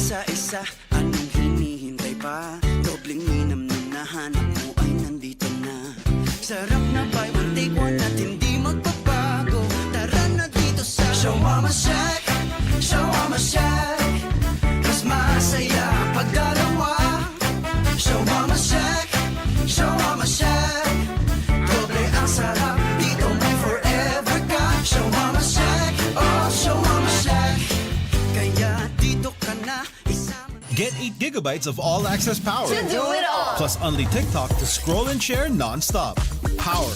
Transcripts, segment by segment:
sa isa, anong hinihintay pa? Dobleng minam na nahanap mo ay nandito na. Sarap na buy one take one at hindi magbabago. Tara na dito sa Shawarma Shack, Shawarma Shack. Mas masaya pag dalawa. Shawarma Shack, Shawarma Shack. Doble ang sarap, dito may forever ka. Shawarma Shack, oh Shawarma Shack. Kaya dito ka na isama. Get 8 gigabytes of all-access power. To do it all. Plus only TikTok to scroll and share non-stop. Power,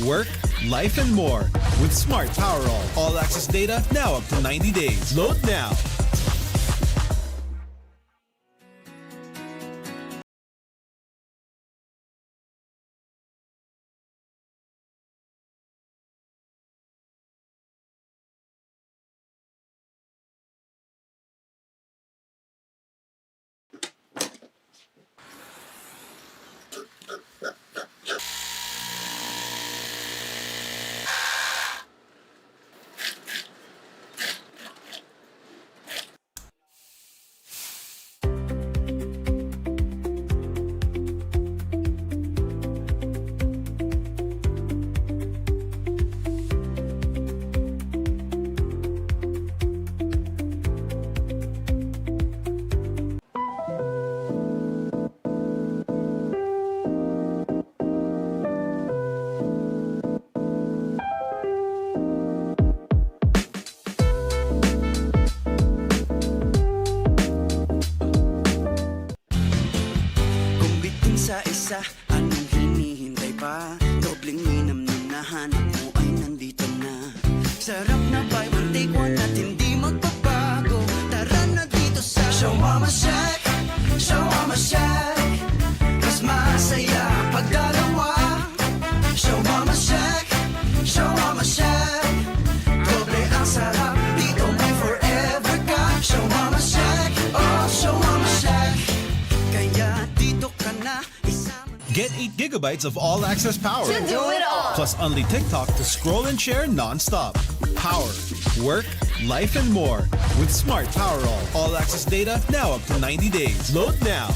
work, life, and more. With Smart Power all-access data now up to 90 days. Load now. Sa isa, anong hinihintay pa? Dobleng minam na nahanap mo ay nandito na. Sarap na buy one take one at hindi magbabago. Tara na dito sa Shawarma Shack, Shawarma Shack. Mas masaya pag dalawa. Shawarma Shack, Shawarma Shack. Doble ang sarap, dito may forever ka. Shawarma Shack, oh Shawarma Shack. Kaya dito ka na. Get 8 gigabytes of all-access power. To do it all. Plus only TikTok to scroll and share non-stop. Power, work, life, and more. With Smart Power all-access data now up to 90 days. Load now.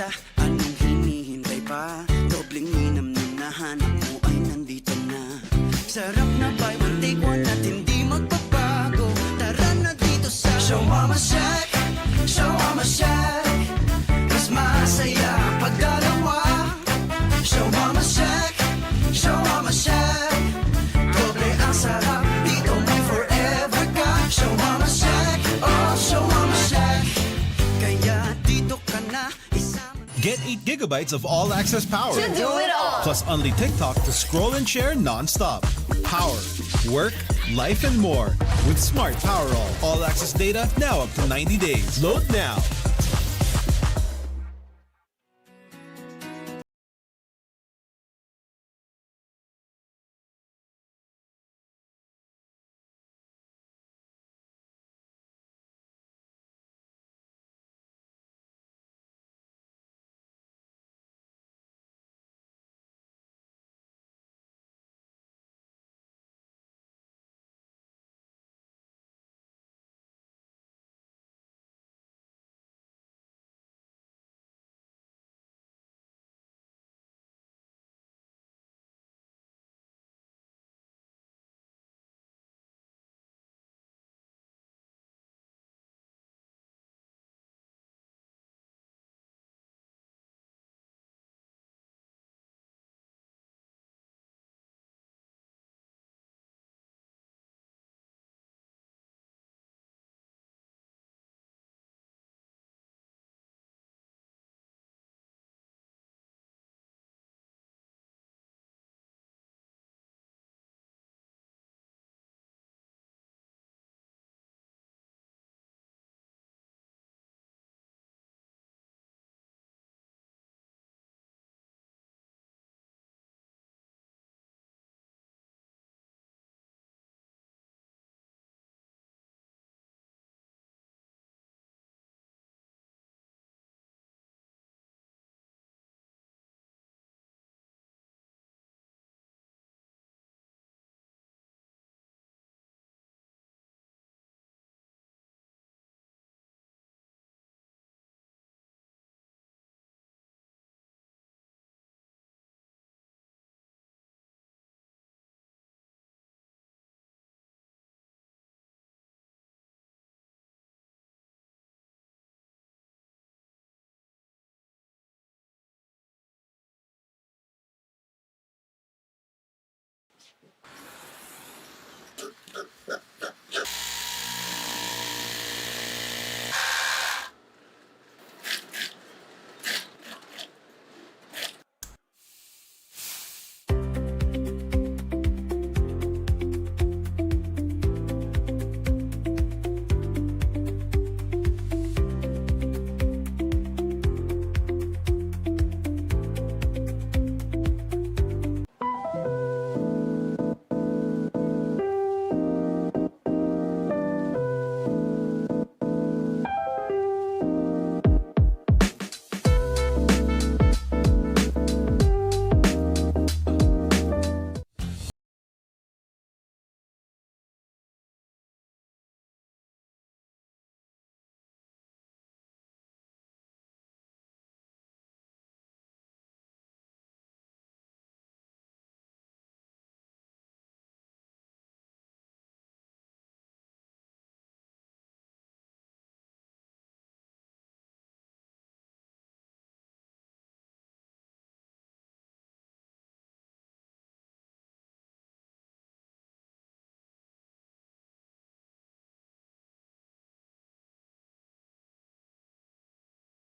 isa, anong hinihintay pa? Dobleng minam nung nahanap mo ay nandito na. Sarap na buy one take one at hindi magbabago. Tara na dito sa Shawarma Shack, Shawarma Shack. Mas masaya pag dalawa. Shawarma Shack, Shawarma Shack. Doble ang sarap, dito may forever ka. Shawarma Shack, oh Shawarma Shack. Kaya dito ka na isama. Get 8 gigabytes of all-access power. To do it all. Plus only TikTok to scroll and share non-stop. Power, work, life, and more. With Smart Power all-access data now up to 90 days. Load now.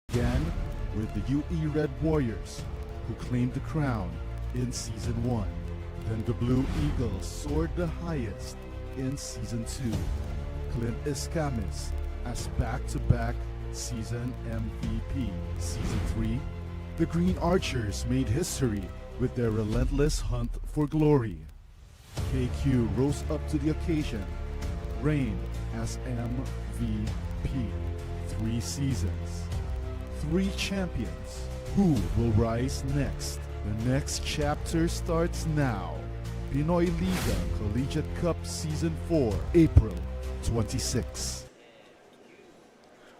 Began with the UE Red Warriors, who claimed the crown in Season 1. Then the Blue Eagles soared the highest in Season 2. Clint Escamis as back-to-back season MVP. Season 3, the Green Archers made history with their relentless hunt for glory. KQ rose up to the occasion, reigned as MVP. 3 seasons, 3 champions. Who will rise next? The next chapter starts now. Pinoyliga Collegiate Cup Season 4, April 26.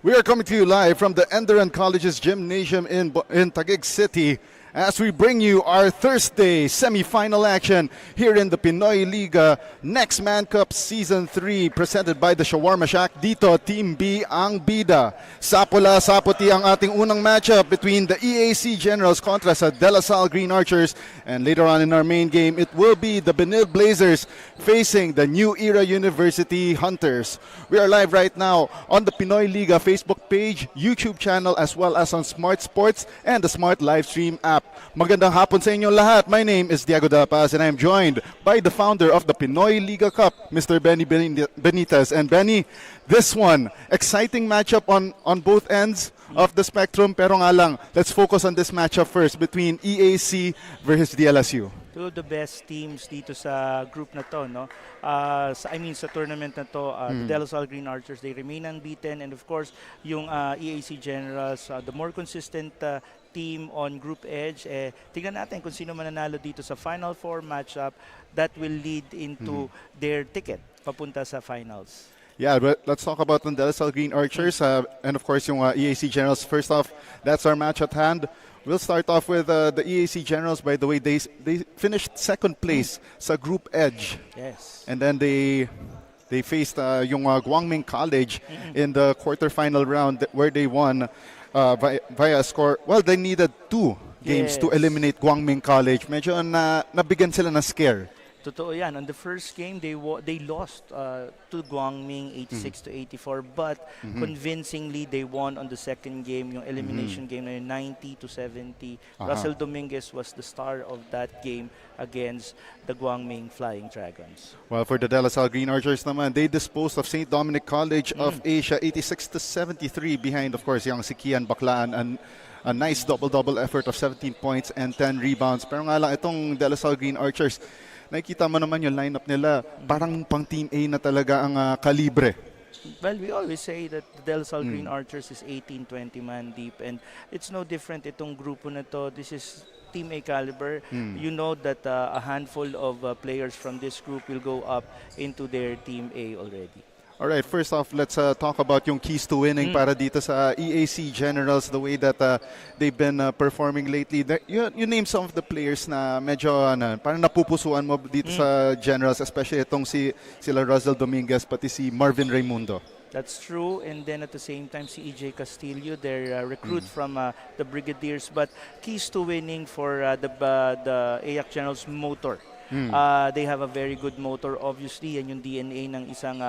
We are coming to you live from the ENDERUN College's gymnasium in Taguig City as we bring you our Thursday semi-final action here in the Pinoyliga Nextman Cup Season 3 presented by the Shawarma Shack. Dito, Team B ang bida. Sapula, saputi ang ating unang matchup between the EAC Generals kontra sa DLSU Green Archers. And later on in our main game, it will be the Benil Blazers facing the New Era University Hunters. We are live right now on the Pinoyliga Facebook page, YouTube channel, as well as on Smart Sports and the Smart Livestream app. Magandang hapon sa inyong lahat. My name is Diego Dapaz and I am joined by the founder of the Pinoyliga Cup, Mr. Benny Benitez. And Benny, this one, exciting matchup on both ends of the spectrum. Pero nga lang, let's focus on this matchup first between EAC versus DLSU. Two of the best teams dito sa group na to, no? Sa tournament na to, the DLSU Green Archers, they remain unbeaten, and of course, yung EAC Generals, the more consistent team on group edge. Tingnan natin kung sino mananalo dito sa Final Four matchup that will lead into their ticket papunta sa finals. Yeah, but let's talk about the DLSU Green Archers and of course yung EAC Generals. First off, that's our match at hand. We'll start off with the EAC Generals. By the way, they finished second place sa group edge. Yes. And then they faced yung Guangming College in the quarterfinal round where they won via a score. Well, they needed 2 games to eliminate Guangming College. Medyo nabigyan sila ng scare. Totoo yan. On the first game, they lost to Guangming 86-84, but convincingly they won on the second game, yung elimination game na 90-70. Russell Dominguez was the star of that game against the Guangming Flying Dragons. Well, for the DLSU Green Archers naman, they disposed of St. Dominic College of Asia 86-73 behind, of course, yung si Kian Baclaan and a nice double-double effort of 17 points and 10 rebounds. Pero nga lang, itong DLSU Green Archers, nakikita mo naman yung lineup nila, parang pang Team A na talaga ang kalibre. Well, we always say that the DLSU Green Archers is 18-20 man deep, and it's no different itong grupo na to. This is Team A caliber. You know that a handful of players from this group will go up into their Team A already. Alright, first off, let's talk about yung keys to winning para dito sa EAC Generals, the way that they've been performing lately. You name some of the players na medyo parang napupusuan mo dito sa Generals, especially itong sila Russell Dominguez, pati si Marvin Raimundo. That's true, and then at the same time, si EJ Castillo, their recruit from the Brigadiers. But keys to winning for the EAC Generals motor. They have a very good motor. Obviously, yan yung DNA ng isang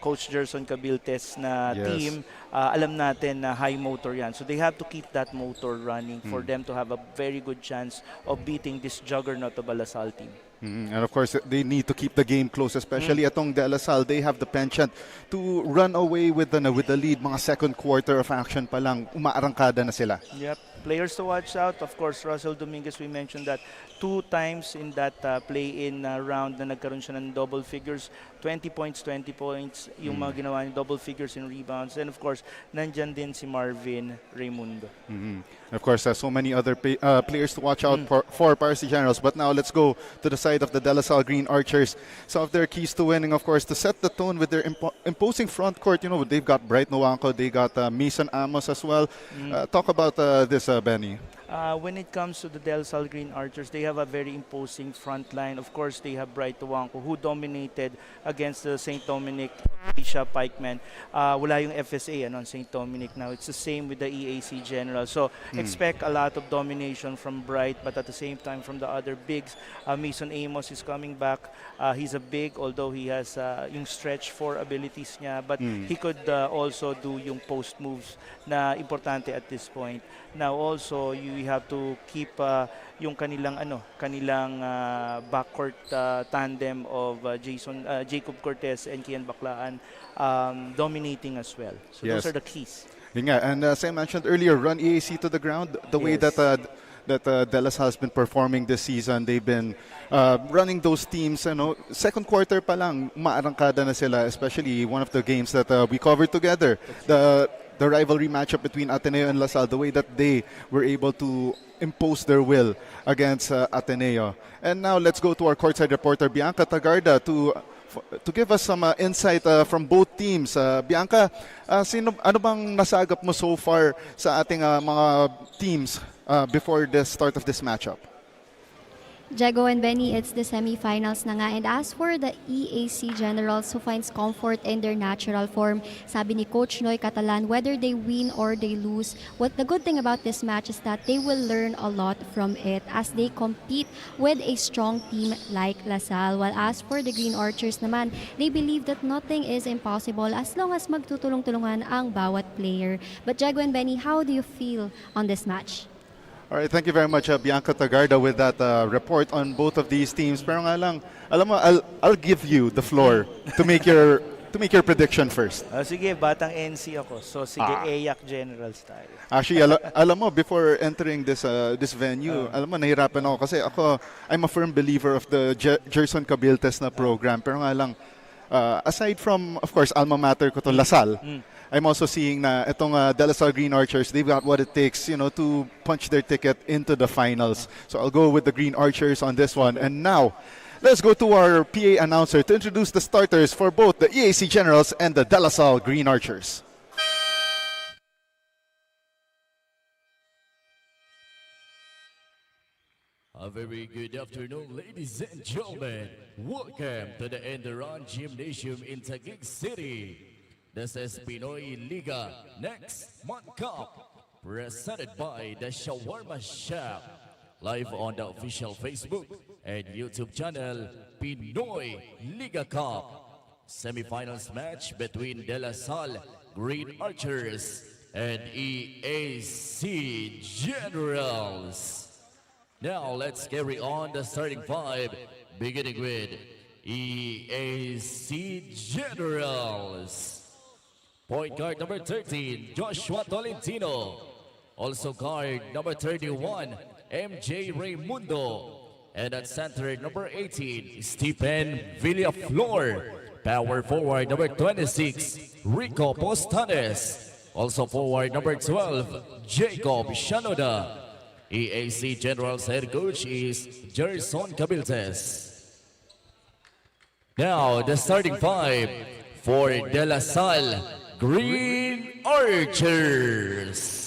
Coach Gerson Cabiltes na team. Alam natin na high motor yan. So they have to keep that motor running for them to have a very good chance of beating this juggernaut of a Lassalle team. And of course, they need to keep the game close, especially atong DLSU. They have the penchant to run away with the lead. Mga second quarter of action pa lang, umaarangkada na sila. Yep. Players to watch out, of course, Russell Dominguez, we mentioned that 2 times in that play-in round na nagkaroon siya ng double figures, 20 points, yung mga ginawa niya, double figures in rebounds. And of course, nandyan din si Marvin Raimundo. Of course, so many other players to watch out for Parsi Generals. But now let's go to the side of the DLSU Green Archers. Some of their keys to winning, of course, to set the tone with their imposing front court. You know, they've got Bright Noanco, they got Mason Amos as well. Talk about this, Benny. When it comes to the DLSU Green Archers, they have a very imposing front line. Of course, they have Bright Noanco, who dominated against the St. Dominic Asia Pikemen. Wala yung FSA on St. Dominic now. It's the same with the EAC General. So expect a lot of domination from Bright, but at the same time from the other bigs. Mason Amos is coming back. He's a big, although he has yung stretch 4 abilities niya, but he could also do yung post moves na importante at this point. Now also, you have to keep yung kanilang backcourt tandem of Jacob Cortez and Kian Baclaan dominating as well. So those are the keys. Yeah, and as I mentioned earlier, run EAC to the ground. The way that DLSU has been performing this season, they've been running those teams. Second quarter pa lang, maarangkada na sila. Especially one of the games that we covered together, the rivalry matchup between Ateneo and Lassalle, the way that they were able to impose their will against Ateneo. And now let's go to our courtside reporter Bianca Tagarda to to give us some insight from both teams. Bianca, ano bang nasagap mo so far sa ating mga teams before the start of this matchup? Jago and Benny, it's the semifinals na nga. And as for the EAC Generals who finds comfort in their natural form, sabi ni Coach Noy Catalan, whether they win or they lose, what the good thing about this match is that they will learn a lot from it as they compete with a strong team like Lassalle. While as for the Green Archers naman, they believe that nothing is impossible as long as magtutulong-tulungan ang bawat player. But Jago and Benny, how do you feel on this match? All right, thank you very much, Bianca Tagarda, with that report on both of these teams. Pero nga lang, alam mo, I'll give you the floor to make your prediction first. Sige, batang NC ako. So sige, EAC Generals tayo. Actually, alam mo, before entering this venue, alam mo, nahirapan ako kasi I'm a firm believer of the Gerson Cabiltes na program. Pero nga lang, aside from, of course, alma mater ko to, Lassalle, I'm also seeing na itong DLSU Green Archers, they've got what it takes, to punch their ticket into the finals. So I'll go with the Green Archers on this one. And now, let's go to our PA announcer to introduce the starters for both the EAC Generals and the DLSU Green Archers. A very good afternoon, ladies and gentlemen. Welcome to the ENDERUN Gymnasium in Taguig City. This is Pinoyliga NEXTMANN Cup, presented by the Shawarma Shop. Live on the official Facebook and YouTube channel, Pinoyliga Cup. Semifinals match between De La Salle Green Archers and EAC Generals. Now let's carry on the starting five, beginning with EAC Generals. Point guard number 13, Joshua Tolentino. Also guard number 31, MJ Raimundo. And at center number 18, Stephen Villaflor. Power forward number 26, Rico Postanes. Also forward number 12, Jacob Shanoda. EAC General's head coach is Gerson Cabiltes. Now the starting five for De La Salle Green Archers.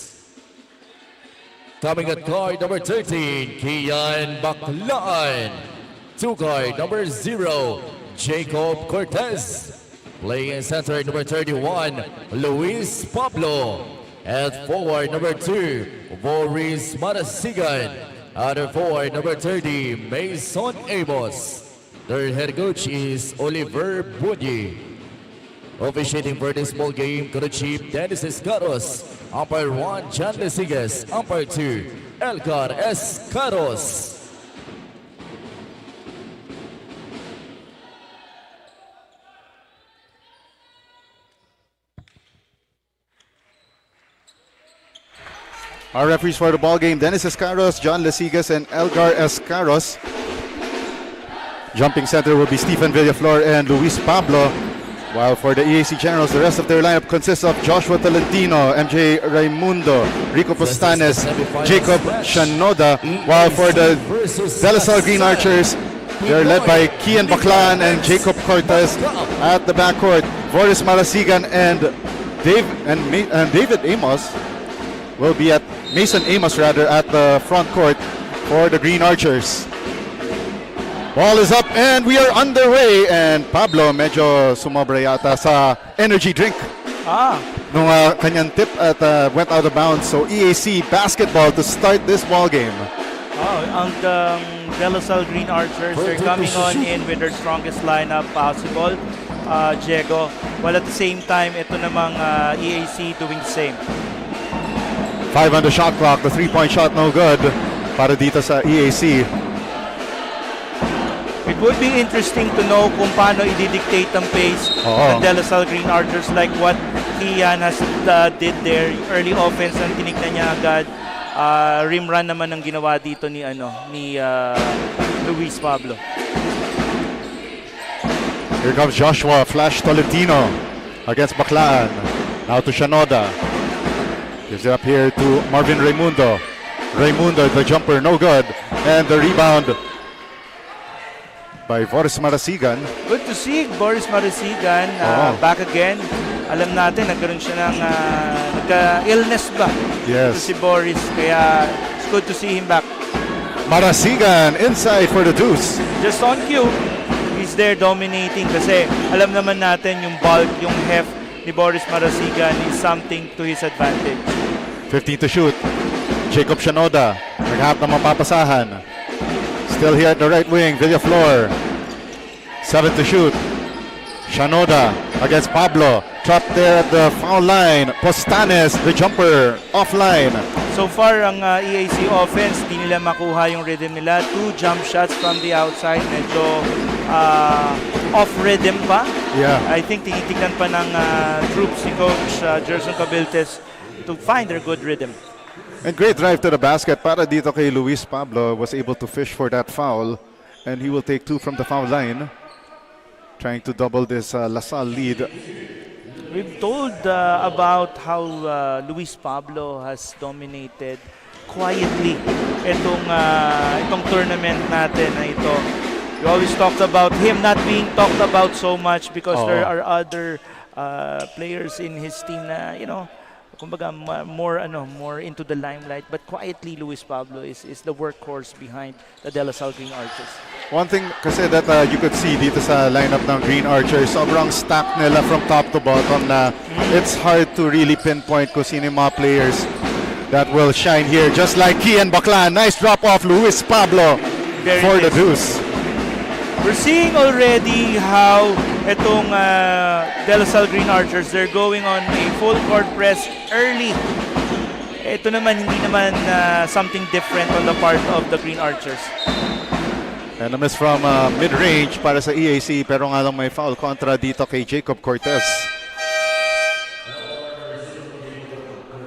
Coming at guard number 13, Kian Baclan. Two guard number 0, Jacob Cortez. Playing in center number 31, Luis Pablo. At forward number 2, Boris Marasigan. At forward number 30, Mason Amos. Their head coach is Oliver Budyi. Officiating for this ball game, Coach Chief Dennis Escaros. Umpire 1, John Lesigas. Umpire 2, Elgar Escaros. Our referees for the ball game, Dennis Escaros, John Lesigas, and Elgar Escaros. Jumping center will be Stephen Villaflor and Luis Pablo. While for the EAC Generals, the rest of their lineup consists of Joshua Tolentino, MJ Raimundo, Rico Postanes, Jacob Shanoda. While for the De La Salle Green Archers, they're led by Kian Baclan and Jacob Cortez at the backcourt. Boris Marasigan and David Amos will be at Mason Amos rather at the front court for the Green Archers. Ball is up and we are underway, and Pablo medyo sumobra yata sa energy drink nung kanyang tip at went out of bounds. So EAC basketball to start this ball game. Ang De La Salle Green Archers are coming on in with their strongest lineup possible, Diego. While at the same time, ito namang EAC doing the same. 5 on the shot clock, the 3-point shot no good para dito sa EAC. It would be interesting to know kung paano i-dictate ang pace ng De La Salle Green Archers, like what Kian has did there. Early offense ang tinignan niya agad. Rim run naman ang ginawa dito ni Luis Pablo. Here comes Joshua Flash Tolentino against Baclan. Now to Shanoda. Gives it up here to Marvin Raimundo. Raimundo, the jumper, no good. And the rebound by Boris Marasigan. Good to see Boris Marasigan back again. Alam natin, nagkaroon siya ng nagka-illness ba? Yes. Ito si Boris, kaya it's good to see him back. Marasigan inside for the deuce. Just on cue, he's there dominating kasi alam naman natin yung bulk, yung heft ni Boris Marasigan is something to his advantage. 15 to shoot. Jacob Shanoda, naghahanap ng mapapasahan. Still here at the right wing, Villaflor. 7 to shoot. Shanoda against Pablo. Trapped there at the foul line. Postanes, the jumper, offline. So far, ang EAC offense, di nila makuha yung rhythm nila. 2 jump shots from the outside. Medyo off rhythm pa. Yeah. I think tinitignan pa ng troops si Coach Gerson Cabiltes to find their good rhythm. And great drive to the basket para dito kay Luis Pablo. Was able to fish for that foul. And he will take 2 from the foul line. Trying to double this Lassalle lead. We've told about how Luis Pablo has dominated quietly itong tournament natin na ito. We always talked about him not being talked about so much because there are other players in his team na, kumbaga more into the limelight, but quietly Luis Pablo is the workhorse behind the DLSU Green Archers. One thing kasi that you could see dito sa lineup ng Green Archers, sobrang stacked nila from top to bottom na it's hard to really pinpoint kung sino yung mga players that will shine here. Just like Kian Baclan, nice drop off Luis Pablo for the deuce. We're seeing already how itong DLSU Green Archers, they're going on a full court press early. Ito naman, hindi naman something different on the part of the Green Archers. And a miss from mid-range para sa EAC, pero nga lang may foul kontra dito kay Jacob Cortez.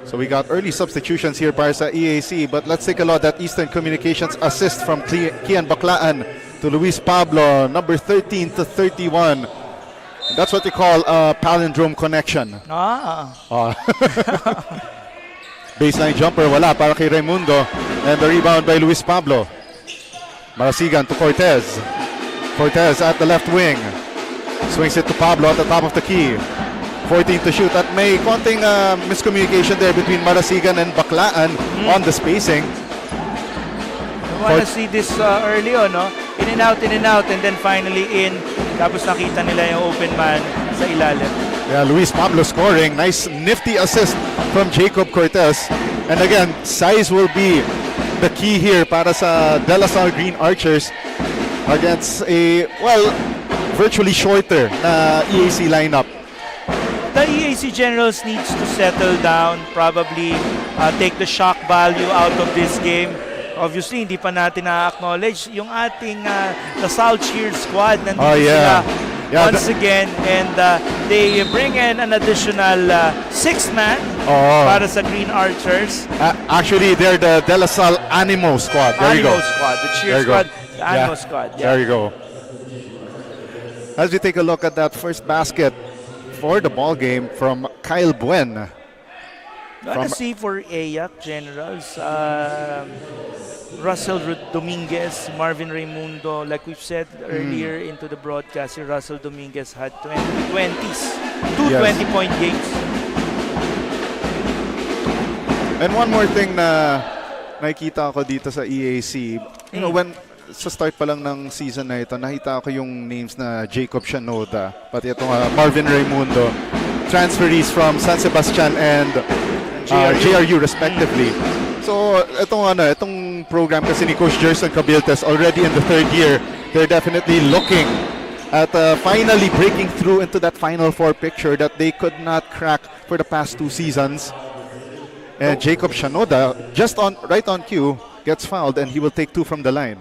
So we got early substitutions here para sa EAC, but let's take a look at Eastern Communications assist from Kian Baclaan to Luis Pablo, number 13 to 31. That's what you call a palindrome connection. Baseline jumper, wala para kay Raimundo. And the rebound by Luis Pablo. Marasigan to Cortez. Cortez at the left wing. Swings it to Pablo at the top of the key. 14 to shoot. At may konting miscommunication there between Marasigan and Baclaan on the spacing. You want to see this early on, no? In and out, and then finally in. Tapos nakita nila yung open man sa ilalim. Yeah, Luis Pablo scoring. Nice nifty assist from Jacob Cortez. And again, size will be the key here para sa DLSU Green Archers against a, virtually shorter na EAC lineup. The EAC Generals needs to settle down, probably take the shock value out of this game. Obviously, hindi pa natin na-acknowledge yung ating Lassalle Cheer squad. Nandito sila once again, and they bring in an additional 6-man para sa Green Archers. Actually, they're the DLSU Animo squad. There you go. Squad, the cheer squad, the Animo squad. Yeah. There you go. As we take a look at that first basket for the ball game from Kyle Buen. Let's see for EAC Generals, Russell Dominguez, Marvin Raimundo. Like we've said earlier into the broadcast, Russell Dominguez had 20s, two 20-point games. And one more thing na nakikita ko dito sa EAC, you know, when sa start pa lang ng season na ito, nakita ko yung names na Jacob Shanoda, pati itong Marvin Raimundo, transferees from San Sebastian and JRU respectively. So itong program kasi ni Coach Gerson Cabiltes, already in the third year, they're definitely looking at finally breaking through into that Final Four picture that they could not crack for the past 2 seasons. And Jacob Shanoda, right on cue, gets fouled and he will take 2 from the line.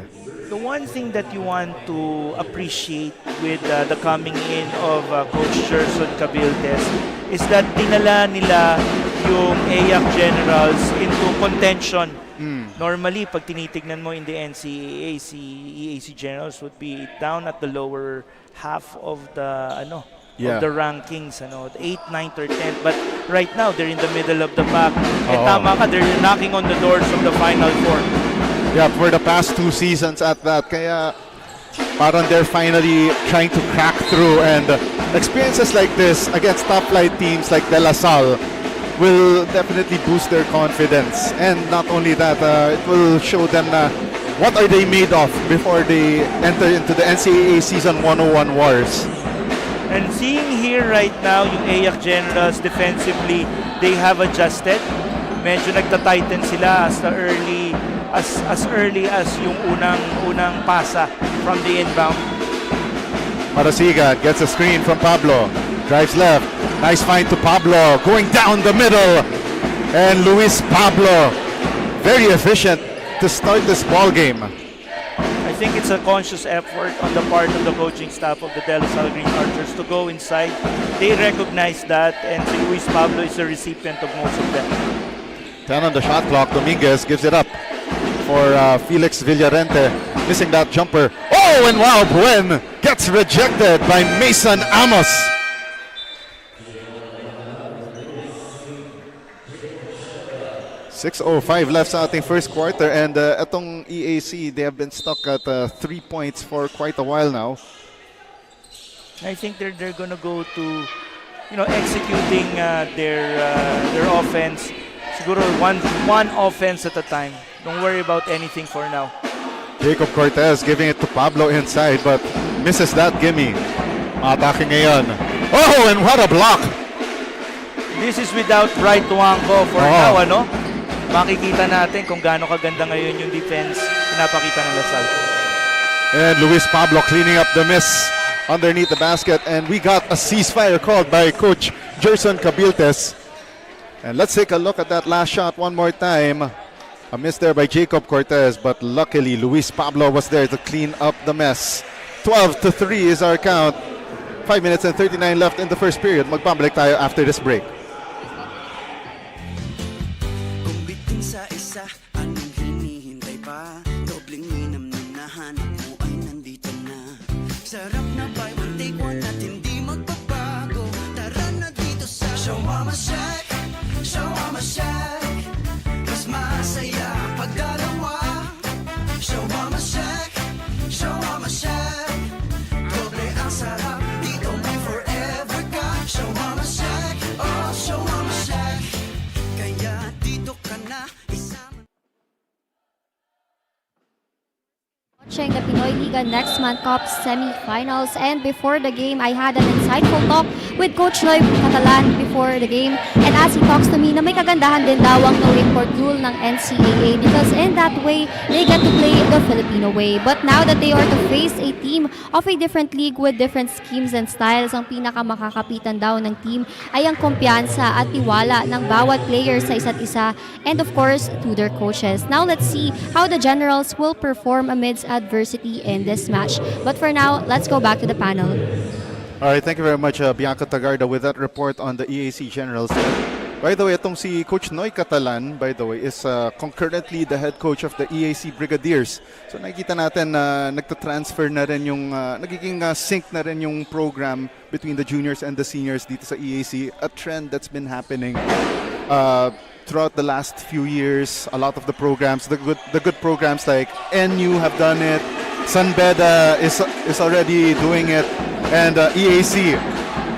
The one thing that you want to appreciate with the coming in of Coach Gerson Cabiltes is that dinala nila yung EAC Generals into contention. Normally, pag tinitignan mo in the NCAA, si EAC Generals would be down at the lower half of the of the rankings, 8th, 9th, or 10th. But right now, they're in the middle of the pack. Tama ka, they're knocking on the doors of the Final Four. Yeah, for the past 2 seasons at that. Kaya parang they're finally trying to crack through, and experiences like this against top flight teams like the Lassalle will definitely boost their confidence. And not only that, it will show them what are they made of before they enter into the NCAA Season 101 wars. And seeing here right now, yung EAC Generals defensively, they have adjusted. Medyo nagta-tighten sila as early as yung unang pasa from the inbound. Marasigan gets a screen from Pablo. Drives left. Nice find to Pablo. Going down the middle. And Luis Pablo, very efficient to start this ball game. I think it's a conscious effort on the part of the coaching staff of the DLSU Archers to go inside. They recognize that, and si Luis Pablo is the recipient of most of them. 10 on the shot clock. Dominguez gives it up for Felix Villarente. Missing that jumper. Oh, and wow, Buen gets rejected by Mason Amos. .6:05 left sa ating first quarter, and itong EAC, they have been stuck at 3 points for quite a while now. I think they're gonna go to, executing their offense. Siguro one offense at a time. Don't worry about anything for now. Jacob Cortez giving it to Pablo inside, but misses that gimme. Attacking ngayon. Oh, and what a block! This is without Bright Tuangco for now, ano? Makikita natin kung gaano kaganda ngayon yung defense pinapakita ng Lassalle. And Luis Pablo cleaning up the miss underneath the basket, and we got a ceasefire called by Coach Gerson Cabiltes. And let's take a look at that last shot one more time. A miss there by Jacob Cortez, but luckily Luis Pablo was there to clean up the mess. 12-3 is our count. 5 minutes and 39 left in the first period. Magbabalik tayo after this break. Sa isa, anong hinihintay pa? Dobleng minam nung nahanap mo ay nandito na. Sarap na buy one take one at hindi magbabago. Tara na dito sa Show Mama Shack, Show Mama Shack. Mas masaya pag dalawa. Show Mama Shack, Show Mama Shack. Doble ang sarap, dito may forever ka. Show Mama Shack, oh Show Mama Shack. Kaya dito ka na. Watching the Pinoyliga Nextman Cup semi-finals, and before the game I had an insightful talk with Coach Noy Catalan before the game, and as he talks to me na may kagandahan din daw ang no import rule ng NCAA because in that way they get to play the Filipino way. But now that they are to face a team of a different league with different schemes and styles, ang pinakamakakapitan daw ng team ay ang kumpiyansa at tiwala ng bawat player sa isa't isa, and of course to their coaches. Now let's see how the Generals will perform amidst adversity in this match. But for now, let's go back to the panel. All right, thank you very much, Bianca Tagarda, with that report on the EAC Generals. By the way, itong si Coach Noy Catalan, by the way, is concurrently the head coach of the EAC Brigadiers. So nakikita natin na nagtatransfer na rin yung, nagiging sync na rin yung program between the juniors and the seniors dito sa EAC. A trend that's been happening throughout the last few years. A lot of the programs, the good programs like NU have done it. San Beda is already doing it, and EAC,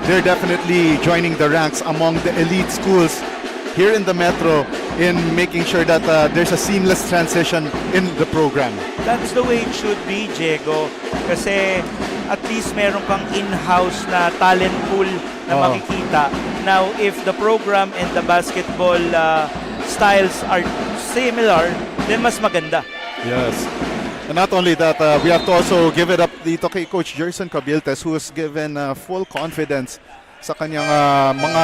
they're definitely joining the ranks among the elite schools here in the Metro in making sure that there's a seamless transition in the program. That's the way it should be, Diego. Kasi at least meron kang in-house na talent pool na makikita. Now, if the program and the basketball styles are similar, then mas maganda. Yes. And not only that, we have to also give it up dito kay Coach Gerson Cabiltes, who has given full confidence sa kanyang mga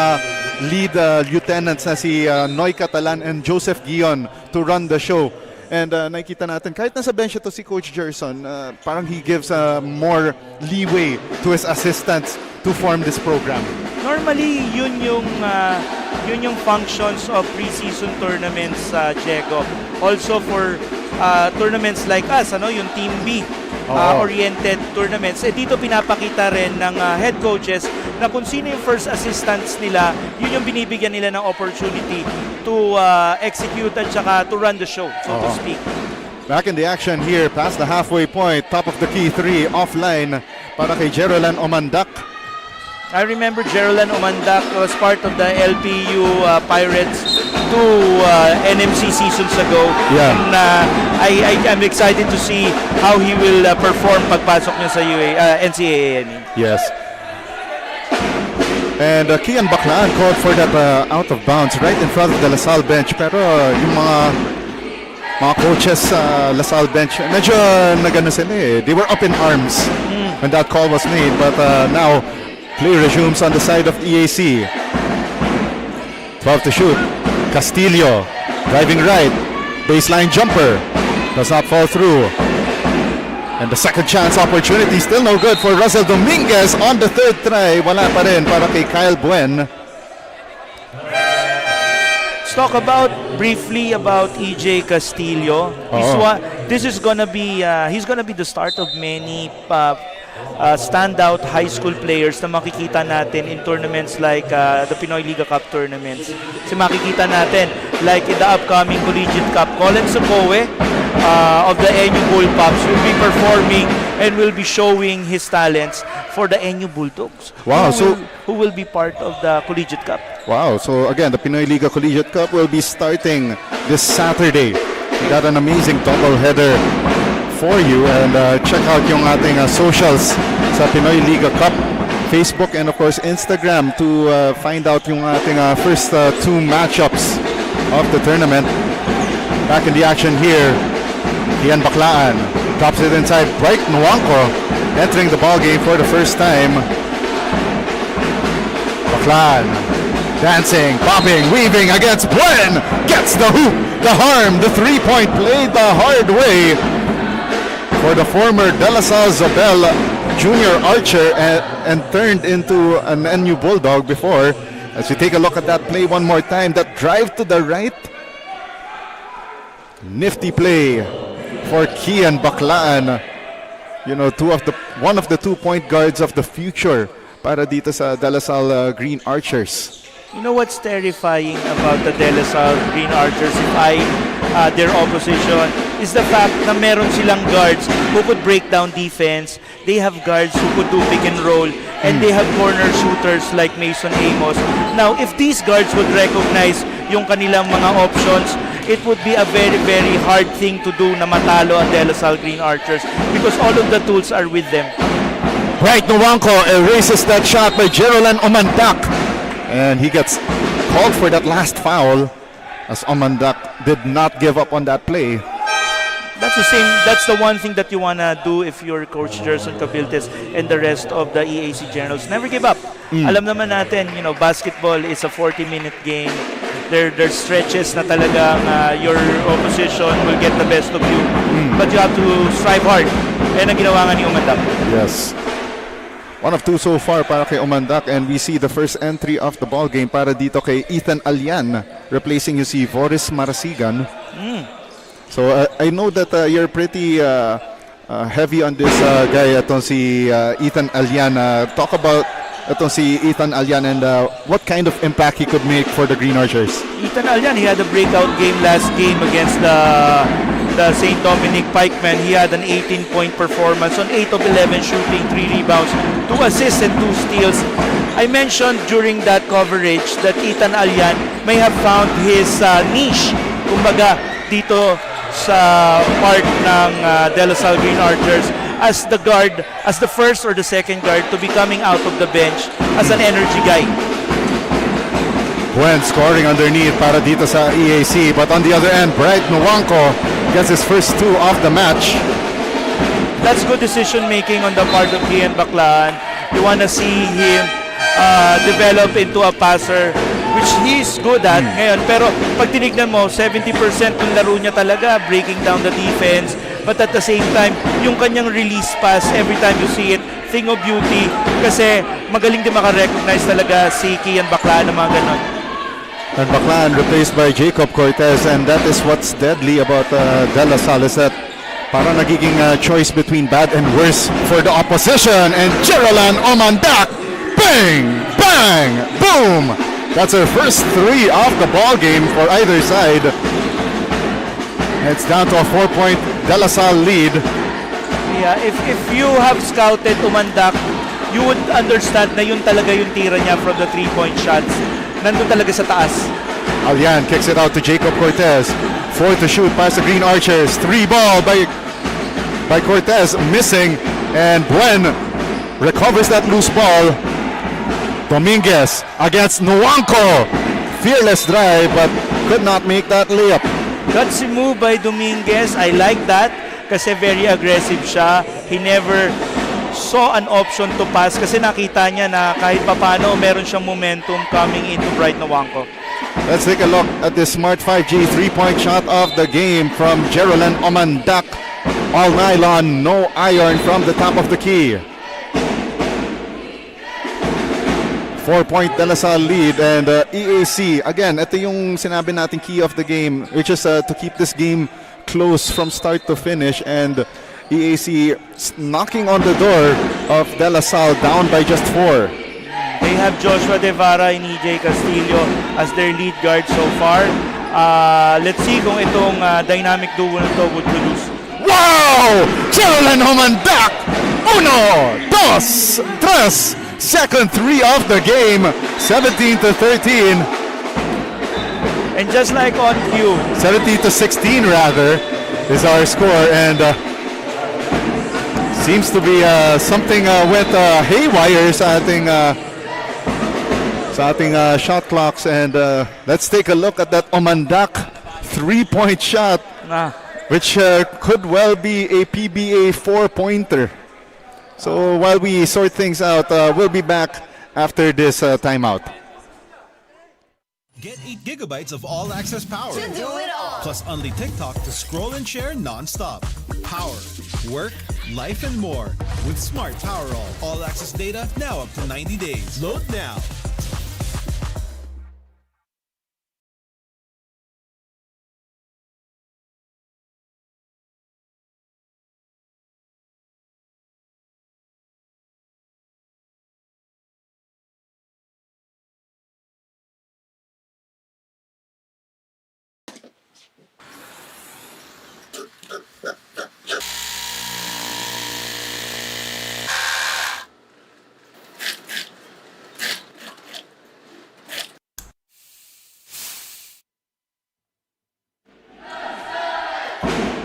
lead lieutenants na si Noy Catalan and Joseph Guion to run the show. And nakikita natin, kahit nasa bench ito si Coach Gerson, parang he gives more leeway to his assistants to form this program. Normally, yun yung functions of preseason tournaments, Diego. Also for tournaments like us, yung Team B oriented tournaments. Dito pinapakita rin ng head coaches na kung sino yung first assistants nila, yun yung binibigyan nila ng opportunity to execute at saka to run the show, so to speak. Back in the action here, past the halfway point, top of the key 3, offline para kay Jerolan Omandak. I remember Geraldine Omandak was part of the LPU Pirates 2 NMC seasons ago. Yeah. And I'm excited to see how he will perform pagpasok niya sa NCAA. I mean. Yes. And Kian Baclaan called for that out of bounds right in front of the Lassalle bench. Pero yung mga coaches sa Lassalle bench, medyo nagano sila eh. They were up in arms when that call was made. But now, play resumes on the side of EAC. 12 to shoot. Castillo driving right. Baseline jumper. Does not fall through. And the second chance opportunity still no good for Russell Dominguez on the third try. Wala pa rin para kay Kyle Buen. Let's talk briefly about EJ Castillo. This is gonna be he's gonna be the start of many standout high school players na makikita natin in tournaments like the Pinoyliga Cup tournaments. So makikita natin like in the upcoming Collegiate Cup, Colin Sokowe of the NU Bullpups will be performing and will be showing his talents for the NU Bulldogs. Wow, Who will be part of the Collegiate Cup. Wow, so again, the Pinoyliga Collegiate Cup will be starting this Saturday. We got an amazing doubleheader for you, and check out yung ating socials sa Pinoyliga Cup, Facebook and of course Instagram to find out yung ating first two matchups of the tournament. Back in the action here, Kian Baclaan drops it inside. Bright Nwanko entering the ball game for the first time. Baclaan dancing, popping, weaving against Buen. Gets the hoop, the harm, the three-point played the hard way for the former De La Salle Zobel junior archer and turned into an NU Bulldog before. As we take a look at that play one more time, that drive to the right. Nifty play for Kian Baclaan. You know, one of the 2-point guards of the future para dito sa De La Salle Green Archers. You know what's terrifying about the De La Salle Green Archers, if their opposition, is the fact na meron silang guards who could break down defense. They have guards who could do pick and roll, and they have corner shooters like Mason Amos. Now, if these guards would recognize yung kanilang mga options, it would be a very, very hard thing to do na matalo ang De La Salle Green Archers because all of the tools are with them. Bright Nwanko erases that shot by Jerolan Omandak. And he gets called for that last foul as Omandak did not give up on that play. That's the one thing that you wanna do if you're Coach Gerson Cabiltes and the rest of the EAC Generals. Never give up. Alam naman natin, you know, basketball is a 40-minute game. There's stretches na talagang your opposition will get the best of you. But you have to strive hard. Yan ang ginawa nga ni Omandak. Yes. 1 of 2 so far para kay Omandak, and we see the first entry of the ball game para dito kay Ethan Alian, replacing you si Boris Marasigan. So I know that you're pretty heavy on this guy, itong si Ethan Alian. Talk about itong si Ethan Alian and what kind of impact he could make for the Green Archers. Ethan Alian, he had a breakout game last game against the St. Dominic Pikemen. He had an 18-point performance on 8 of 11 shooting, 3 rebounds, 2 assists and 2 steals. I mentioned during that coverage that Ethan Alian may have found his niche, kumbaga, dito sa part ng De La Salle Green Archers as the guard, as the first or the second guard to be coming out of the bench as an energy guy. Buen scoring underneath para dito sa EAC, but on the other end, Bright Nwanko gets his first 2 of the match. That's good decision making on the part of Kian Baclaan. You want to see him develop into a passer, which he's good at ngayon. Pero pag tinignan mo, 70% ng laro niya talaga, breaking down the defense. But at the same time, yung kanyang release pass, every time you see it, thing of beauty. Kasi magaling din makarecognize talaga si Kian Baclaan ng mga ganon. And Baclaan replaced by Jacob Cortez, and that is what's deadly about De La Salle, is that parang nagiging choice between bad and worse for the opposition. And Jerolan Omandak, bang, bang, boom! That's her first 3 off the ball game for either side. It's down to a 4-point De La Salle lead. Yeah, if you have scouted Umandak, you would understand na yun talaga yung tira niya from the 3-point shots. Nandun talaga sa taas. Alian kicks it out to Jacob Cortez. 4 to shoot past the Green Archers. 3 ball by Cortez, missing. And Buen recovers that loose ball. Dominguez against Nuanco. Fearless drive, but could not make that layup. Gutsy move by Dominguez. I like that kasi very aggressive siya. He never saw an option to pass kasi nakita niya na kahit papano meron siyang momentum coming into Bright Nuanco. Let's take a look at this Smart 5G 3-point shot of the game from Jerolan Omandak. All nylon, no iron from the top of the key. 4-point De La Salle lead, and EAC, again, ito yung sinabi natin key of the game, which is to keep this game close from start to finish, and EAC knocking on the door of De La Salle down by just 4. They have Joshua Devara and EJ Castillo as their lead guard so far. Let's see kung itong dynamic duo na to would produce. Wow! Jerolan Omandak! 1, 2, 3! Second 3 of the game, 17-13. And just like on cue, 17-16 rather is our score, and seems to be something went haywire sa ating shot clocks, and let's take a look at that Omandak 3-point shot, which could well be a PBA 4-pointer. So while we sort things out, we'll be back after this timeout. Get 8 gigabytes of all-access power. Plus only TikTok to scroll and share non-stop. Power, work, life, and more. With Smart Power all-access data now up to 90 days. Load now.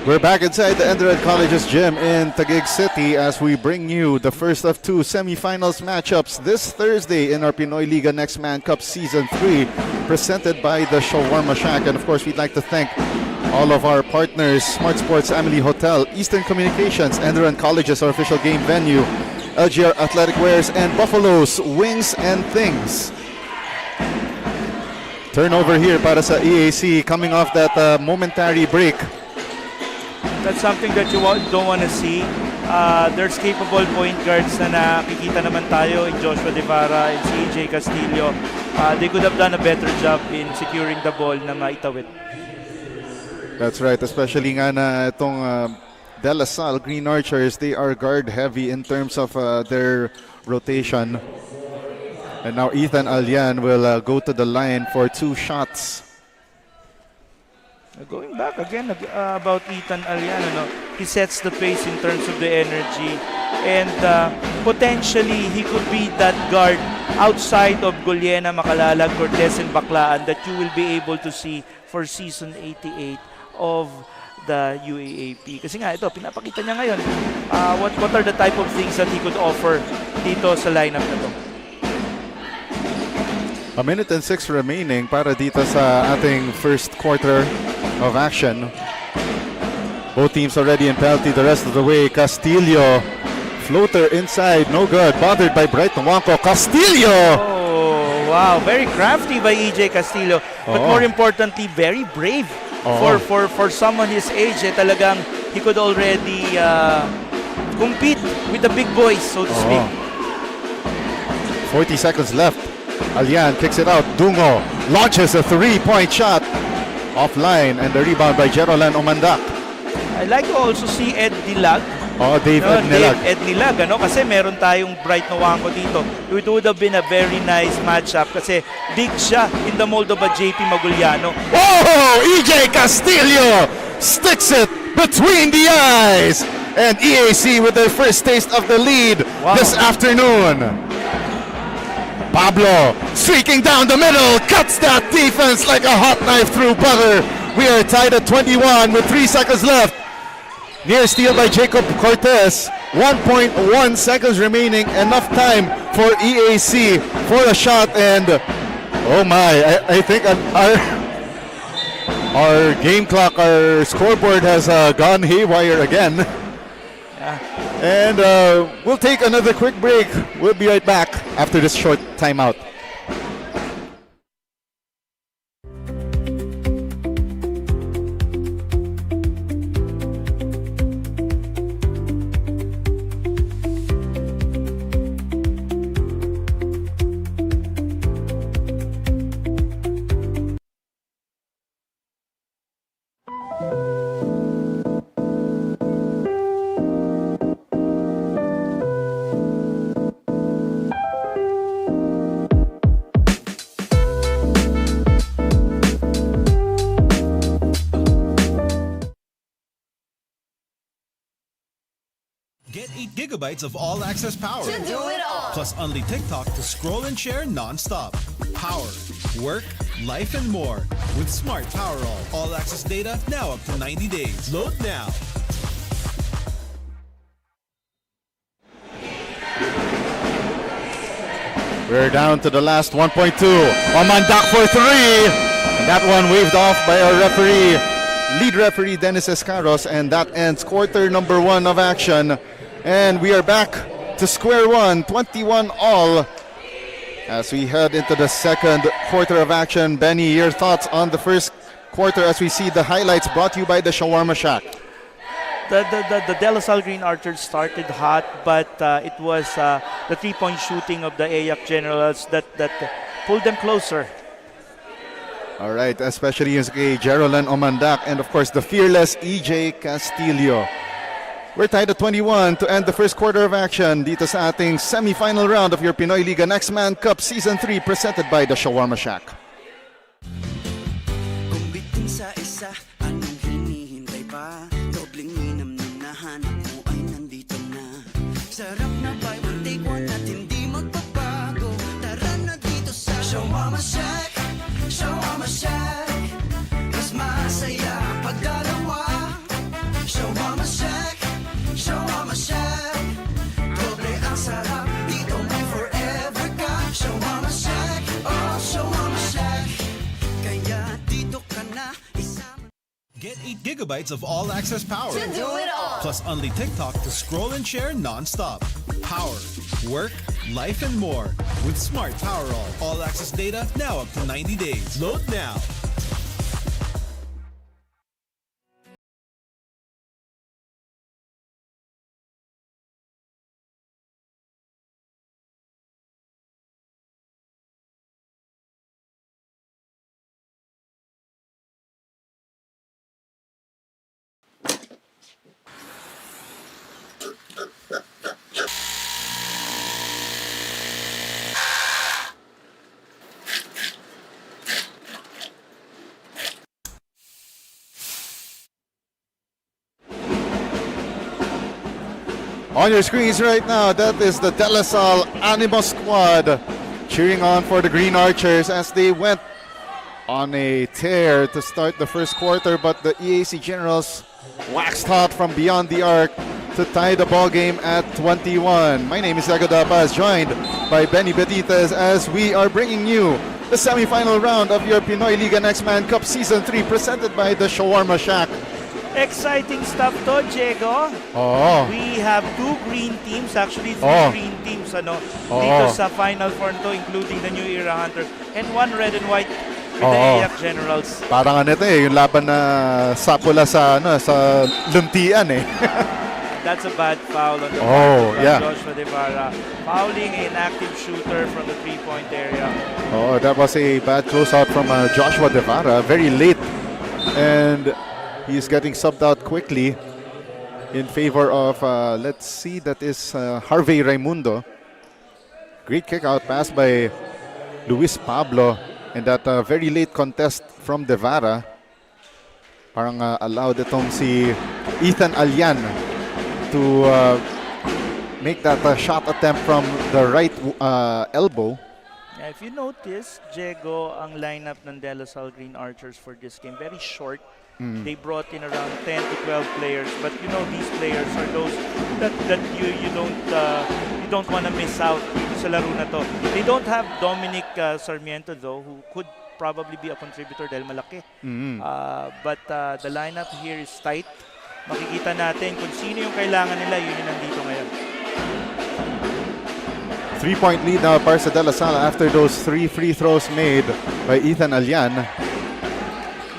We're back inside the ENDERUN College's gym in Taguig City as we bring you the first of 2 semifinals matchups this Thursday in our Pinoyliga NEXTMANN Cup Season 3, presented by the Shawarma Shack. And of course, we'd like to thank all of our partners: Smart Sports Emily Hotel, Eastern Communications, ENDERUN College's our official game venue, LGR Athletic Wears, and Buffalo's Wings and Things. Turnover here para sa EAC coming off that momentary break. That's something that you don't want to see. There's capable point guards na nakikita naman tayo in Joshua Devara and si EJ Castillo. They could have done a better job in securing the ball na maitawid. That's right, especially nga na itong De La Salle Green Archers, they are guard heavy in terms of their rotation. And now Ethan Alian will go to the line for 2 shots. Going back again about Ethan Alian, he sets the pace in terms of the energy, and potentially he could be that guard outside of Goliena, Macalalag, Cortez, and Baclaan that you will be able to see for season 88 of the UAAP. Kasi nga ito, pinapakita niya ngayon what are the type of things that he could offer dito sa lineup na to. 1 minute and 6 remaining para dito sa ating first quarter of action. Both teams already in penalty the rest of the way. Castillo, floater inside, no good. Bothered by Bright Nuanco. Castillo! Oh, wow. Very crafty by EJ Castillo. But more importantly, very brave for someone his age. Talagang he could already compete with the big boys, so to speak. 40 seconds left. Alian kicks it out. Dungo launches a 3-point shot. Offline, and the rebound by Jerolan Omandak. I like to also see Ed Nilag. Dave Nilag. Ed Nilag, kasi meron tayong Bright Nuanco dito. It would have been a very nice matchup kasi big siya in the mold of a JP Maguliano. Oh! EJ Castillo sticks it between the eyes. And EAC with their first taste of the lead this afternoon. Pablo streaking down the middle, cuts that defense like a hot knife through butter. We are tied at 21 with 3 seconds left. Near steal by Jacob Cortez. 1.1 seconds remaining. Enough time for EAC for a shot. And oh my, I think our game clock, our scoreboard has gone haywire again. And we'll take another quick break. We'll be right back after this short timeout. Get 8 gigabytes of all-access power. Plus only TikTok to scroll and share non-stop. Power, work, life, and more with Smart Power All-access data now up to 90 days. Load now. We're down to the last 1.2. Omandak for 3. And that one waved off by our referee, lead referee Dennis Escaros, and that ends quarter number 1 of action. And we are back to square one, 21 all, as we head into the second quarter of action. Benny, your thoughts on the first quarter as we see the highlights brought to you by the Shawarma Shack? The DLSU Green Archers started hot, but it was the 3-point shooting of the EAC Generals that pulled them closer. All right, especially EAC Geraldine Omandak and of course the fearless EJ Castillo. We're tied at 21 to end the first quarter of action dito sa ating semi-final round of your Pinoyliga Nextman Cup Season 3 presented by the Shawarma Shack. Kung bitin sa isa, anong hinihintay pa? Dobling minam nung nahanap mo ay nandito na. Sarap na buy one take one at hindi magbabago. Tara na dito sa Shawarma Shack, Shawarma Shack. Mas masaya pag dalawa. Shawarma Shack, Shawarma Shack. Doble ang sarap, dito may forever ka. Shawarma Shack, oh Shawarma Shack. Kaya dito ka na isama. Get 8 gigabytes of all-access power. Plus only TikTok to scroll and share non-stop. Power, work, life, and more with Smart Power All-access data now up to 90 days. Load now. On your screens right now, that is the De La Salle Animo squad cheering on for the Green Archers as they went on a tear to start the first quarter, but the EAC Generals waxed hot from beyond the arc to tie the ball game at 21. My name is Ego Dabas, joined by Benny Benitez as we are bringing you the semi-final round of your Pinoyliga Nextman Cup Season 3 presented by the Shawarma Shack. Exciting stuff to, Diego. Oh. We have 2 green teams, actually 3 green teams dito sa Final Four to, including the New Era Hunters, and 1 red and white with the EAC Generals. Parang ano ito yung laban na sapula sa luntian eh. That's a bad foul on the part of Joshua Devara. Fouling an active shooter from the 3-point area. Oh, that was a bad closeout from Joshua Devara, very late. And he's getting subbed out quickly in favor of, let's see, that is Harvey Raimundo. Great kick out pass by Luis Pablo, and that very late contest from Devara. Parang allowed itong si Ethan Alyan to make that shot attempt from the right elbow. Yeah, if you notice, Diego, ang lineup ng De La Salle Green Archers for this game, very short. They brought in around 10 to 12 players, but you know these players are those that you don't want to miss out sa laro na to. They don't have Dominic Sarmiento though, who could probably be a contributor dahil malaki. But the lineup here is tight. Makikita natin kung sino yung kailangan nila, yun yung nandito ngayon. 3-point lead now para sa De La Salle after those 3 free throws made by Ethan Alyan.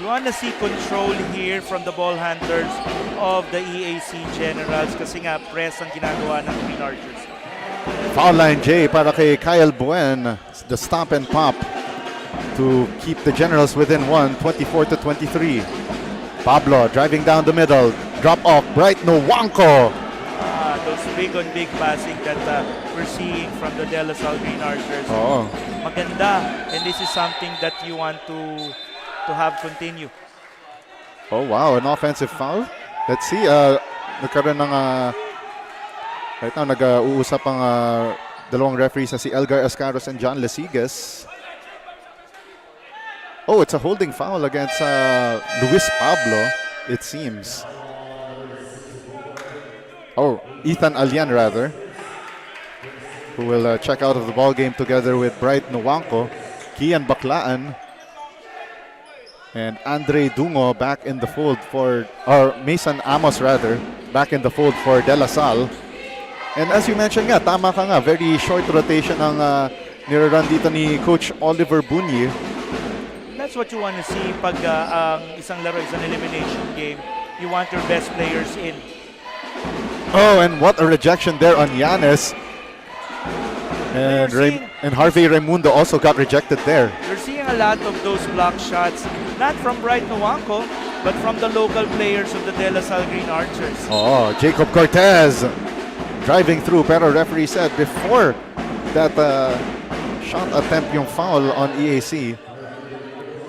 You want to see control here from the ball handlers of the EAC Generals kasi nga press ang ginagawa ng Green Archers. Foul line J para kay Kyle Buen. The stop and pop to keep the Generals within 24-23. Pablo driving down the middle. Drop off. Bright Nwankwo. Those big on big passing that we're seeing from the De La Salle Green Archers. Oh. Maganda, and this is something that you want to have continue. Oh wow, an offensive foul. Let's see. Nagkaroon ng right now nag-uusap ang dalawang referees na si Elgar Ascaros and John Lasigas. Oh, it's a holding foul against Luis Pablo, it seems. Oh, Ethan Alyan rather, who will check out of the ball game together with Bright Nwankwo, Kian Baklaan, and Andre Dungo back in the fold for, or Mason Amos rather, back in the fold for De La Salle. And as you mentioned nga, tama ka nga, very short rotation ang nirarun dito ni Coach Oliver Bunyi. That's what you want to see pag ang isang laro is an elimination game. You want your best players in. Oh, and what a rejection there on Yanis. And Harvey Raimundo also got rejected there. You're seeing a lot of those block shots, not from Bright Nwankwo, but from the local players of the De La Salle Green Archers. Oh, Jacob Cortez driving through, pero referee said before that shot attempt yung foul on EAC.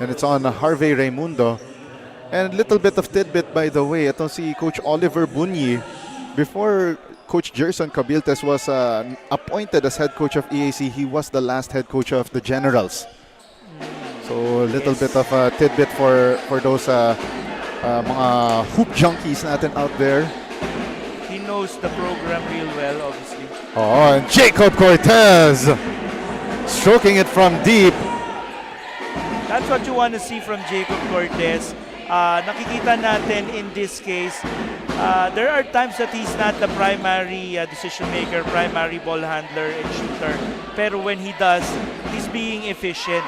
And it's on Harvey Raimundo. And little bit of tidbit by the way, itong si Coach Oliver Bunyi, before Coach Gerson Cabiltes was appointed as head coach of EAC, he was the last head coach of the Generals. So a little bit of a tidbit for those mga hoop junkies natin out there. He knows the program real well, obviously. Oh, and Jacob Cortez stroking it from deep. That's what you want to see from Jacob Cortez. Nakikita natin in this case, there are times that he's not the primary decision maker, primary ball handler and shooter. Pero when he does, he's being efficient.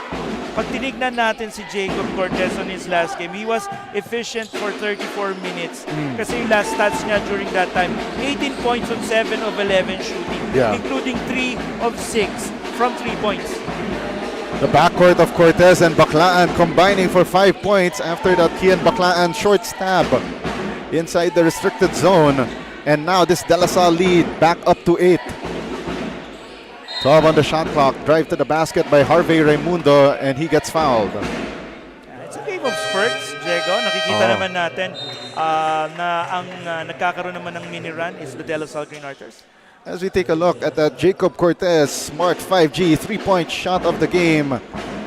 Pag tinignan natin si Jacob Cortez on his last game, he was efficient for 34 minutes. Kasi yung last stats niya during that time, 18 points on 7 of 11 shooting, including 3 of 6 from 3 points. The backcourt of Cortez and Baklaan combining for 5 points after that Kian Baklaan short stab inside the restricted zone. And now this De La Salle lead back up to 8. 12 on the shot clock. Drive to the basket by Harvey Raimundo and he gets fouled. It's a game of spurts, Diego. Nakikita naman natin na ang nagkakaroon naman ng mini-run is the De La Salle Green Archers. As we take a look at that Jacob Cortez smart 5G 3-point shot of the game,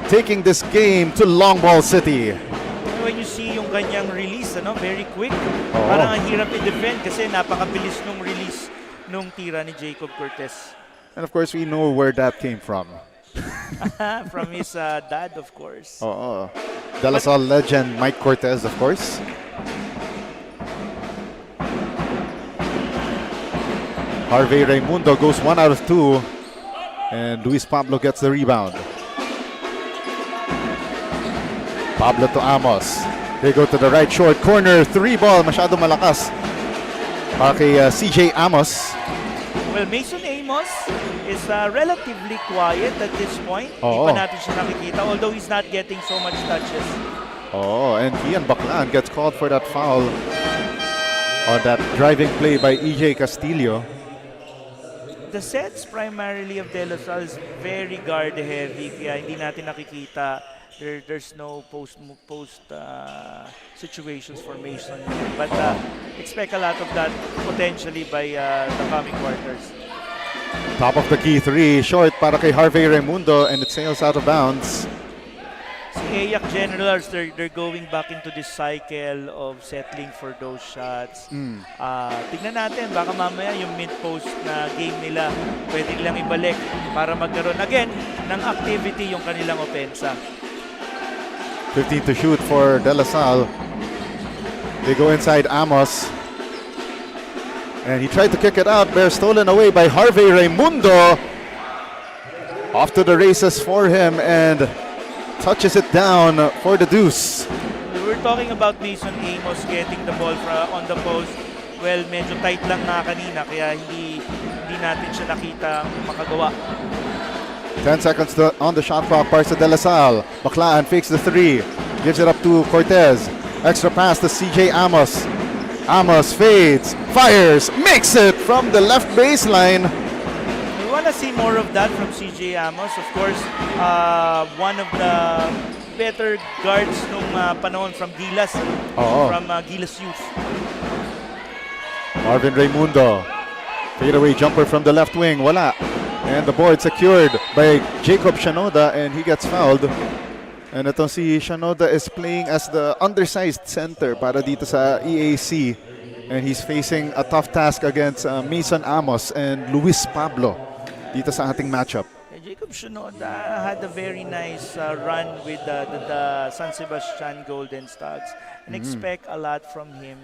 taking this game to Long Ball City. When you see yung kanyang release, very quick. Parang ang hirap i-defend kasi napakabilis nung release nung tira ni Jacob Cortez. And of course, we know where that came from. From his dad, of course. De La Salle legend Mike Cortez, of course. Harvey Raimundo goes 1 out of 2. And Luis Pablo gets the rebound. Pablo to Amos. They go to the right short corner. 3 ball. Masyado malakas. Para kay CJ Amos. Well, Mason Amos is relatively quiet at this point. Hindi pa natin siya nakikita, although he's not getting so much touches. And Kian Baklaan gets called for that foul on that driving play by EJ Castillo. The sets primarily of De La Salle is very guard heavy, kaya hindi natin nakikita there's no post situations for Mason. But expect a lot of that potentially by the coming quarters. Top of the key three, short para kay Harvey Raimundo, and it sails out of bounds. Si EAC Generals, they're going back into this cycle of settling for those shots. Tignan natin, baka mamaya yung mid-post na game nila, pwede nilang ibalik para magkaroon again ng activity yung kanilang opensa. 15 to shoot for De La Salle. They go inside Amos. And he tried to kick it out, but stolen away by Harvey Raimundo. Off to the races for him and touches it down for the deuce. We were talking about Mason Amos getting the ball on the post. Well, medyo tight lang na kanina kaya hindi natin siya nakita makagawa. 10 seconds on the shot clock para sa De La Salle. Baclaan fakes the three. Gives it up to Cortez. Extra pass to CJ Amos. Amos fades, fires, makes it from the left baseline. We want to see more of that from CJ Amos. Of course, one of the better guards nung panahon from Gilas, from Gilas Youth. Marvin Raimundo. Fadeaway jumper from the left wing. Wala. And the board secured by Jacob Shanoda, and he gets fouled. And itong si Shanoda is playing as the undersized center para dito sa EAC. And he's facing a tough task against Mason Amos and Luis Pablo dito sa ating matchup. Jacob Shanoda had a very nice run with the San Sebastian Golden Stags. And expect a lot from him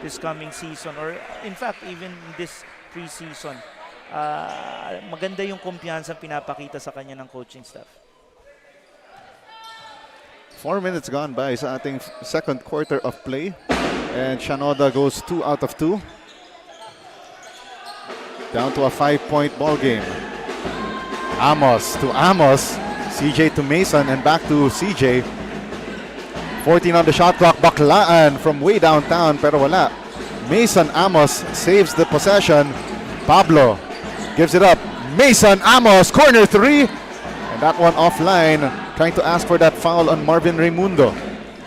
this coming season, or in fact even this preseason. Maganda yung kumpiyansa pinapakita sa kanya ng coaching staff. 4 minutes gone by sa ating second quarter of play. And Shanoda goes 2 out of 2. Down to a 5-point ball game. Amos to Amos. CJ to Mason and back to CJ. 14 on the shot clock. Baclaan from way downtown pero wala. Mason Amos saves the possession. Pablo gives it up. Mason Amos, corner three. And that one offline. Trying to ask for that foul on Marvin Raimundo.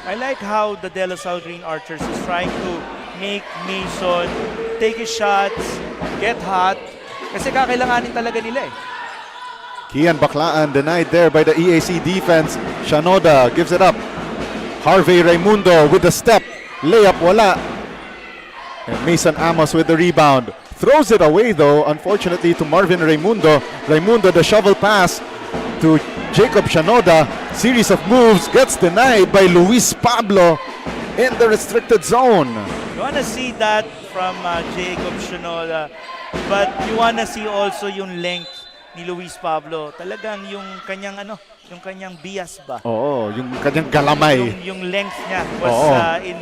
I like how the De La Salle Green Archers is trying to make Mason take his shots, get hot, kasi kakailanganin talaga nila eh. Kian Baclaan denied there by the EAC defense. Shanoda gives it up. Harvey Raimundo with the step. Layup wala. And Mason Amos with the rebound. Throws it away though, unfortunately, to Marvin Raimundo. Raimundo, the shovel pass to Jacob Shanoda. Series of moves gets denied by Luis Pablo in the restricted zone. You want to see that from Jacob Shanoda, but you want to see also yung length ni Luis Pablo. Talagang yung kanyang bias ba? Oo, yung kanyang galamay. Yung length niya was in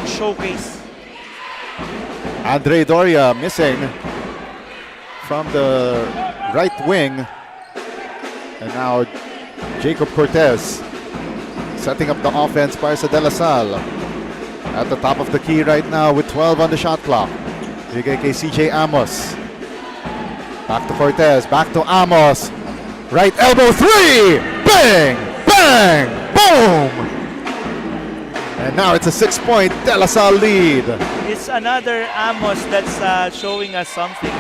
showcase. Andre Doria missing from the right wing. And now Jacob Cortez setting up the offense para sa De La Salle. At the top of the key right now with 12 on the shot clock. Bigay kay CJ Amos. Back to Cortez, back to Amos. Right elbow three! Bang! Bang! Boom! And now it's a 6-point De La Salle lead. It's another Amos that's showing us something.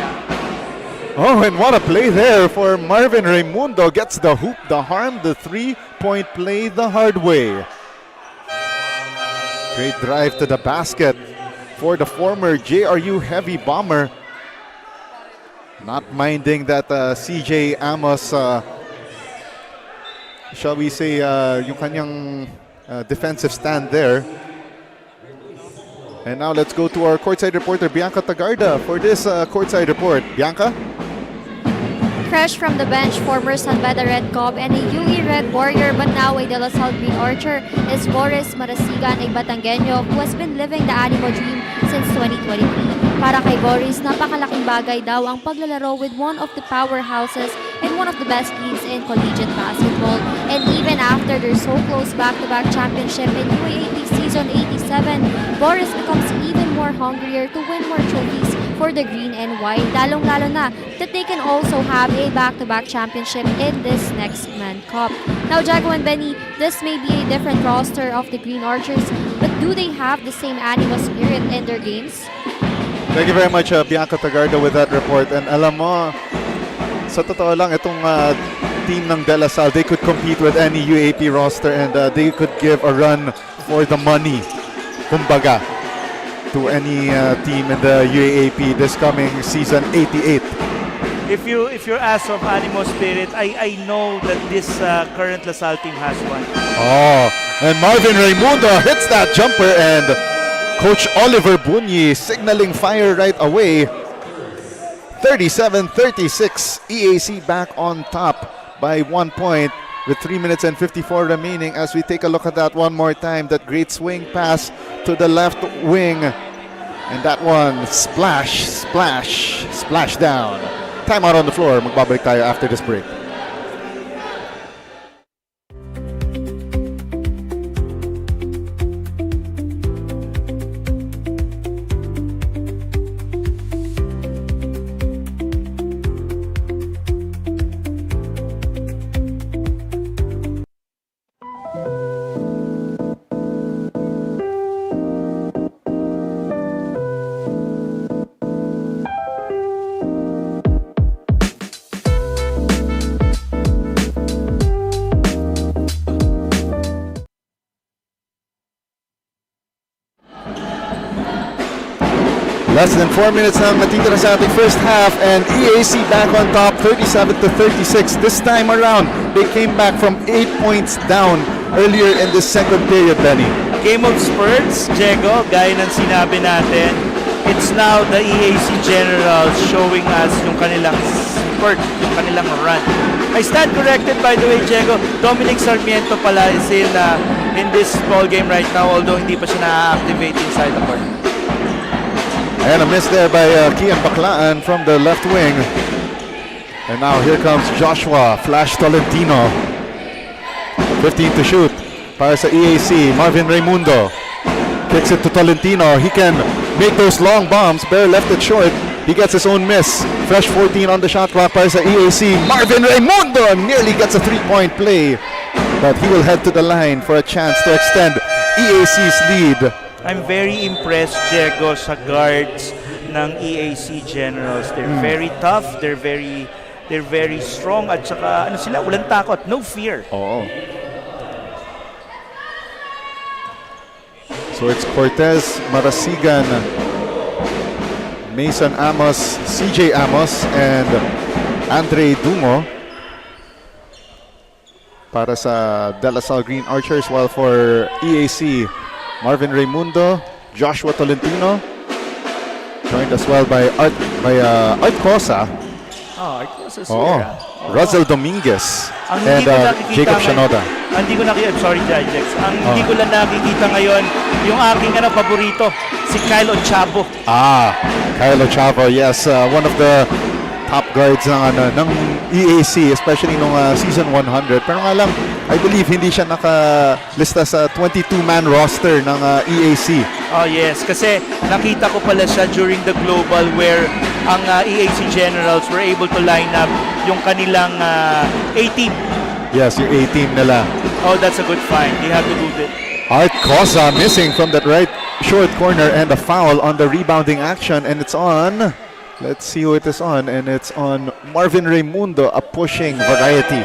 Oh, and what a play there for Marvin Raimundo. Gets the hoop, the harm, the 3-point play the hard way. Great drive to the basket for the former JRU heavy bomber. Not minding that CJ Amos, shall we say, yung kanyang defensive stand there. And now let's go to our courtside reporter, Bianca Tagarda, for this courtside report. Bianca? Fresh from the bench, former San Beda Red Cob and a UE Red Warrior but now a De La Salle Green Archer is Boris Marasigan, a Batangueño who has been living the Animo dream since 2023. Para kay Boris, napakalaking bagay daw ang paglalaro with one of the powerhouses and one of the best leagues in collegiate basketball. And even after their so close back-to-back championship in UAAP Season 87, Boris becomes even more hungrier to win more trophies for the green and white, lalong-lalo na that they can also have a back-to-back championship in this Nextman Cup. Now, Jago and Benny, this may be a different roster of the Green Archers, but do they have the same animal spirit in their games? Thank you very much, Bianca Tagardo, with that report. And alam mo, sa totoo lang, itong team ng De La Salle, they could compete with any UAP roster and they could give a run for the money, kumbaga, to any team in the UAP this coming season 88. If you're asked of animal spirit, I know that this current Lassalle team has one. Oh, and Marvin Raimundo hits that jumper, and Coach Oliver Bunyi signaling fire right away. 37-36, EAC back on top by 1 point with 3 minutes and 54 remaining. As we take a look at that one more time, that great swing pass to the left wing, and that one splash down. Timeout on the floor. Magbabalik tayo after this break. Less than 4 minutes na natitira sa ating first half, and EAC back on top 37-36. This time around, they came back from 8 points down earlier in the second period, Benny. Game of spurts, Diego, gaya ng sinabi natin. It's now the EAC Generals showing us yung kanilang spurt, yung kanilang run. I stand corrected, by the way, Diego. Dominic Sarmiento pala is in this ball game right now, although hindi pa siya na-activate inside the court. And a miss there by Kian Baclaan from the left wing. And now here comes Joshua Flash Tolentino. 15 to shoot para sa EAC. Marvin Raimundo kicks it to Tolentino. He can make those long bombs. Bear left it short. He gets his own miss. Fresh 14 on the shot clock para sa EAC. Marvin Raimundo nearly gets a 3-point play, but he will head to the line for a chance to extend EAC's lead. I'm very impressed, Diego, sa guards ng EAC Generals. They're very tough, they're very strong, at saka ano sila, walang takot, no fear. Oo. So it's Cortez, Marasigan, Mason Amos, CJ Amos, and Andre Dumo para sa De La Salle Green Archers, while for EAC, Marvin Raimundo, Joshua Tolentino, joined as well by Art Cosa. Oh, Art Cosa is Oo. here. Russell Dominguez Ang and hindi ko nakikita Jacob ngayon- Shanoda. Hindi ko nakikita, sorry Jajex. Ang hindi ko lang nakikita ngayon, yung aking paborito, si Kyle Ochavo. Kyle Ochavo, yes, one of the top guards ng EAC, especially nung season 100. Pero nga lang, I believe hindi siya nakalista sa 22-man roster ng EAC. Oh yes, kasi nakita ko pala siya during the global where ang EAC Generals were able to line up yung kanilang A-team. Yes, yung A-team nila. Oh, that's a good find. They have to move it. Art Cosa missing from that right short corner, and a foul on the rebounding action, and it's on. Let's see who it is on, and it's on Marvin Raimundo, a pushing variety.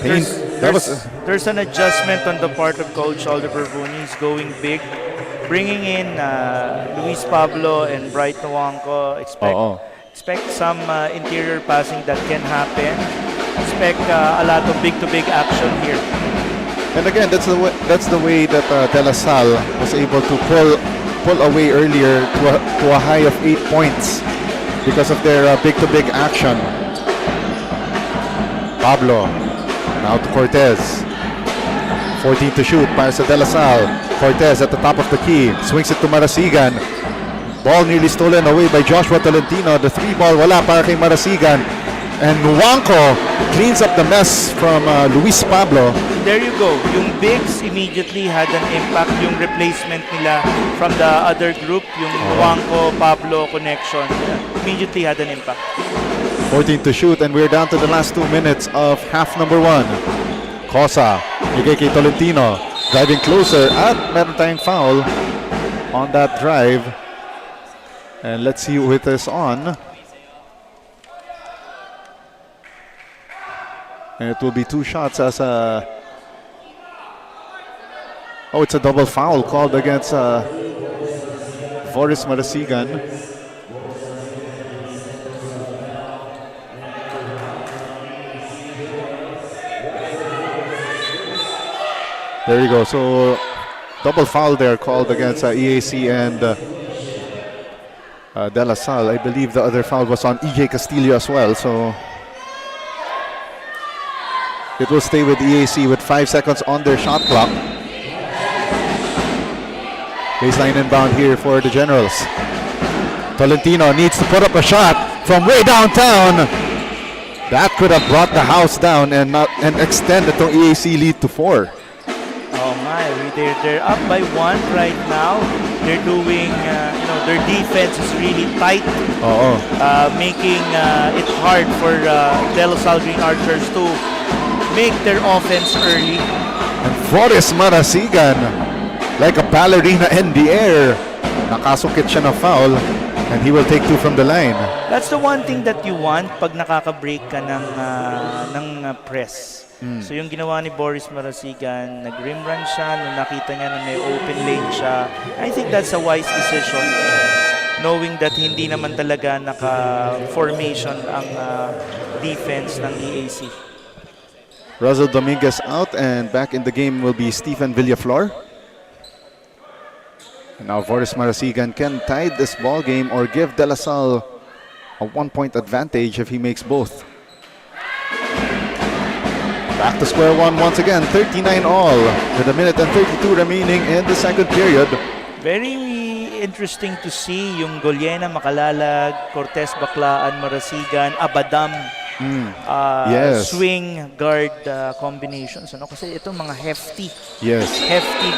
There's an adjustment on the part of Coach Oliver Bunyi. He's going big, bringing in Luis Pablo and Bright Nuangco. Expect some interior passing that can happen. Expect a lot of big-to-big action here. And again, that's the way that De La Salle was able to pull away earlier to a high of 8 points because of their big-to-big action. Pablo, now to Cortez. 14 to shoot para sa De La Salle. Cortez at the top of the key, swings it to Marasigan. Ball nearly stolen away by Joshua Tolentino. The 3-ball wala para kay Marasigan. And Nuangco cleans up the mess from Luis Pablo. There you go. Yung bigs immediately had an impact. Yung replacement nila from the other group, yung Nuangco Pablo connection, immediately had an impact. 14 to shoot, and we're down to the last 2 minutes of half number 1. Cosa, bigay kay Tolentino, driving closer at meron tayong foul on that drive. And let's see who it is on. And it will be 2 shots as a... Oh, it's a double foul called against Boris Marasigan. There you go. So double foul there called against EAC and De La Salle. I believe the other foul was on EJ Castillo as well. So it will stay with EAC with 5 seconds on their shot clock. Baseline inbound here for the Generals. Tolentino needs to put up a shot from way downtown. That could have brought the house down and extend the EAC lead to 4. Oh my, they're up by 1 right now. They're doing, their defense is really tight, making it hard for De La Salle Green Archers to make their offense early. And Boris Marasigan, like a ballerina in the air, nakasukit siya ng foul, and he will take 2 from the line. That's the one thing that you want pag nakaka-break ka ng press. So yung ginawa ni Boris Marasigan, nag-rim run siya, nung nakita niya na may open lane siya. I think that's a wise decision, knowing that hindi naman talaga naka-formation ang defense ng EAC. Russell Dominguez out, and back in the game will be Stephen Villaflor. And now Boris Marasigan can tie this ball game or give De La Salle a 1-point advantage if he makes both. Back to square one once again, 39 all with 1 minute and 32 remaining in the second period. Very interesting to see yung Golyena, Makalalag, Cortez, Baclaan, Marasigan, Abadam, Yes. swing guard combinations. Kasi ito mga hefty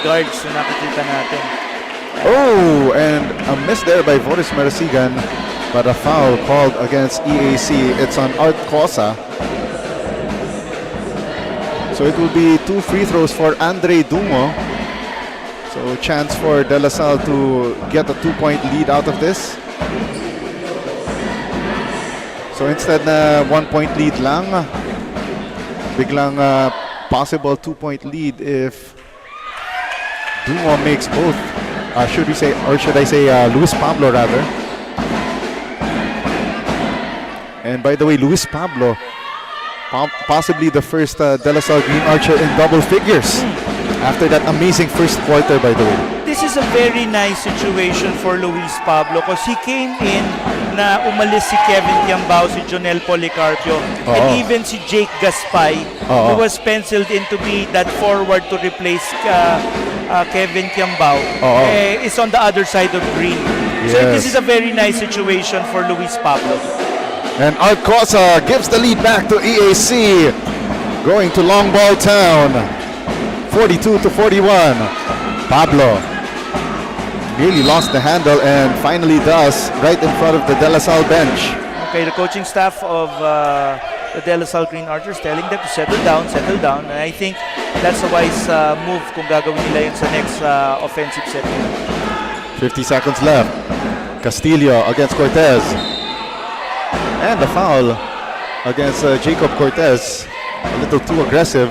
guards na nakikita natin. Oh, and a miss there by Boris Marasigan, but a foul called against EAC. It's on Art Cosa. So it will be 2 free throws for Andre Dungo. So chance for De La Salle to get a 2-point lead out of this. So instead na 1-point lead lang, biglang possible 2-point lead if Dungo makes both. Should I say Luis Pablo rather. And by the way, Luis Pablo, possibly the first De La Salle Green Archer in double figures after that amazing first quarter, by the way. This is a very nice situation for Luis Pablo because he came in na umalis si Kevin Tiambao, si Jonel Policarpio, and even si Jake Gaspay, who was penciled in to be that forward to replace Kevin Tiambao, is on the other side of green. Yes. So this is a very nice situation for Luis Pablo. And Art Cosa gives the lead back to EAC, going to Long Ball Town, 42-41. Pablo nearly lost the handle and finally does right in front of the De La Salle bench. Okay, the coaching staff of the De La Salle Green Archers telling them to settle down. And I think that's a wise move kung gagawin nila yun sa next offensive set. 50 seconds left. Castillo against Cortez. And the foul against Jacob Cortez. A little too aggressive.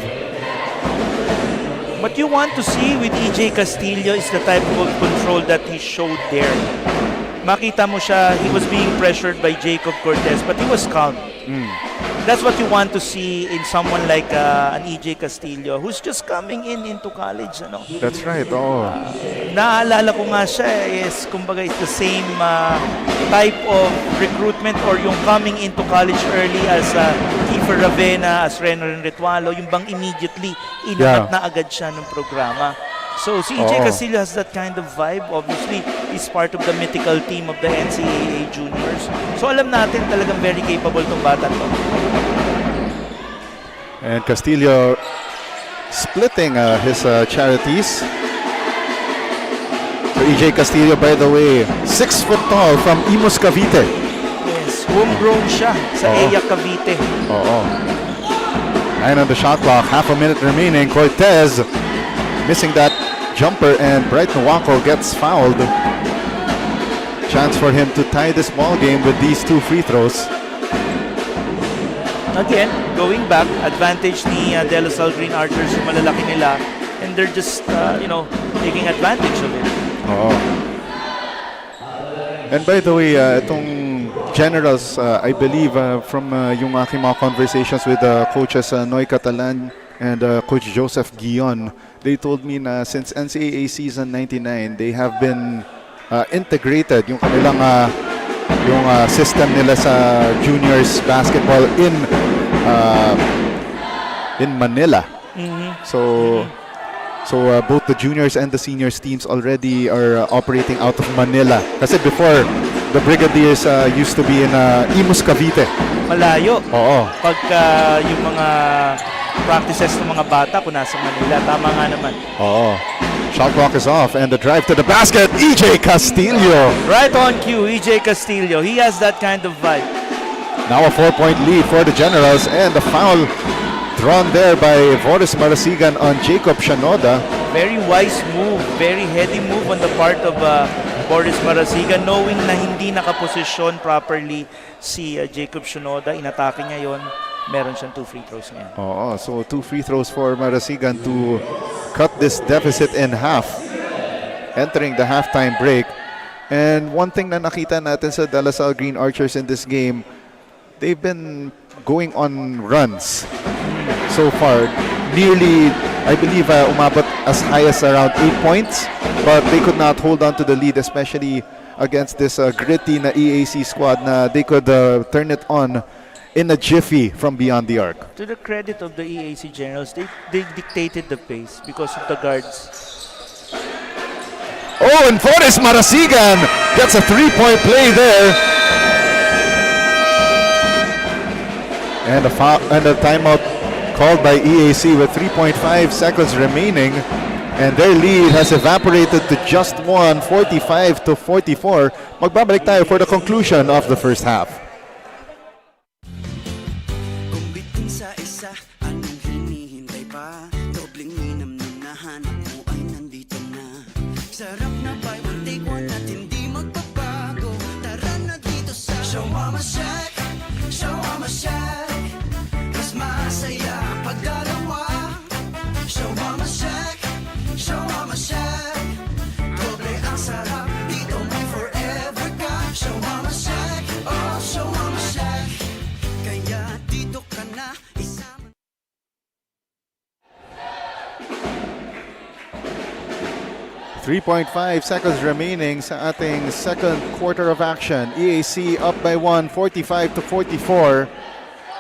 What you want to see with EJ Castillo is the type of control that he showed there. Makita mo siya, he was being pressured by Jacob Cortez, but he was calm. That's what you want to see in someone like an EJ Castillo who's just coming into college. That's right. Naalala ko nga siya is, kumbaga, it's the same type of recruitment or yung coming into college early as Kiefer Ravena, as Reno Ritualo, yung bang immediately inamat na agad siya ng programa. So si EJ Castillo has that kind of vibe. Obviously, he's part of the mythical team of the NCAA Juniors. So alam natin talagang very capable tong bata to. And Castillo splitting his charities. So EJ Castillo, by the way, 6 foot tall from Imus, Cavite. Yes, Homegrown siya sa Oo. EAC Cavite. Oo. 9 on the shot clock, half a minute remaining. Cortez missing that jumper and Bright Nuwako gets fouled. Chance for him to tie this ball game with these 2 free throws. Again, going back, advantage ni De La Salle Green Archers yung malalaki nila, and they're just, taking advantage of it. Oo. And by the way, itong Generals, I believe from yung aking mga conversations with coaches Noy Catalan and Coach Joseph Guion, they told me na since NCAA season 99, they have been integrated yung kanilang yung system nila sa juniors basketball in Manila. So both the juniors and the seniors teams already are operating out of Manila. Kasi before, the Brigadiers used to be in Imus, Cavite. Malayo. Oo. Pagka yung mga practices ng mga bata kung nasa Manila, tama nga naman. Oo. Shot clock is off and the drive to the basket, EJ Castillo. Right on cue, EJ Castillo. He has that kind of vibe. Now a 4-point lead for the Generals and the foul drawn there by Boris Marasigan on Jacob Shanoda. Very wise move, very heady move on the part of Boris Marasigan, knowing na hindi nakaposisyon properly si Jacob Shanoda. Inatake niya yon. Meron siyang 2 free throws ngayon. Oo, so 2 free throws for Marasigan to cut this deficit in half, entering the halftime break. And one thing na nakita natin sa De La Salle Green Archers in this game, they've been going on runs so far. Nearly, I believe, umabot as high as around 8 points, but they could not hold on to the lead, especially against this gritty na EAC squad na they could turn it on in a jiffy from beyond the arc. To the credit of the EAC Generals, they dictated the pace because of the guards. Oh, and Boris Marasigan gets a 3-point play there. And a timeout called by EAC with 3.5 seconds remaining. And their lead has evaporated to just 1, 45-44. Magbabalik tayo for the conclusion of the first half. Kung bitin sa isa, anong hinihintay pa? Dobleng minam nung nahanap mo ay nandito na. Sarap na buy one take one at hindi magbabago. Tara na dito sa Show Mama Shack, Show Mama Shack. Mas masaya pag dalawa. Show Mama Shack, Show Mama Shack. Doble ang sarap, dito may forever ka. Show Mama Shack, oh Show Mama Shack. Kaya dito ka na isama. 3.5 seconds remaining sa ating second quarter of action. EAC up by 1, 45-44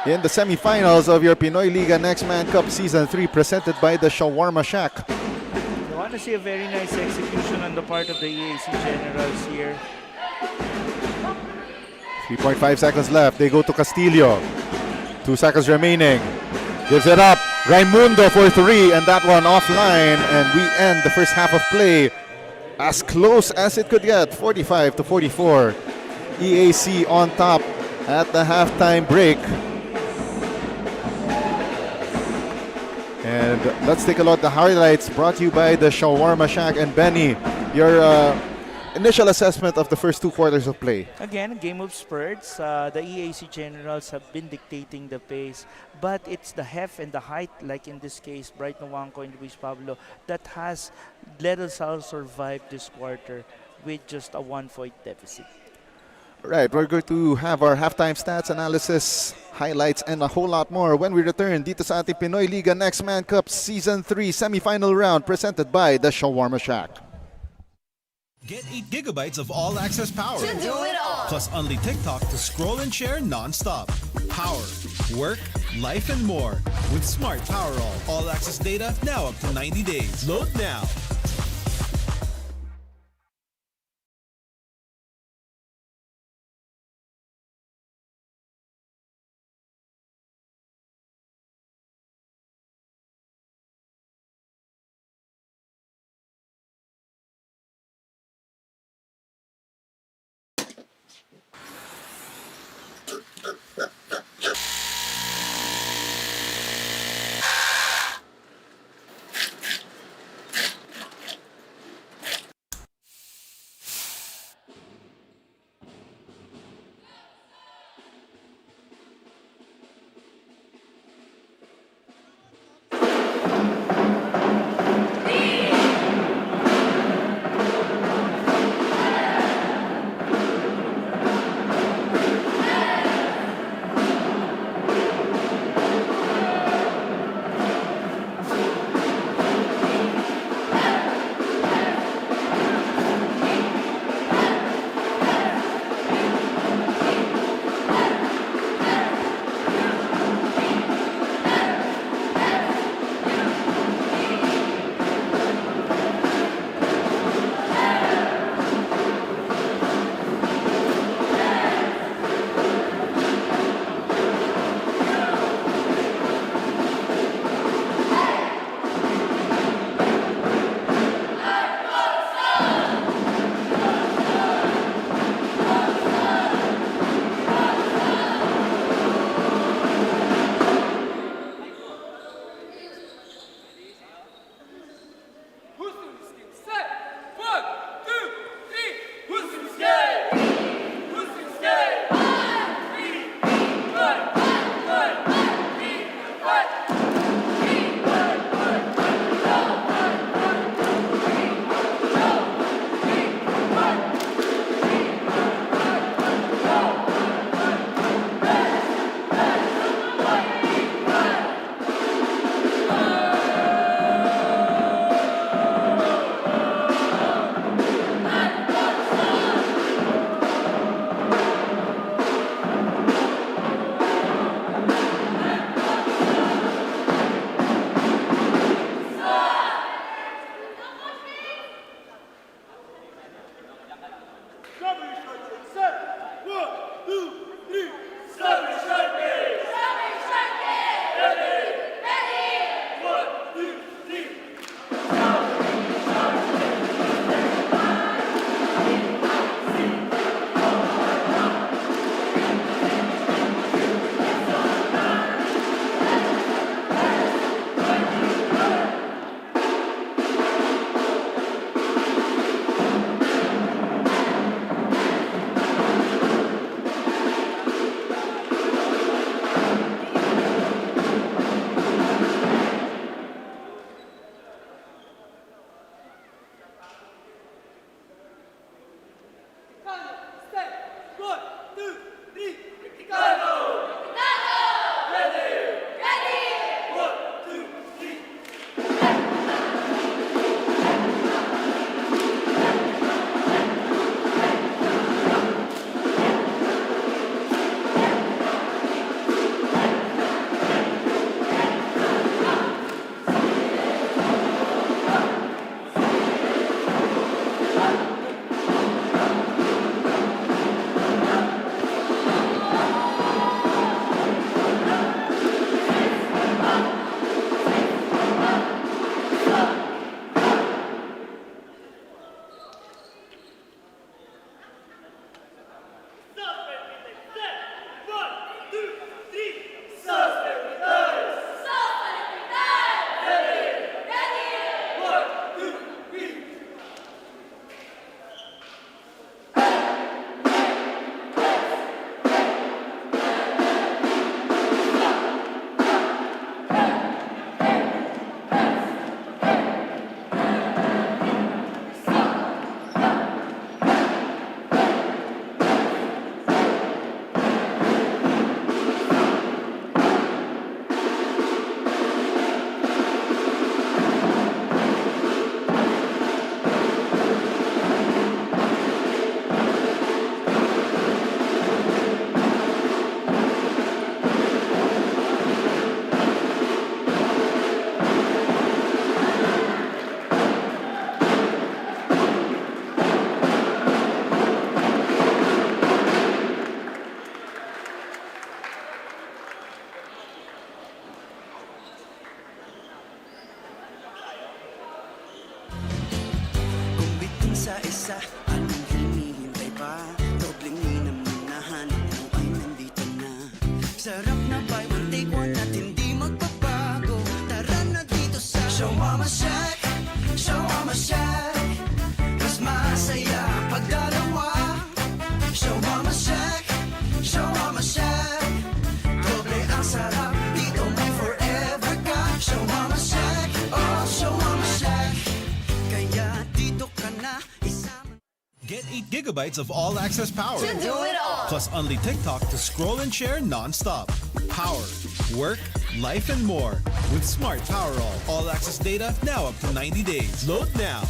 in the semifinals of your Pinoyliga Nextman Cup Season 3 presented by the Shawarma Shack. I want to see a very nice execution on the part of the EAC Generals here. 3.5 seconds left. They go to Castillo. 2 seconds remaining. Gives it up. Raimundo for 3, and that one offline. And we end the first half of play as close as it could get, 45-44. EAC on top at the halftime break. And let's take a look at the highlights brought to you by the Shawarma Shack. And Benny, your initial assessment of the first 2 quarters of play. Again, a game of spurts. The EAC Generals have been dictating the pace, but it's the heft and the height, like in this case, Bright Nuwako and Luis Pablo, that has let us all survive this quarter with just a 1-point deficit. Right, we're going to have our halftime stats analysis, highlights, and a whole lot more when we return dito sa ating Pinoyliga Nextman Cup Season 3 semifinal round presented by the Shawarma Shack. Get 8 gigabytes of all-access power. To do it all. Plus only TikTok to scroll and share non-stop. Power, work, life, and more. With Smart Power all-access data now up to 90 days. Load now. Kung bitin sa isa, anong hinihintay pa? Dobleng ninam na nahanap mo ay nandito na. Sarap na buy one take one at hindi magbabago. Tara na dito sa Show Mama Shack, Show Mama Shack. Mas masaya pag dalawa. Show Mama Shack, Show Mama Shack. Doble ang sarap, dito may forever ka. Show Mama Shack, oh Show Mama Shack. Kaya dito ka na isama. Get 8 gigabytes of all-access power. Do it all. Plus only TikTok to scroll and share non-stop. Power, work, life, and more. With Smart Power all-access data now up to 90 days. Load now.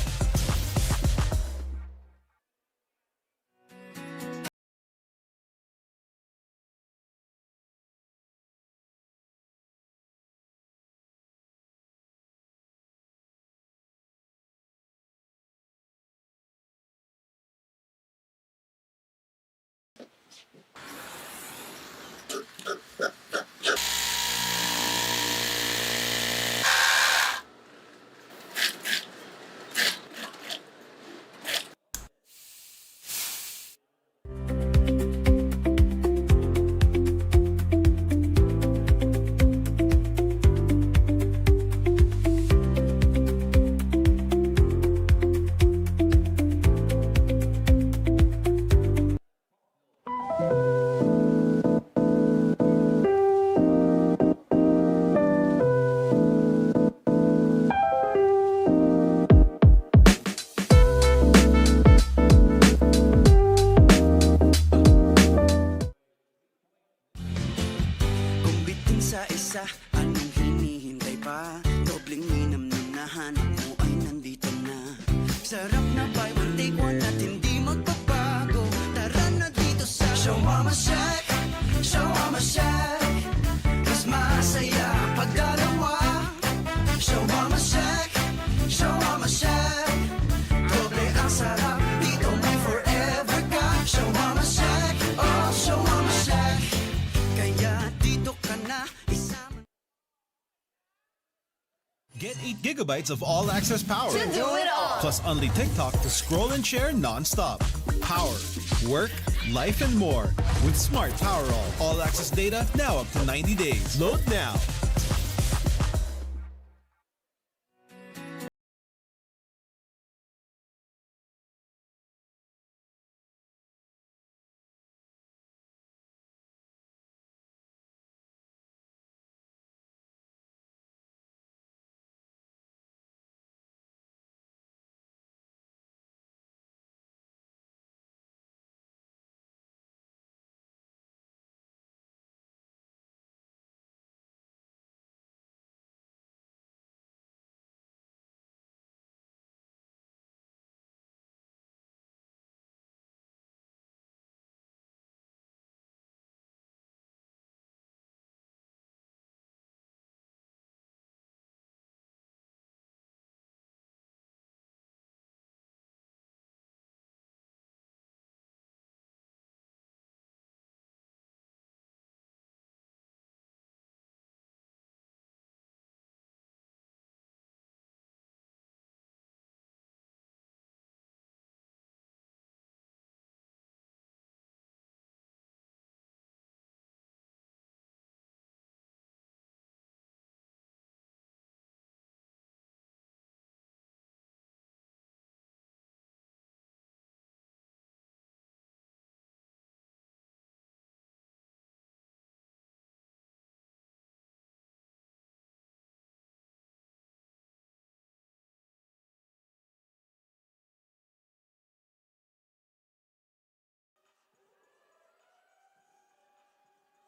Kung bitin sa isa, anong hinihintay pa? Dobleng ninam na nahanap mo ay nandito na. Sarap na buy one take one at hindi magbabago. Tara na dito sa Show Mama Shack, Show Mama Shack. Mas masaya pag dalawa. Show Mama Shack, Show Mama Shack. Doble ang sarap, dito may forever ka. Show Mama Shack, oh Show Mama Shack. Kaya dito ka na isama. Get 8 gigabytes of all-access power. Do it all. Plus only TikTok to scroll and share non-stop. Power, work, life, and more. With Smart Power all-access data now up to 90 days. Load now.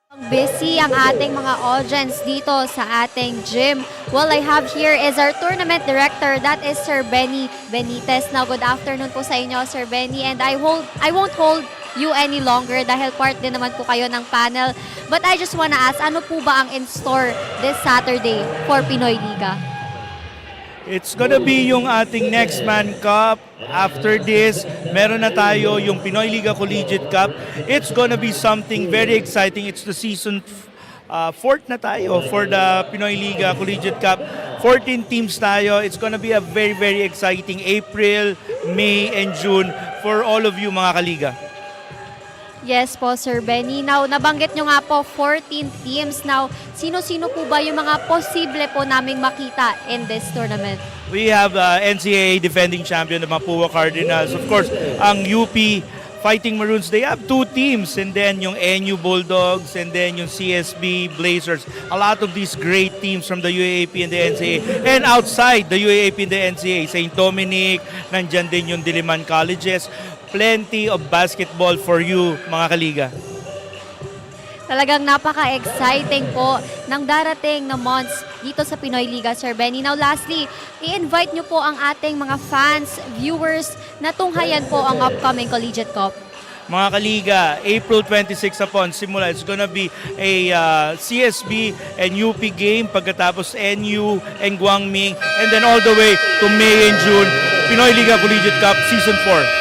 Busy ang ating mga audience dito sa ating gym. Well, I have here is our tournament director, that is Sir Benny Benitez. Now, good afternoon po sa inyo, Sir Benny, and I won't hold you any longer dahil part din naman po kayo ng panel. But I just wanna ask, ano po ba ang in store this Saturday for Pinoyliga? It's gonna be yung ating Nextman Cup. After this, meron na tayo yung Pinoyliga Collegiate Cup. It's gonna be something very exciting. It's the season 4th na tayo for the Pinoyliga Collegiate Cup. 14 teams tayo. It's gonna be a very, very exciting April, May, and June for all of you mga kaliga. Yes po, Sir Benny. Now, nabanggit nyo nga po, 14 teams. Now, sino-sino po ba yung mga posible po naming makita in this tournament? We have NCAA defending champion, the Mapua Cardinals. Of course, ang UP Fighting Maroons, they have 2 teams. And then yung NU Bulldogs, and then yung CSB Blazers. A lot of these great teams from the UAAP and the NCAA. And outside the UAAP and the NCAA, St. Dominic, nandyan din yung Diliman Colleges. Plenty of basketball for you, mga kaliga. Talagang napaka-exciting po ng darating na months dito sa Pinoyliga, Sir Benny. Now lastly, i-invite nyo po ang ating mga fans, viewers na tunghayan po ang upcoming Collegiate Cup. Mga kaliga, April 26 upon simula, it's gonna be a CSB and UP game, pagkatapos NU and Guangming, and then all the way to May and June, Pinoyliga Collegiate Cup Season 4.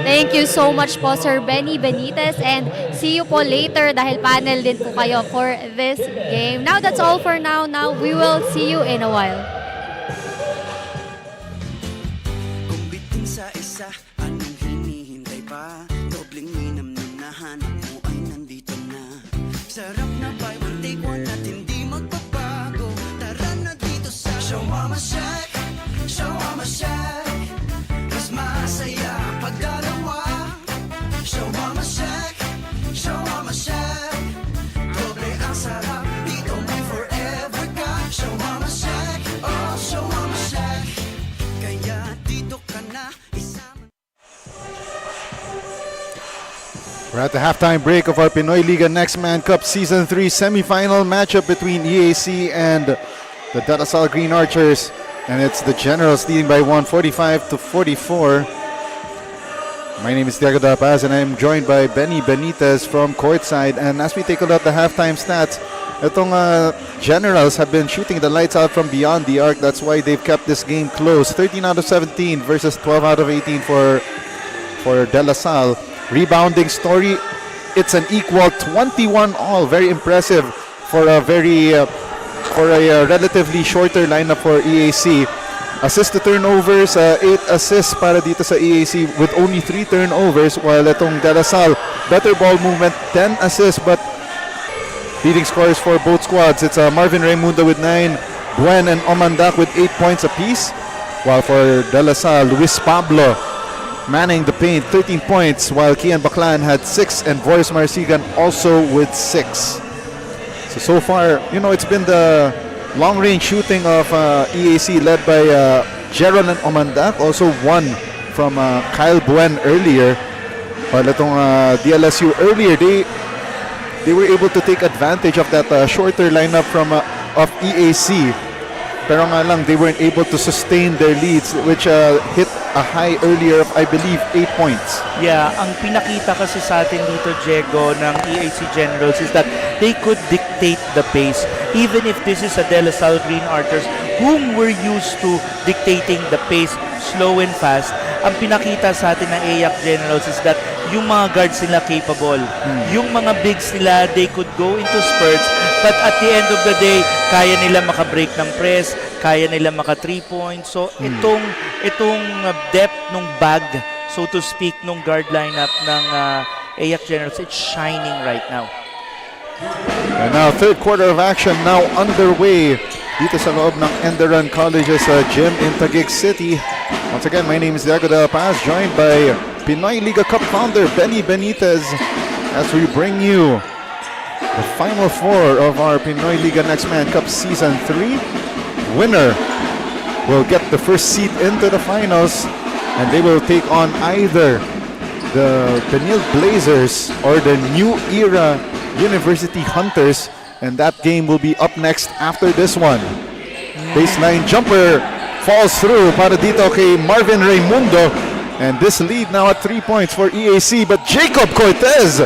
Thank you so much po, Sir Benny Benitez, and see you po later dahil panel din po kayo for this game. Now, that's all for now. Now, we will see you in a while. Kung bitin sa isa, anong hinihintay pa? Dobling minam na nahanap mo ay nandito na. Sarap na buy one take one at hindi magbabago. Tara na dito sa Shawarma Shack, Shawarma Shack. Mas masaya pagdalawa. Shawarma Shack, Shawarma Shack. Doble ang sarap, dito may forever ka. Shawarma Shack, oh Shawarma Shack. Kaya dito ka na isama. We're at the halftime break of our Pinoyliga Nextman Cup Season 3 semifinal matchup between EAC and the DLSU Green Archers. And it's the Generals leading by 145-44. My name is Diego Da Paz and I'm joined by Benny Benitez from Courtside. And as we take a look at the halftime stats, itong Generals have been shooting the lights out from beyond the arc. That's why they've kept this game close. 13 out of 17 versus 12 out of 18 for De La Salle. Rebounding story, it's an equal 21 all. Very impressive for a relatively shorter lineup for EAC. Assist to turnovers, 8 assists para dito sa EAC with only 3 turnovers, while itong De La Salle, better ball movement, 10 assists, but leading scorers for both squads. It's Marvin Raimundo with 9, Buen and Omandak with 8 points apiece, while for De La Salle, Luis Pablo manning the paint, 13 points, while Kian Baclan had 6 and Boris Marsigan also with 6. So far, it's been the long-range shooting of EAC led by Gerald and Omandak. Also one from Kyle Buen earlier. While itong DLSU earlier, they were able to take advantage of that shorter lineup of EAC. Pero nga lang, they weren't able to sustain their leads, which hit a high earlier of, I believe, 8 points. Yeah, ang pinakita kasi sa atin dito, Diego, ng EAC Generals is that they could dictate the pace. Even if this is a De La Salle Green Archers, whom we're used to dictating the pace slow and fast, ang pinakita sa atin ng EAC Generals is that yung mga guards nila capable. Yung mga bigs nila, they could go into spurts, but at the end of the day, kaya nila maka-break ng press, kaya nila maka 3 points. So itong depth ng bag, so to speak, nung guard lineup ng EAC Generals, it's shining right now. And now third quarter of action now underway dito sa loob ng ENDERUN College's gym in Taguig City. Once again, my name is Diego De La Paz, joined by Pinoyliga Cup founder Benny Benitez as we bring you the final 4 of our Pinoyliga Nextman Cup Season 3. Winner will get the first seat into the finals, and they will take on either the Benil Blazers or the New Era University Hunters. And that game will be up next after this one. Baseline jumper falls through para dito kay Marvin Raimundo. And this lead now at 3 points for EAC. But Jacob Cortez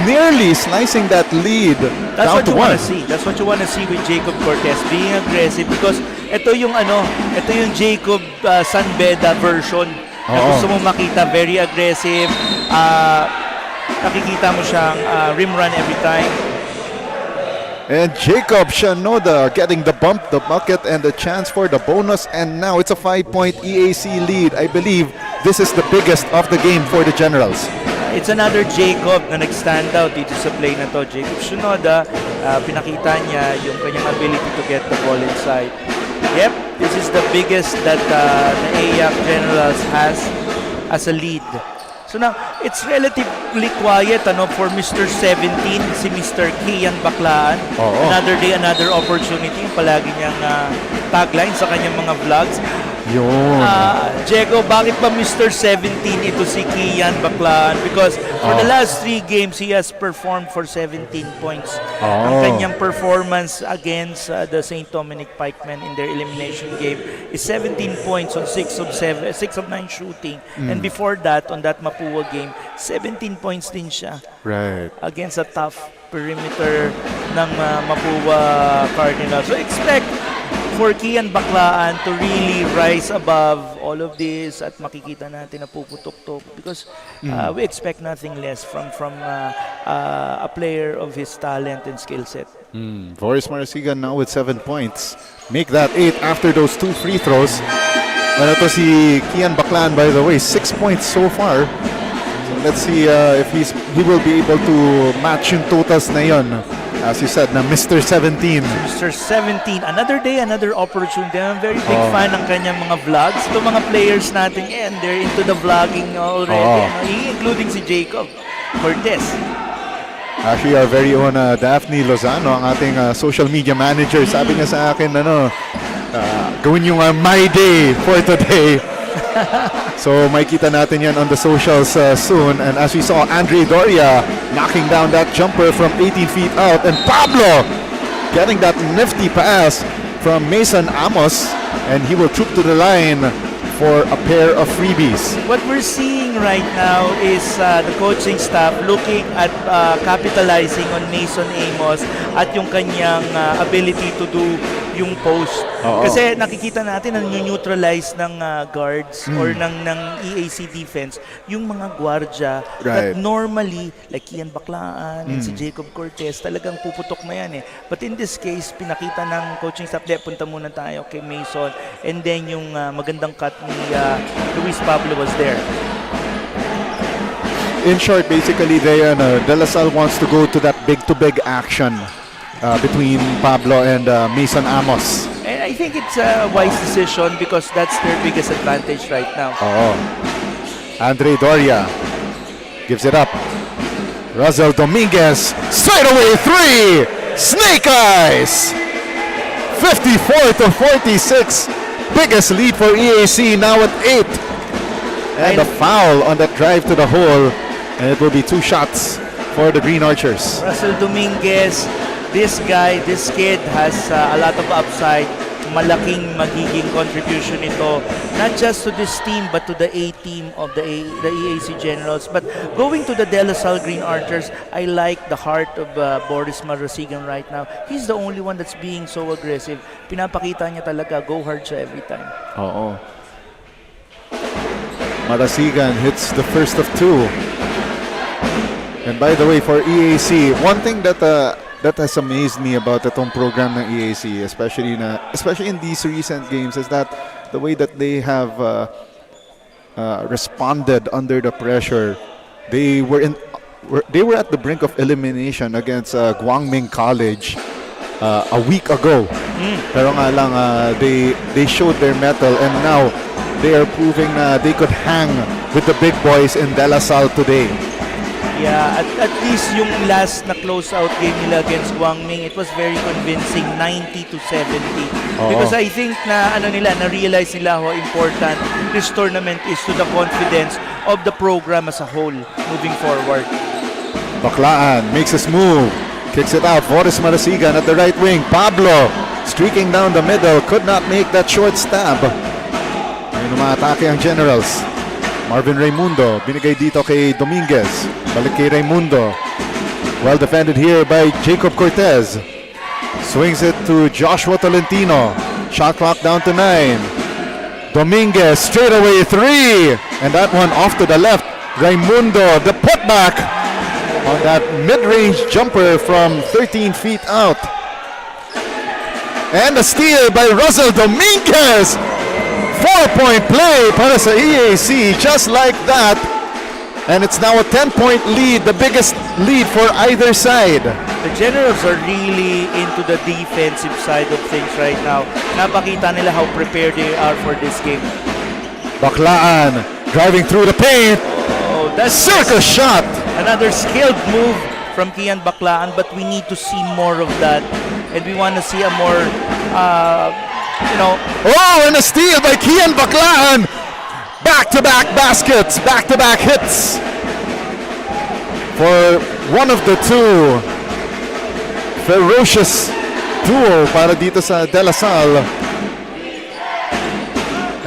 nearly slicing that lead That's down what to you one. want to see. That's what you want to see with Jacob Cortez, being aggressive, because ito yung Jacob San Beda version na Oo. gusto mo makita, very aggressive. Nakikita mo siyang rim run every time. And Jacob Shanoda getting the bump, the bucket, and the chance for the bonus. And now it's a 5-point EAC lead. I believe this is the biggest of the game for the Generals. It's another Jacob na nag-stand out dito sa play na to. Jacob Shinoda, pinakita niya yung kanyang ability to get the ball inside. Yep, this is the biggest that the EAC Generals has as a lead. So now, it's relatively quiet for Mr. 17, si Mr. Kian Baclaan. Oo. Another day, another opportunity. Palagi niyang tagline sa kanyang mga vlogs. Yun. Diego, bakit ba Mr. 17 ito si Kian Baclaan? Because for the last 3 games, he has performed for 17 points. Ang kanyang performance against the St. Dominic Pikemen in their elimination game is 17 points on 6 of 9 shooting. And before that, on that Mapua game, 17 points din siya. Right. Against a tough perimeter ng Mapua Cardinals. So expect for Kian Baclaan to really rise above all of this at makikita natin na puputok-tok because we expect nothing less from a player of his talent and skill set. Boris Marasigan now with 7 points. Make that 8 after those 2 free throws. Ano to si Kian Baclaan, by the way, 6 points so far. So let's see if he will be able to match yung totals na yun. As you said, na Mr. 17. Mr. 17, another day, another opportunity. I'm very big fan ng kanyang mga vlogs. Ito mga players natin, and they're into the vlogging already. Including si Jacob Cortez. Actually, our very own Daphne Lozano, ang ating social media manager, sabi niya sa akin, gawin yung my day for today. So, makikita natin yan on the socials soon. And as we saw, Andre Doria knocking down that jumper from 18 feet out. And Pablo getting that nifty pass from Mason Amos. And he will troop to the line for a pair of freebies. What we're seeing right now is the coaching staff looking at capitalizing on Mason Amos at yung kanyang ability to do yung post. Kasi nakikita natin na neutralize ng guards or ng EAC defense yung mga gwardya that normally like Kian Baclaan and si Jacob Cortez talagang puputok na yan But in this case, pinakita ng coaching staff, punta muna tayo kay Mason, and then yung magandang cut ni Luis Pablo was there. In short, basically, De La Salle wants to go to that big-to-big action between Pablo and Mason Amos. And I think it's a wise decision because that's their biggest advantage right now. Andre Doria gives it up. Russell Dominguez, straight away 3! Snake Eyes! 54-46. Biggest lead for EAC now at 8. And a foul on that drive to the hole. And it will be 2 shots for the Green Archers. Russell Dominguez, this kid has a lot of upside. Malaking magiging contribution ito, not just to this team but to the A team of the EAC Generals. But going to the DLSU Green Archers, I like the heart of Boris Marasigan right now. He's the only one that's being so aggressive. Pinapakita niya talaga, go hard siya every time. Marasigan hits the first of 2. And by the way, for EAC, one thing that has amazed me about itong program ng EAC, especially in these recent games, is that the way that they have responded under the pressure. They were at the brink of elimination against Guangming College a week ago. Pero nga lang, they showed their mettle, and now they are proving they could hang with the big boys in De La Salle today. Yeah, at least yung last na close-out game nila against Guangming, it was very convincing, 90-70. Because I think na-realize nila how important this tournament is to the confidence of the program as a whole moving forward. Baclaan makes his move. Kicks it out. Boris Marasigan at the right wing. Pablo streaking down the middle. Could not make that short stab. Ngayon umaatake ang Generals. Marvin Raimundo. Binigay dito kay Dominguez. Balik kay Raimundo. Well defended here by Jacob Cortez. Swings it to Joshua Tolentino. Shot clock down to 9. Dominguez straight away 3. And that one off to the left. Raimundo, the putback on that mid-range jumper from 13 feet out. And a steal by Russell Dominguez. 4-point play para sa EAC, just like that. And it's now a 10-point lead, the biggest lead for either side. The Generals are really into the defensive side of things right now. Napakita nila how prepared they are for this game. Baclaan driving through the paint. Oh, that's Circus shot. another skilled move from Kian Baclaan, but we need to see more of that. And we want to see a more, Oh, and a steal by Kian Baclaan. Back-to-back baskets, back-to-back hits for one of the two. Ferocious duo para dito sa De La Salle.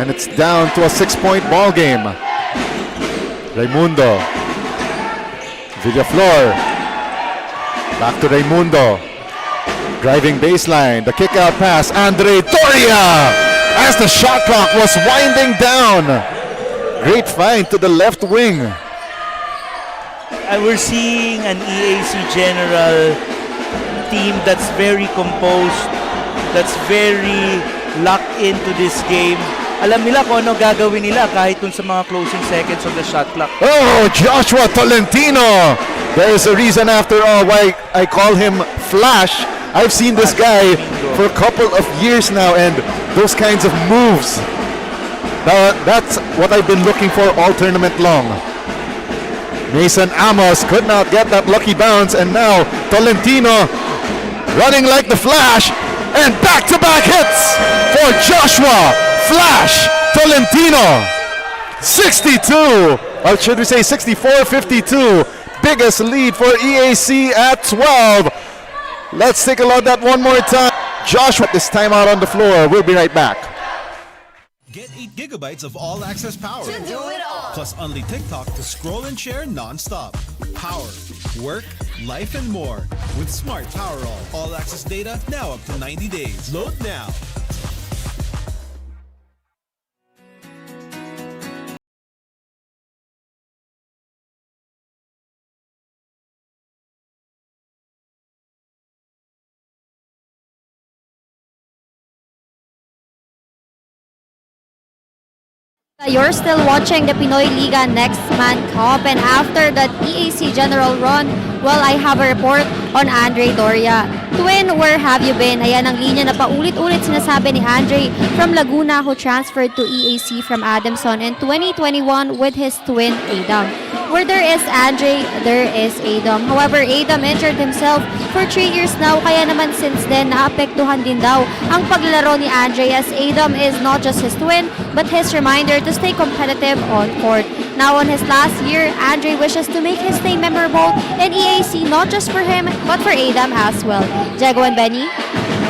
And it's down to a 6-point ball game. Raimundo. Villaflor. Back to Raimundo. Driving baseline. The kick out pass. Andre Doria. As the shot clock was winding down. Great find to the left wing. And we're seeing an EAC General team that's very composed, that's very locked into this game. Alam nila kung ano gagawin nila kahit dun sa mga closing seconds of the shot clock. Oh, Joshua Tolentino. There is a reason after all why I call him Flash. I've seen this guy for a couple of years now, and those kinds of moves, that's what I've been looking for all tournament long. Mason Amos could not get that lucky bounce, and now Tolentino running like the Flash, and back-to-back hits for Joshua Flash Tolentino. 62, or should we say 64-52. Biggest lead for EAC at 12. Let's take a look at that one more time. Joshua this time out on the floor. We'll be right back. Get 8 gigabytes of all-access power. Plus only TikTok to scroll and share non-stop. Power, work, life, and more with Smart Power All-access data now up to 90 days. Load now. You're still watching the Pinoyliga Nextman Cup, and after that EAC General run, well, I have a report on Andre Doria. Twin, where have you been? Ayan ang linya na paulit-ulit sinasabi ni Andre from Laguna, who transferred to EAC from Adamson in 2021 with his twin Adam. Where there is Andre, there is Adam. However, Adam injured himself for 3 years now, kaya naman since then naapektuhan din daw ang paglaro ni Andre, as Adam is not just his twin but his reminder to stay competitive on court. Now on his last year, Andre wishes to make his stay memorable in EAC, not just for him but for Adam as well. Diego and Benny?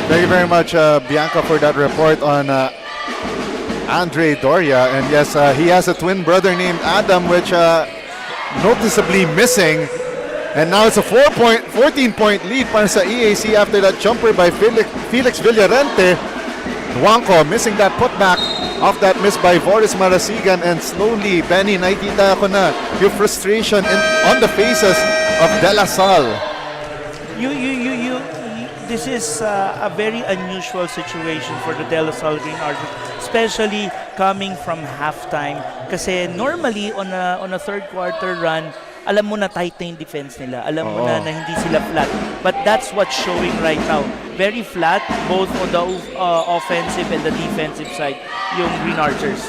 Thank you very much, Bianca, for that report on Andre Doria. And yes, he has a twin brother named Adam, which noticeably missing. And now it's a 14-point lead para sa EAC after that jumper by Felix Villarente. Juanco missing that putback off that miss by Boris Marasigan, and slowly, Benny, nakikita ko na your frustration on the faces of De La Salle. This is a very unusual situation for the De La Salle Green Archers, especially coming from halftime. Kasi normally on a third quarter run, alam mo na tight na yung defense nila. Alam mo na hindi sila flat. But that's what's showing right now. Very flat, both on the offensive and the defensive side, yung Green Archers.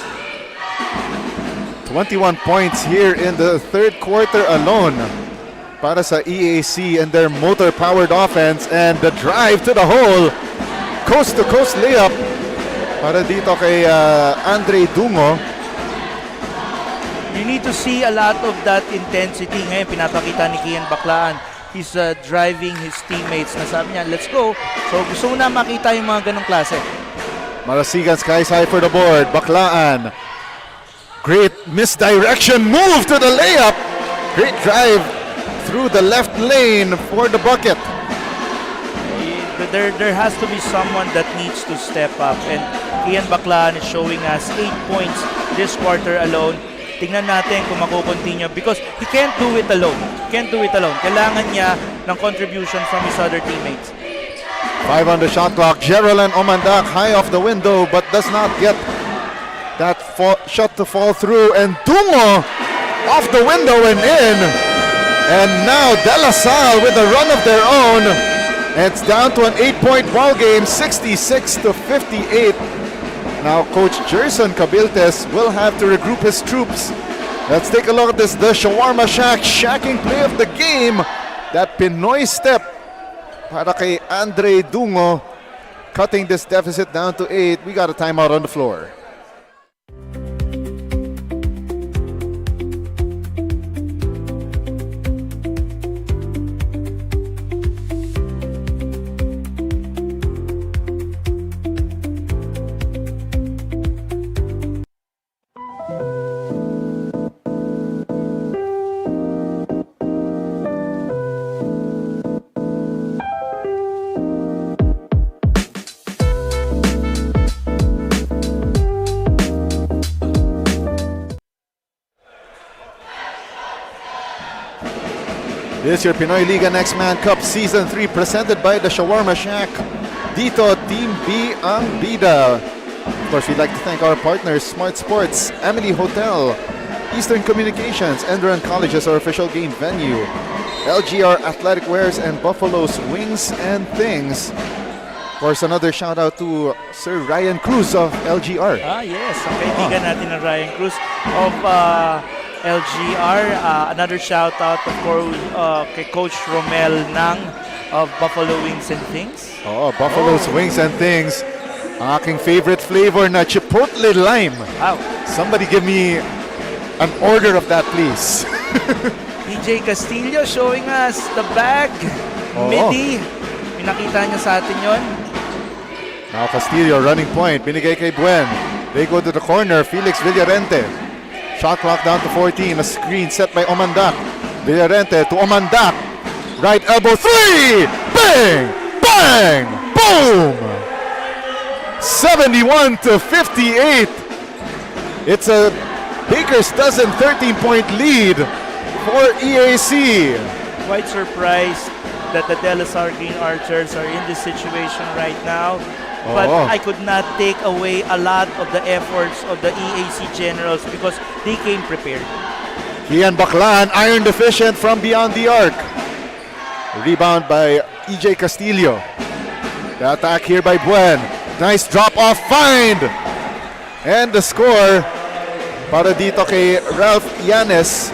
21 points here in the third quarter alone para sa EAC and their motor-powered offense, and the drive to the hole. Coast-to-coast layup para dito kay Andre Dungo. You need to see a lot of that intensity ngayon pinapakita ni Kian Baclaan. he's driving his teammates na sabi niya, let's go. So gusto mo na makita yung mga ganong klase. Marasigan skies high for the board. Baclaan. Great misdirection move to the layup. Great drive through the left lane for the bucket. There has to be someone that needs to step up, and Ian Baclaan is showing us 8 points this quarter alone. Tingnan natin kung mako-continue because he can't do it alone. Kailangan niya ng contribution from his other teammates. 5 on the shot clock. Gerald Omandak high off the window but does not get that shot to fall through. And Dungo off the window and in. And now De La Salle with a run of their own. It's down to an 8-point ball game, 66-58. Now Coach Jerson Cabiltes will have to regroup his troops. Let's take a look at this, the Shawarma Shack shacking play of the game. That Pinoy step para kay Andre Dungo, cutting this deficit down to 8. We got a timeout on the floor. This is your Pinoyliga Nextman Cup Season 3 presented by the Shawarma Shack. Dito, Team B ang bida. Of course, we'd like to thank our partners, Smart Sports, Emily Hotel, Eastern Communications, ENDERUN College as our official game venue, LGR Athletic Wears, and Buffalo's Wings and Things. Of course, another shout out to Sir Ryan Cruz of LGR. Yes, ang kaibigan natin ng Ryan Cruz of LGR. Another shout out of course kay Coach Romel Nang of Buffalo Wings and Things. Buffalo's Wings and Things. Ang aking favorite flavor na chipotle lime. Wow. Somebody give me an order of that, please. DJ Castillo showing us the bag. Midi. Pinakita niya sa atin yon. Now Castillo running point. Binigay kay Buen. They go to the corner. Felix Villarente. Shot clock down to 14. A screen set by Omandak. Villarente to Omandak. Right elbow three. Bang! Bang! Boom! 71-58. It's a Baker's dozen 13-point lead for EAC. Quite surprised that the DLSU Green Archers are in this situation right now. But I could not take away a lot of the efforts of the EAC Generals because they came prepared. Kian Baclaan, iron deficient from beyond the arc. Rebound by EJ Castillo. The attack here by Buen. Nice drop-off find. And the score para dito kay Ralph Yanes.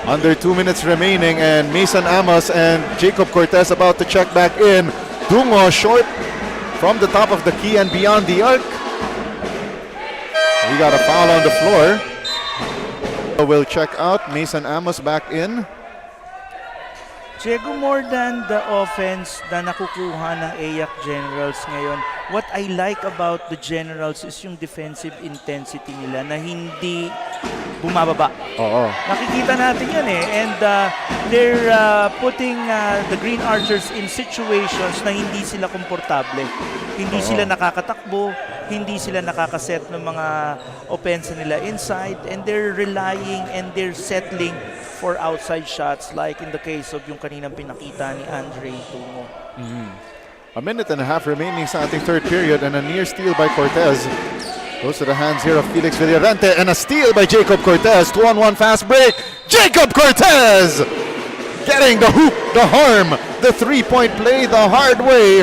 Under 2 minutes remaining and Mason Amos and Jacob Cortez about to check back in. Dungo short from the top of the key and beyond the arc. We got a foul on the floor. We'll check out. Mason Amos back in. Diego, more than the offense na nakukuha ng EAC Generals ngayon, what I like about the Generals is yung defensive intensity nila na hindi bumababa. Nakikita natin yan eh. And they're putting the Green Archers in situations na hindi sila komportable. Hindi sila nakakatakbo, hindi sila nakakaset ng mga offense nila inside, and they're relying and they're settling for outside shots like in the case of yung kaninang pinakita ni Andre Tungo. A minute and a half remaining sa ating third period and a near steal by Cortez. Goes to the hands here of Felix Villarente and a steal by Jacob Cortez. 2-on-1 fast break. Jacob Cortez getting the hoop, the harm, the three-point play the hard way.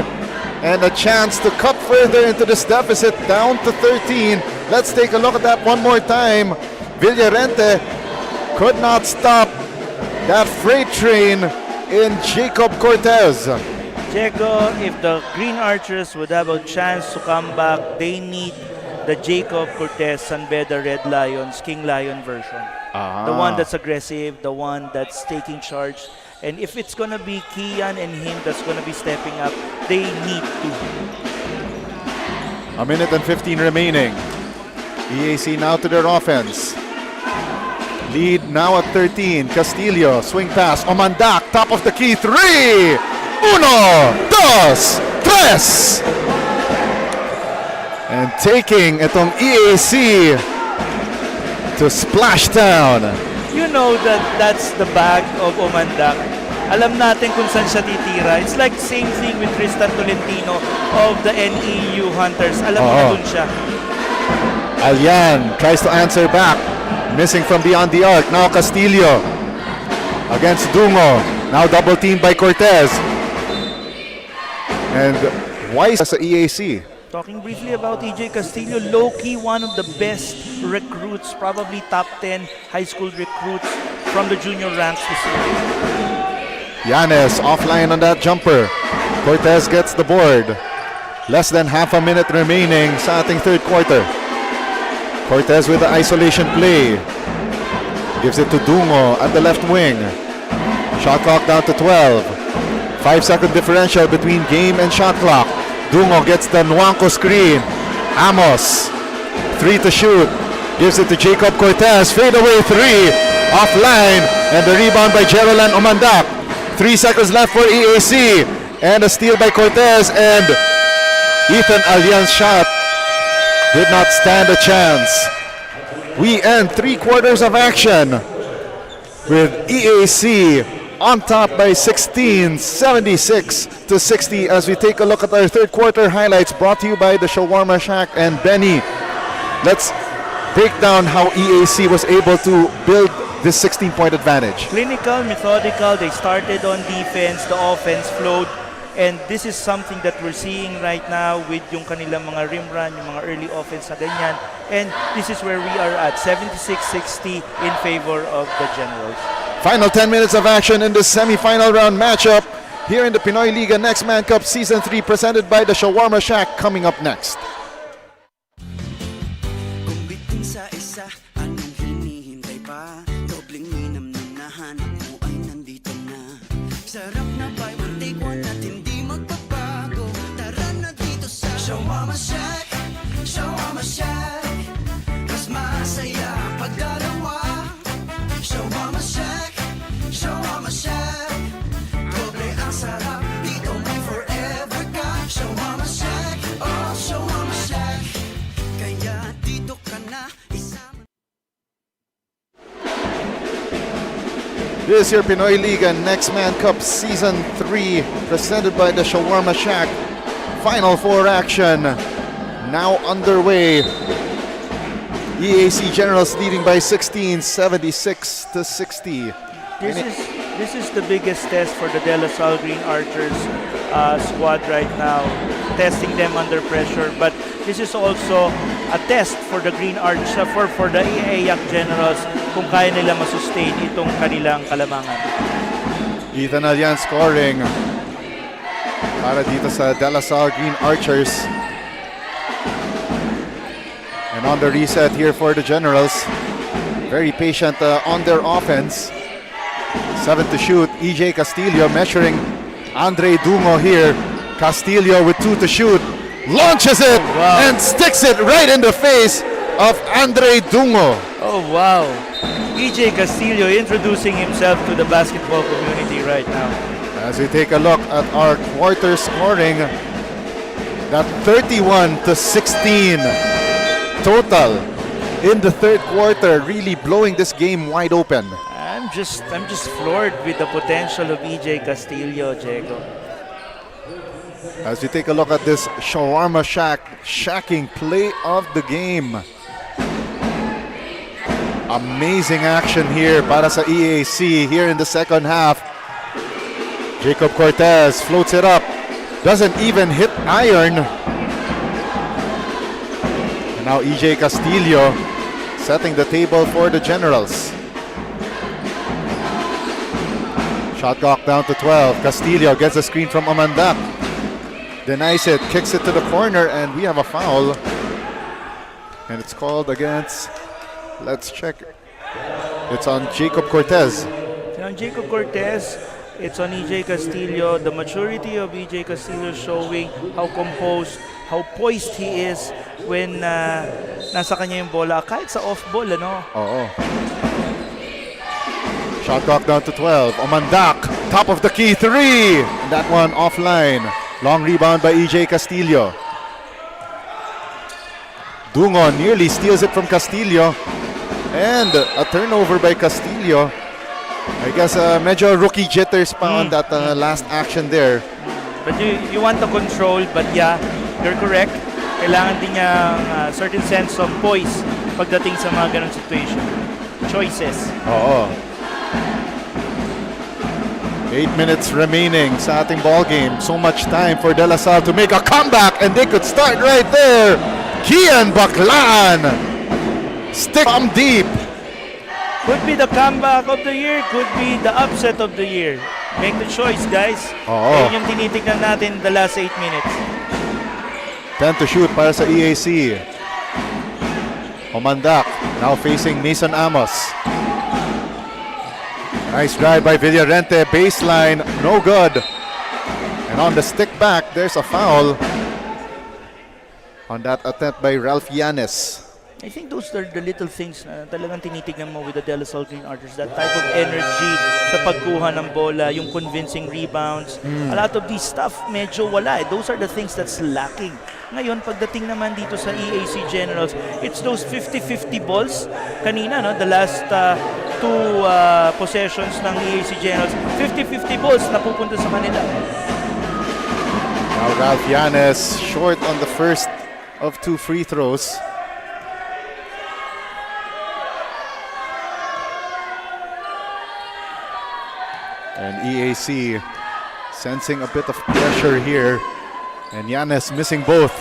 And a chance to cut further into this deficit down to 13. Let's take a look at that one more time. Villarente could not stop that freight train in Jacob Cortez. Diego, if the Green Archers would have a chance to come back, they need the Jacob Cortez San Beda Red Lions, King Lion version. The one that's aggressive, the one that's taking charge. And if it's going to be Kian and him that's going to be stepping up, they need to. A minute and 15 remaining. EAC now to their offense. Lead now at 13. Castillo, swing pass. Omandak, top of the key. 3! 1, 2, 3! And taking itong EAC to Splashtown. You know that that's the bag of Omandak. Alam natin kung saan siya titira. It's like same thing with Tristan Tolentino of the NEU Hunters. Alam mo na dun siya. Alian tries to answer back. Missing from beyond the arc. Now Castillo against Dungo. Now double teamed by Cortez. And Weiss sa EAC. Talking briefly about EJ Castillo, low-key one of the best recruits, probably top 10 high school recruits from the junior ranks this year. Yanes offline on that jumper. Cortez gets the board. Less than half a minute remaining sa ating third quarter. Cortez with the isolation play. Gives it to Dungo at the left wing. Shot clock down to 12. 5-second differential between game and shot clock. Dungo gets the Nuanco screen. Amos, 3 to shoot. Gives it to Jacob Cortez. Fade away 3. Offline. And the rebound by Jerolan Omandak. 3 seconds left for EAC. And a steal by Cortez. And Ethan Alian's shot did not stand a chance. We end 3 quarters of action with EAC on top by 16, 76-60 as we take a look at our third quarter highlights brought to you by the Shawarma Shack and Benny. Let's break down how EAC was able to build this 16-point advantage. Clinical, methodical, they started on defense, the offense flowed, and this is something that we're seeing right now with yung kanilang mga rim run, yung mga early offense na ganyan, and this is where we are at, 76-60 in favor of the Generals. Final 10 minutes of action in the semi-final round matchup here in the Pinoyliga Nextman Cup Season 3 presented by the Shawarma Shack coming up next. Kung bitin sa isa, anong hinihintay pa? Dobleng minam na nahanap mo ay nandito na. Sarap na buy one take one at hindi magbabago. Tara na dito sa Shawarma Shack, Shawarma Shack. Mas masaya ang pagdalawa. Shawarma Shack, Shawarma Shack. Doble ang sarap, dito may forever ka. Shawarma Shack, oh Shawarma Shack. Kaya dito ka na isama. This is your Pinoyliga Nextman Cup Season 3 presented by the Shawarma Shack. Final 4 action now underway. EAC Generals leading by 16, 76-60. This is the biggest test for the DLSU Green Archers squad right now, testing them under pressure. But this is also a test for the Green Archers, for the EAC Generals, kung kaya nila masustain itong kanilang kalamangan. Ethan Alian scoring para dito sa DLSU Green Archers. And on the reset here for the Generals, very patient on their offense. 7 to shoot. EJ Castillo measuring Andre Dungo here. Castillo with 2 to shoot. Launches it and sticks it right in the face of Andre Dungo. Oh wow. EJ Castillo introducing himself to the basketball community right now. As we take a look at our quarter scoring, that 31-16 total in the third quarter, really blowing this game wide open. I'm just floored with the potential of EJ Castillo, Diego. As we take a look at this Shawarma Shack shacking play of the game. Amazing action here para sa EAC here in the second half. Jacob Cortez floats it up, doesn't even hit iron. And now EJ Castillo setting the table for the Generals. Shot clock down to 12. Castillo gets a screen from Amanda. Denies it, kicks it to the corner, and we have a foul. And it's called against, let's check. It's on Jacob Cortez. And on Jacob Cortez, it's on EJ Castillo. The maturity of EJ Castillo showing how composed, how poised he is when nasa kanya yung bola. Kahit sa off-ball, ano? Oo. Shot clock down to 12. Omandak, top of the key, 3. That one offline. Long rebound by EJ Castillo. Dungon nearly steals it from Castillo. And a turnover by Castillo. I guess medyo rookie jitters pa on that last action there. But you want the control, but yeah, you're correct. Kailangan din niya certain sense of poise pagdating sa mga ganong situation. Choices. Oo. 8 minutes remaining sa ating ball game. So much time for De La Salle to make a comeback, and they could start right there. Kian Baclaan, stick from deep. Could be the comeback of the year, could be the upset of the year. Make the choice, guys. Oo. Ayun yung tinitignan natin the last 8 minutes. 10 to shoot para sa EAC. Omandak now facing Mason Amos. Nice drive by Villarente, baseline, no good. And on the stick back, there's a foul on that attempt by Ralph Yanes. I think those are the little things na talagang tinitignan mo with the DLSU Archers. That type of energy sa pagkuha ng bola, yung convincing rebounds. A lot of these stuff medyo wala. Those are the things that's lacking. Ngayon, pagdating naman dito sa EAC Generals, it's those 50-50 balls. Kanina, no, the last two possessions ng EAC Generals, 50-50 balls na pupunta sa kanila. Now Ralph Yanes short on the first of 2 free throws. And EAC sensing a bit of pressure here. And Yanes missing both.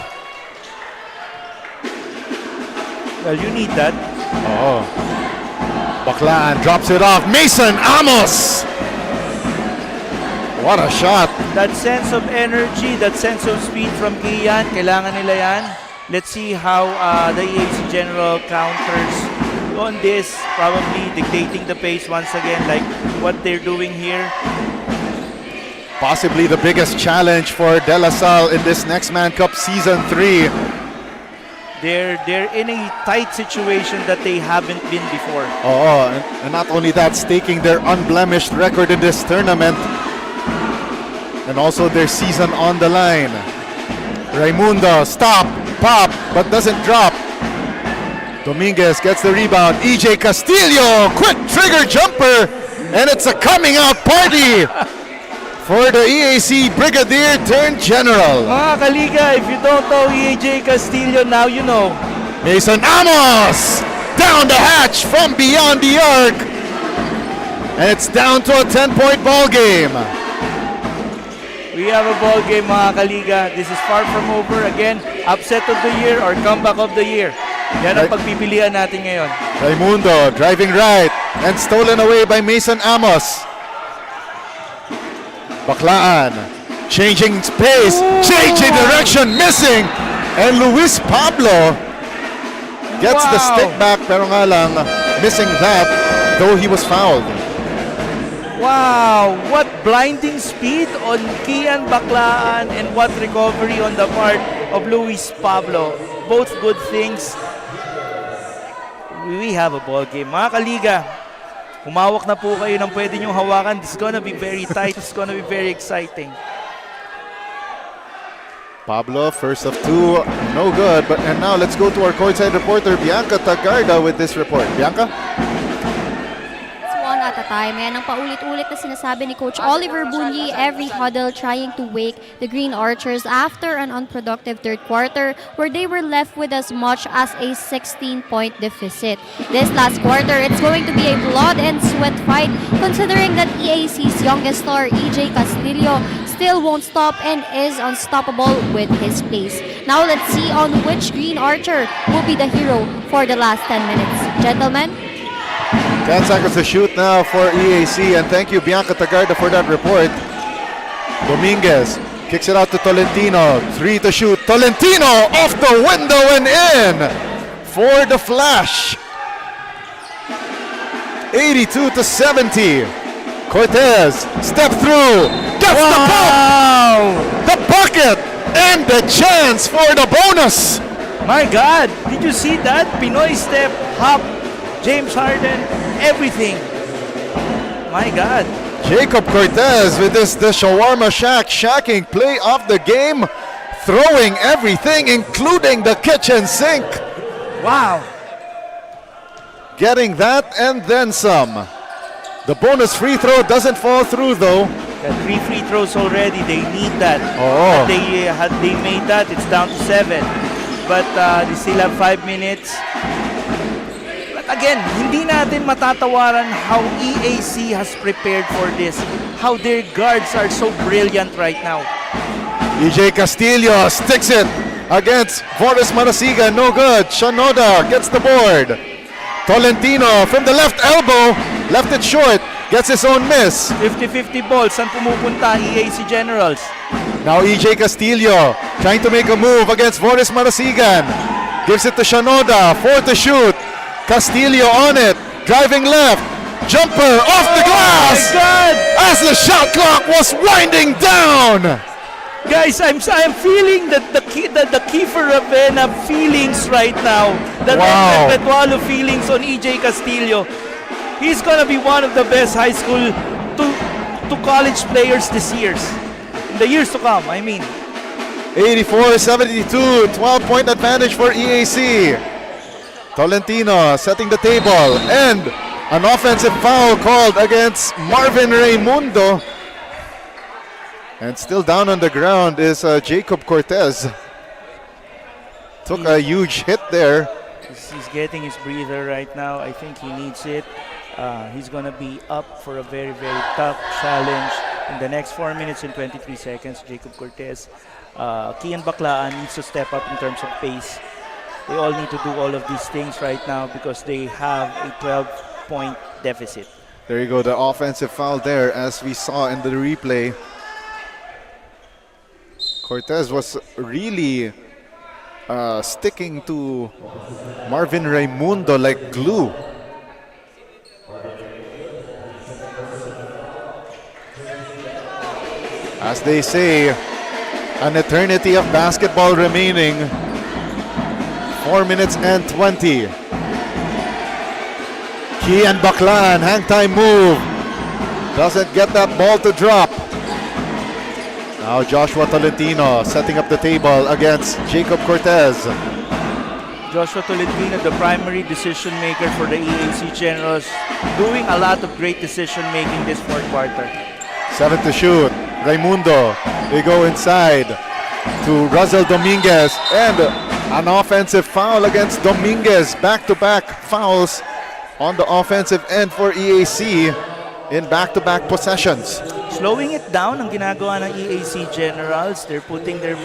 Well, you need that. Oh. Baclaan drops it off. Mason Amos! What a shot. That sense of energy, that sense of speed from Kian, kailangan nila yan. Let's see how the EAC General counters on this, probably dictating the pace once again, like what they're doing here. Possibly the biggest challenge for De La Salle in this Nextman Cup Season 3. They're in a tight situation that they haven't been before. Oh, and not only that, staking their unblemished record in this tournament, and also their season on the line. Raimundo, stop, pop, but doesn't drop. Dominguez gets the rebound. EJ Castillo, quick trigger jumper, and it's a coming out party for the EAC Brigadier turned General. Mga kaliga, if you don't know EJ Castillo, now you know. Mason Amos down the hatch from beyond the arc, and it's down to a 10-point ball game. We have a ball game, mga kaliga. This is far from over. Again, upset of the year or comeback of the year. Yan ang pagpipilian natin ngayon. Raimundo driving right and stolen away by Mason Amos. Baclaan changing space, changing direction, missing, and Luis Pablo gets the stick back, pero nga lang missing that, though he was fouled. Wow, what blinding speed on Kian Baclaan, and what recovery on the part of Luis Pablo. Both good things. We have a ball game. Mga kaliga, humawak na po kayo ng pwede nyong hawakan. This is gonna be very tight. It's gonna be very exciting. Pablo, first of 2, no good. And now let's go to our courtside reporter, Bianca Tagarda, with this report. Bianca? It's one at a time. Yan ang paulit-ulit na sinasabi ni Coach Oliver Bunyi every huddle, trying to wake the Green Archers after an unproductive third quarter where they were left with as much as a 16-point deficit. This last quarter, it's going to be a blood and sweat fight, considering that EAC's youngest star, EJ Castillo, still won't stop and is unstoppable with his pace. Now let's see on which Green Archer will be the hero for the last 10 minutes. Gentlemen? 10 seconds to shoot now for EAC, and thank you, Bianca Tagarda, for that report. Dominguez kicks it out to Tolentino. 3 to shoot. Tolentino off the window and in for the flash. 82 to 70. Cortez, step through, gets the bucket, and the chance for the bonus. My God, did you see that? Pinoy step, hop, James Harden, everything. My God. Jacob Cortez with this the shawarma shacking play of the game, throwing everything, including the kitchen sink. Wow. Getting that and then some. The bonus free throw doesn't fall through though. Got 3 free throws already. They need that. Oh. Had they made that, it's down to 7. But they still have 5 minutes. But again, hindi natin matatawaran how EAC has prepared for this. How their guards are so brilliant right now. EJ Castillo sticks it against Boris Marasigan. No good. Shanoda gets the board. Tolentino from the left elbow. Left it short. Gets his own miss. 50-50 ball. Saan pumupunta? EAC Generals. Now EJ Castillo trying to make a move against Boris Marasigan. Gives it to Shanoda. 4 to shoot. Castillo on it. Driving left. Jumper off the glass. Oh my God! As the shot clock was winding down. Guys, I'm feeling that the Kiefer Ravena feelings right now. The Wow. Petualo feelings on EJ Castillo. He's gonna be one of the best high school to college players this year. In the years to come, I mean. 84-72, 12-point advantage for EAC. Tolentino setting the table, and an offensive foul called against Marvin Raimundo. And still down on the ground is Jacob Cortez. Took a huge hit there. He's getting his breather right now. I think he needs it. He's gonna be up for a very, very tough challenge in the next 4 minutes and 23 seconds. Jacob Cortez. Kian Baclaan needs to step up in terms of pace. They all need to do all of these things right now because they have a 12-point deficit. There you go, the offensive foul there, as we saw in the replay. Cortez was really sticking to Marvin Raimundo like glue. As they say, an eternity of basketball remaining. 4 minutes and 20. Kian Baclan, hang time move. Doesn't get that ball to drop. Now Joshua Tolentino setting up the table against Jacob Cortez. Joshua Tolentino, the primary decision maker for the EAC Generals, doing a lot of great decision making this fourth quarter. 7 to shoot. Raimundo, they go inside to Russell Dominguez, and an offensive foul against Dominguez. Back-to-back fouls on the offensive end for EAC in back-to-back possessions. Slowing it down ang ginagawa ng EAC Generals. They're putting their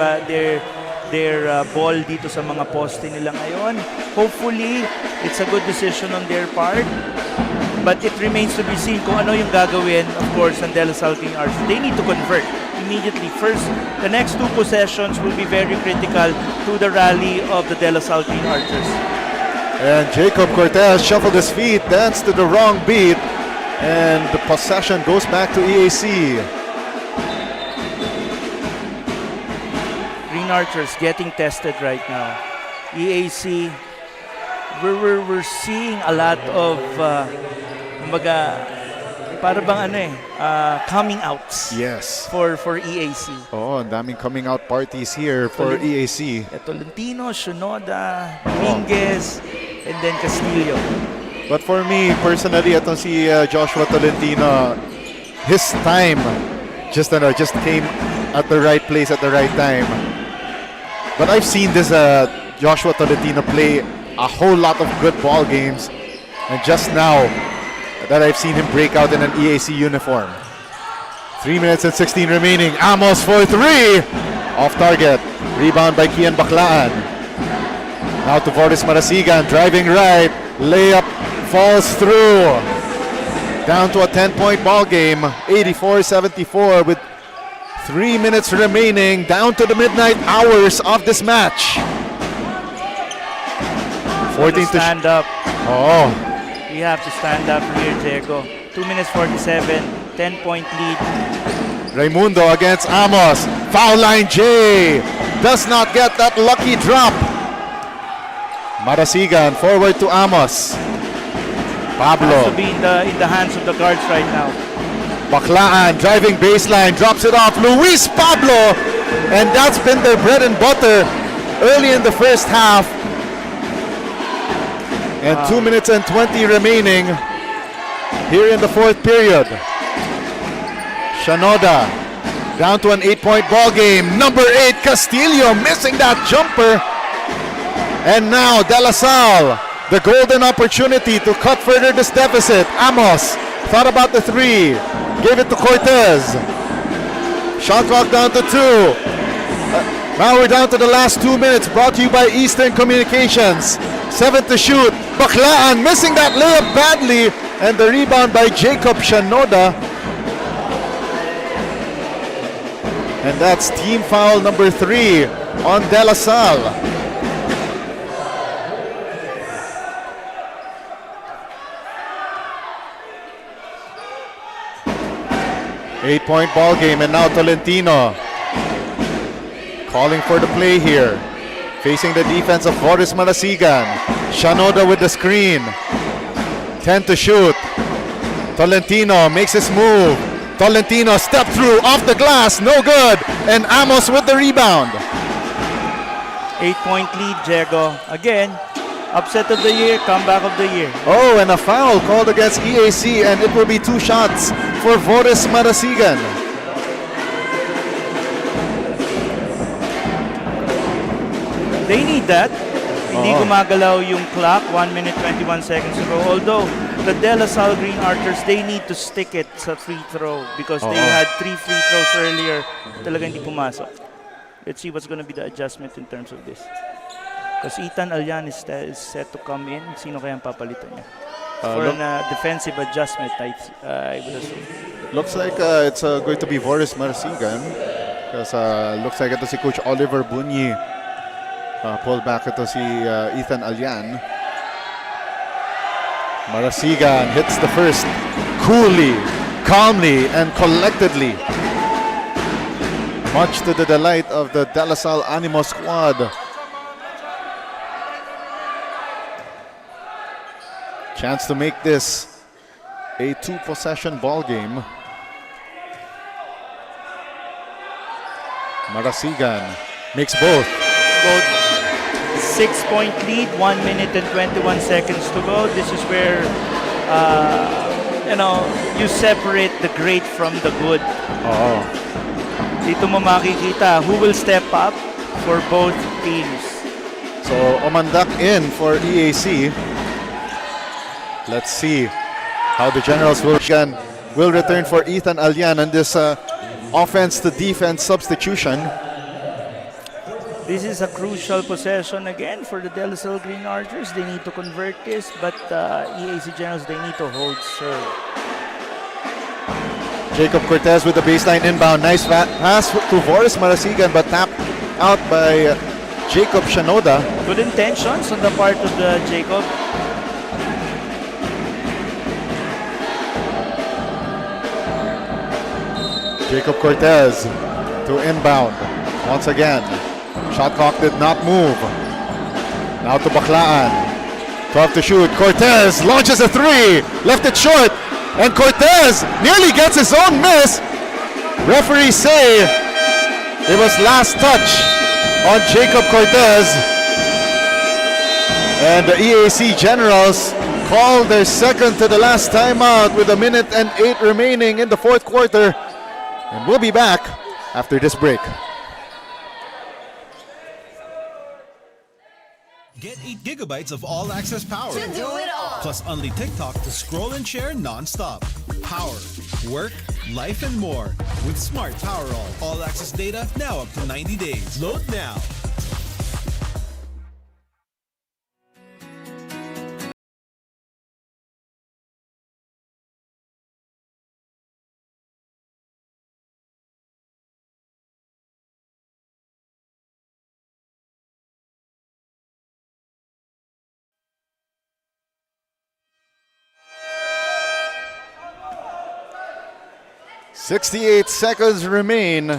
ball dito sa mga poste nila ngayon. Hopefully, it's a good decision on their part. But it remains to be seen kung ano yung gagawin, of course, ng DLSU Archers. They need to convert immediately. First, the next 2 possessions will be very critical to the rally of the DLSU Archers. And Jacob Cortez shuffled his feet, danced to the wrong beat, and the possession goes back to EAC. Green Archers getting tested right now. EAC, we're seeing a lot of para bang coming outs. Yes. For EAC. Oh, ang daming coming out parties here for EAC. Tolentino, Shinoda, Dominguez, and then Castillo. But for me, personally, itong si Joshua Tolentino, his time just came at the right place at the right time. But I've seen this Joshua Tolentino play a whole lot of good ball games, and just now that I've seen him break out in an EAC uniform. 3 minutes and 16 remaining. Amos for 3! Off target. Rebound by Kian Baclaan. Now to Boris Marasigan, driving right. Layup falls through. Down to a 10-point ball game. 84-74 with 3 minutes remaining. Down to the midnight hours of this match. 14 to stand up. Oh. We have to stand up here, Diego. 2 minutes 47, 10-point lead. Raimundo against Amos. Foul line J. Does not get that lucky drop. Marasigan forward to Amos. Has Pablo. to be in the hands of the guards right now. Baklaan driving baseline, drops it off. Luis Pablo. And that's been their bread and butter early in the first half. And 2 minutes and 20 remaining here in the fourth period. Shanoda down to an 8-point ball game. Number 8, Castillo missing that jumper. And now De La Salle, the golden opportunity to cut further this deficit. Amos thought about the 3, gave it to Cortez. Shot clock down to 2. Now we're down to the last 2 minutes, brought to you by Eastern Communications. 7 to shoot. Baklaan missing that layup badly, and the rebound by Jacob Shanoda. And that's team foul number 3 on De La Salle. Eight-point ball game, and now Tolentino calling for the play here. Facing the defense of Boris Marasigan. Shanoda with the screen. 10 to shoot. Tolentino makes his move. Tolentino step through off the glass, no good. And Amos with the rebound. 8-point lead, Diego. Again, upset of the year, comeback of the year. Oh, and a foul called against EAC, and it will be 2 shots for Boris Marasigan. They need that. Hindi gumagalaw yung clock, 1 minute 21 seconds to go. Although, the De La Salle Green Archers, they need to stick it sa free throw because they had 3 free throws earlier. Talaga hindi pumasok. Let's see what's gonna be the adjustment in terms of this. Because Ethan Alyan is set to come in. Sino kayang papalitan niya? For a defensive adjustment, I will assume. Looks like it's going to be Boris Marasigan. Because looks like ito si Coach Oliver Bunyi. Pull back ito si Ethan Alyan. Marasigan hits the first coolly, calmly, and collectedly. Much to the delight of the De La Salle Animo squad. Chance to make this a 2-possession ball game. Marasigan makes both. 6-point lead, 1 minute and 21 seconds to go. This is where you separate the great from the good. Dito mo makikita who will step up for both teams. So Omandak in for EAC. Let's see how the Generals will return for Ethan Alyan and this offense to defense substitution. This is a crucial possession again for the De La Salle Green Archers. They need to convert this, but EAC Generals, they need to hold serve. Jacob Cortez with the baseline inbound. Nice pass to Boris Marasigan, but tapped out by Jacob Shanoda. Good intentions on the part of Jacob. Jacob Cortez to inbound once again. Shot clock did not move. Now to Baklaan. 12 to shoot. Cortez launches a 3. Left it short. And Cortez nearly gets his own miss. Referees say it was last touch on Jacob Cortez. And the EAC Generals call their second to the last timeout with 1 minute and 8 remaining in the fourth quarter. And we'll be back after this break. Get 8 gigabytes of all-access power. Plus only TikTok to scroll and share non-stop. Power, work, life, and more with Smart Power All-access data now up to 90 days. Load now. 68 seconds remain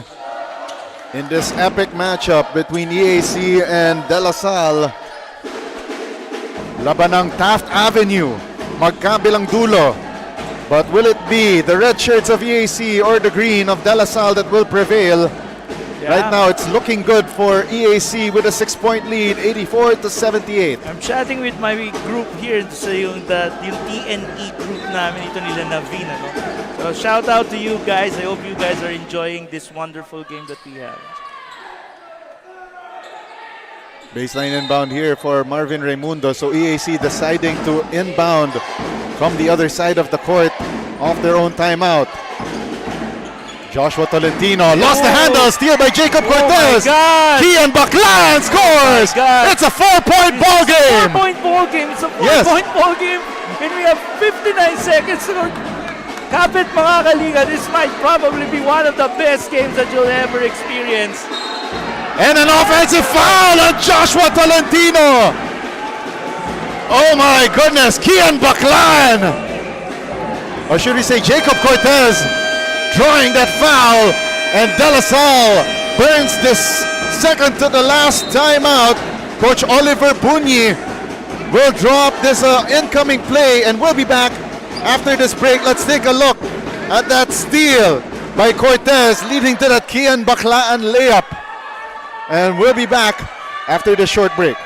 in this epic matchup between EAC and De La Salle. Laban ng Taft Avenue, magkabilang dulo. But will it be the red shirts of EAC or the green of De La Salle that will prevail? Right now, it's looking good for EAC with a 6-point lead, 84-78. I'm chatting with my group here sa yung TNE group namin ito nila Navina, no? So shout out to you guys. I hope you guys are enjoying this wonderful game that we have. Baseline inbound here for Marvin Raimundo. So EAC deciding to inbound from the other side of the court off their own timeout. Joshua Tolentino lost the handle, steal by Jacob Cortez. Kian Baclan scores. It's a 4-point ball game. 4-point ball game. It's a 4-point ball game. And we have 59 seconds to go. Kapit mga kaliga, this might probably be one of the best games that you'll ever experience. And an offensive foul on Joshua Tolentino. Oh my goodness, Kian Baclan. Or should we say Jacob Cortez drawing that foul, and De La Salle burns this second to the last timeout. Coach Oliver Bunyi will draw up this incoming play, and we'll be back after this break. Let's take a look at that steal by Cortez leading to that Kian Baclaan layup. And we'll be back after the short break.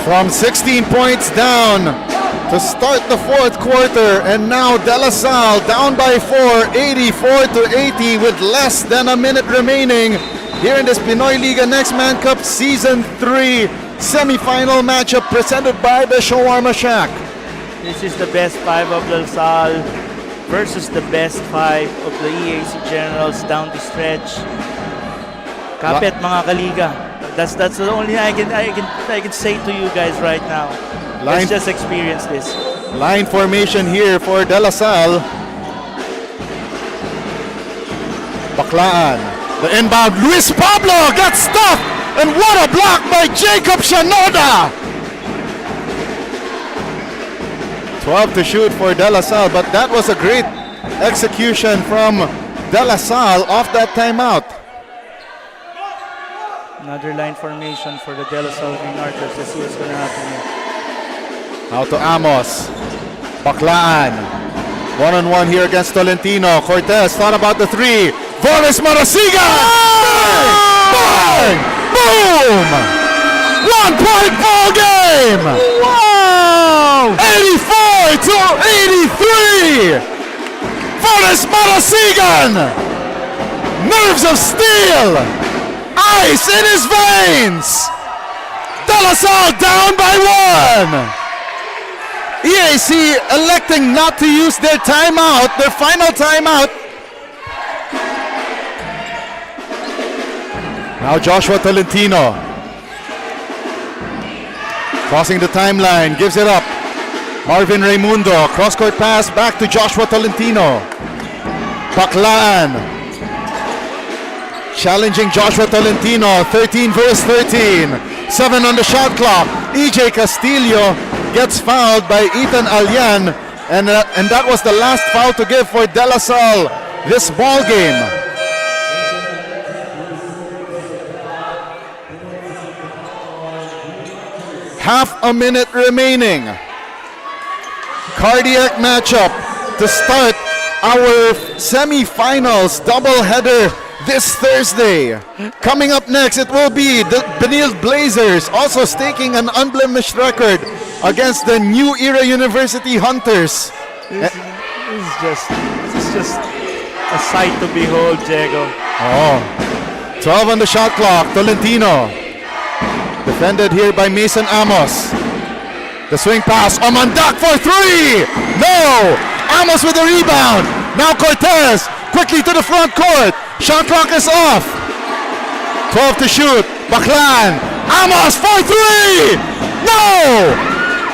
From 16 points down to start the fourth quarter, and now De La Salle down by 4, 84-80 with less than a minute remaining here in this Pinoyliga Nextman Cup Season 3 semifinal matchup presented by the Shawarma Shack. This is the best 5 of De La Salle versus the best 5 of the EAC Generals down the stretch. Kapit mga kaliga. That's the only I can say to you guys right now. Let's just experience this. Line formation here for De La Salle. Baclaan. The inbound. Luis Pablo got stuffed. And what a block by Jacob Shanoda. 12 to shoot for De La Salle, but that was a great execution from De La Salle off that timeout. Another line formation for the DLSU Archers. Let's see what's going to happen here. Now to Amos. Baclaan. One-on-one here against Tolentino. Cortez thought about the three. Boris Marasiga! Bang! Boom! 1-point ball game! Wow! 84-83! Boris Marasigan! Nerves of steel! Ice in his veins! De La Salle down by 1! EAC electing not to use their timeout, their final timeout. Now Joshua Tolentino. Crossing the timeline, gives it up. Marvin Raimundo, cross-court pass back to Joshua Tolentino. Baclaan. Challenging Joshua Tolentino, 13 versus 13. 7 on the shot clock. EJ Castillo gets fouled by Ethan Alyan, and that was the last foul to give for De La Salle this ball game. Half a minute remaining. Cardiac matchup to start our semi-finals doubleheader this Thursday. Coming up next, it will be the Benil Blazers, also staking an unblemished record against the New Era University Hunters. This is just a sight to behold, Diego. Oh, 12 on the shot clock. Tolentino. Defended here by Mason Amos. The swing pass. Omandak for three. No. Amos with the rebound. Now Cortez quickly to the front court. Shot clock is off. 12 to shoot. Baclan. Amos for three. No.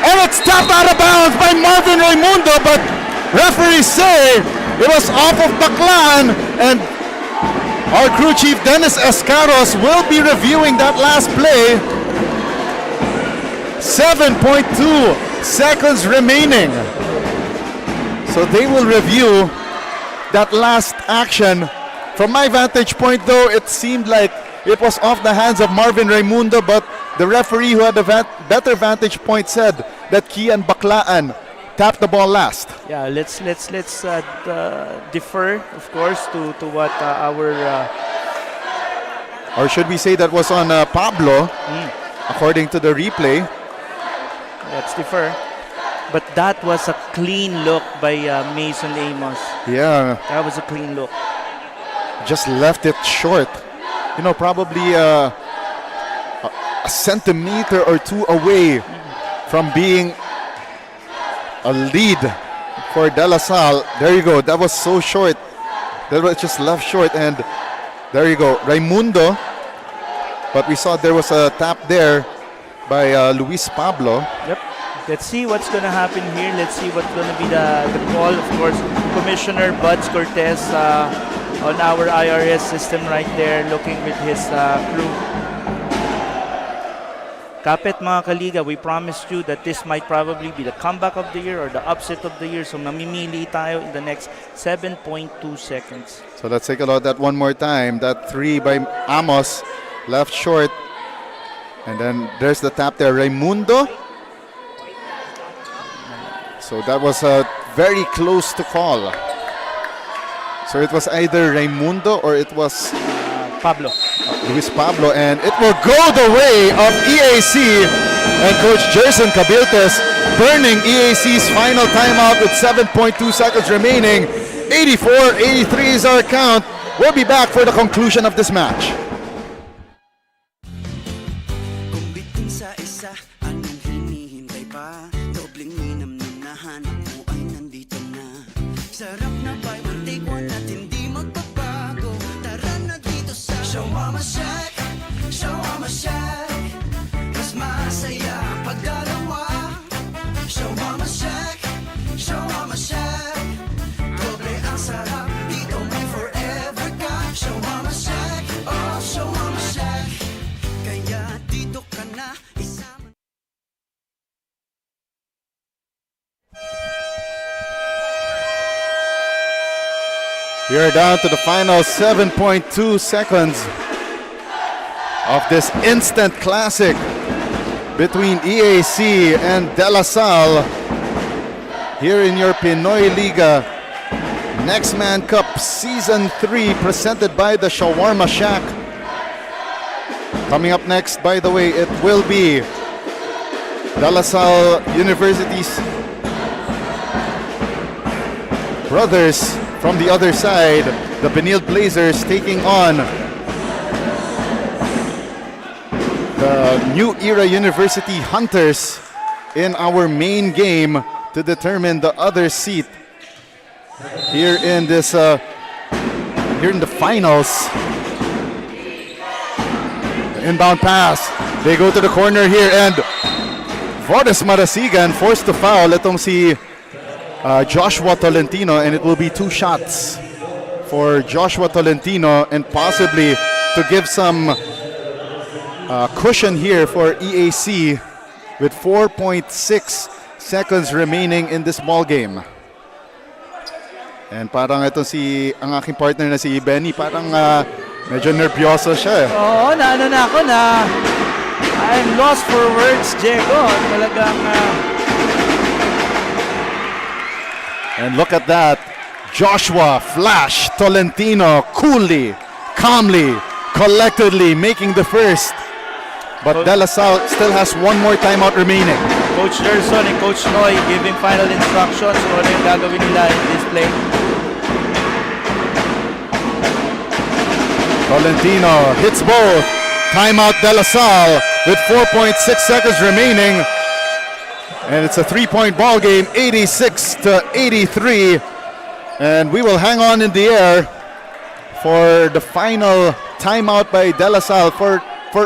And it's tapped out of bounds by Marvin Raimundo, but referees say it was off of Baclan, and our crew chief Dennis Escaros will be reviewing that last play. 7.2 seconds remaining. So they will review that last action. From my vantage point though, it seemed like it was off the hands of Marvin Raimundo, but the referee who had a better vantage point said that Kian Baclaan tapped the ball last. Yeah, let's defer, of course, to what our or should we say that was on Pablo, according to the replay. let's defer. But that was a clean look by Mason Amos. Yeah, That was a clean look. just left it short. You know, probably a centimeter or two away from being a lead for De La Salle. There you go. That was so short. That was just left short, and there you go. Raimundo. But we saw there was a tap there by Luis Pablo. Yep. Let's see what's going to happen here. Let's see what's going to be the call. Of course, Commissioner Buds Cortez on our IRS system right there, looking with his crew. Kapit mga kaliga, we promised you that this might probably be the comeback of the year or the upset of the year. So mamimili tayo in the next 7.2 seconds. So let's take a look at that one more time. That three by Amos, left short. And then there's the tap there, Raimundo. So that was very close to call. So it was either Raimundo or it was Pablo. Luis Pablo, and it will go the way of EAC and Coach Jerson Cabiltes, burning EAC's final timeout with 7.2 seconds remaining. 84-83 is our count. We'll be back for the conclusion of this match. Kung bitin sa isa, anong hinihintay pa? Dobling minam na nahanap mo ay nandito na. Sarap na buy one take one at hindi magbabago. Tara na dito sa Shawarma Shack, Shawarma Shack. Mas masaya ang pagdalawa. Shawarma Shack, Shawarma Shack. Doble ang sarap, dito may forever ka. Shawarma Shack, oh Shawarma Shack. Kaya dito ka na isama. We are down to the final 7.2 seconds of this instant classic between EAC and De La Salle here in your Pinoyliga Nextman Cup Season 3, presented by the Shawarma Shack. Coming up next, by the way, it will be De La Salle University's brothers from the other side, the Benil Blazers, taking on the New Era University Hunters in our main game to determine the other seat here in this here in the finals. The inbound pass, they go to the corner here, and Vodes Marasigan forced to foul. Itong si Joshua Tolentino, and it will be 2 shots for Joshua Tolentino, and possibly to give some cushion here for EAC with 4.6 seconds remaining in this ball game. And parang ito ang aking partner na si Benny, parang medyo nervyoso siya. Oo, naano na ako na I'm lost for words, Diego. Talagang And look at that. Joshua Flash Tolentino coolly, calmly, collectedly making the first. But De La Salle still has one more timeout remaining. Coach Gerson and Coach Noy giving final instructions kung ano yung gagawin nila in this play. Tolentino hits both. Timeout De La Salle with 4.6 seconds remaining. And it's a 3-point ball game, 86-83. And we will hang on in the air for the final timeout by De La Salle for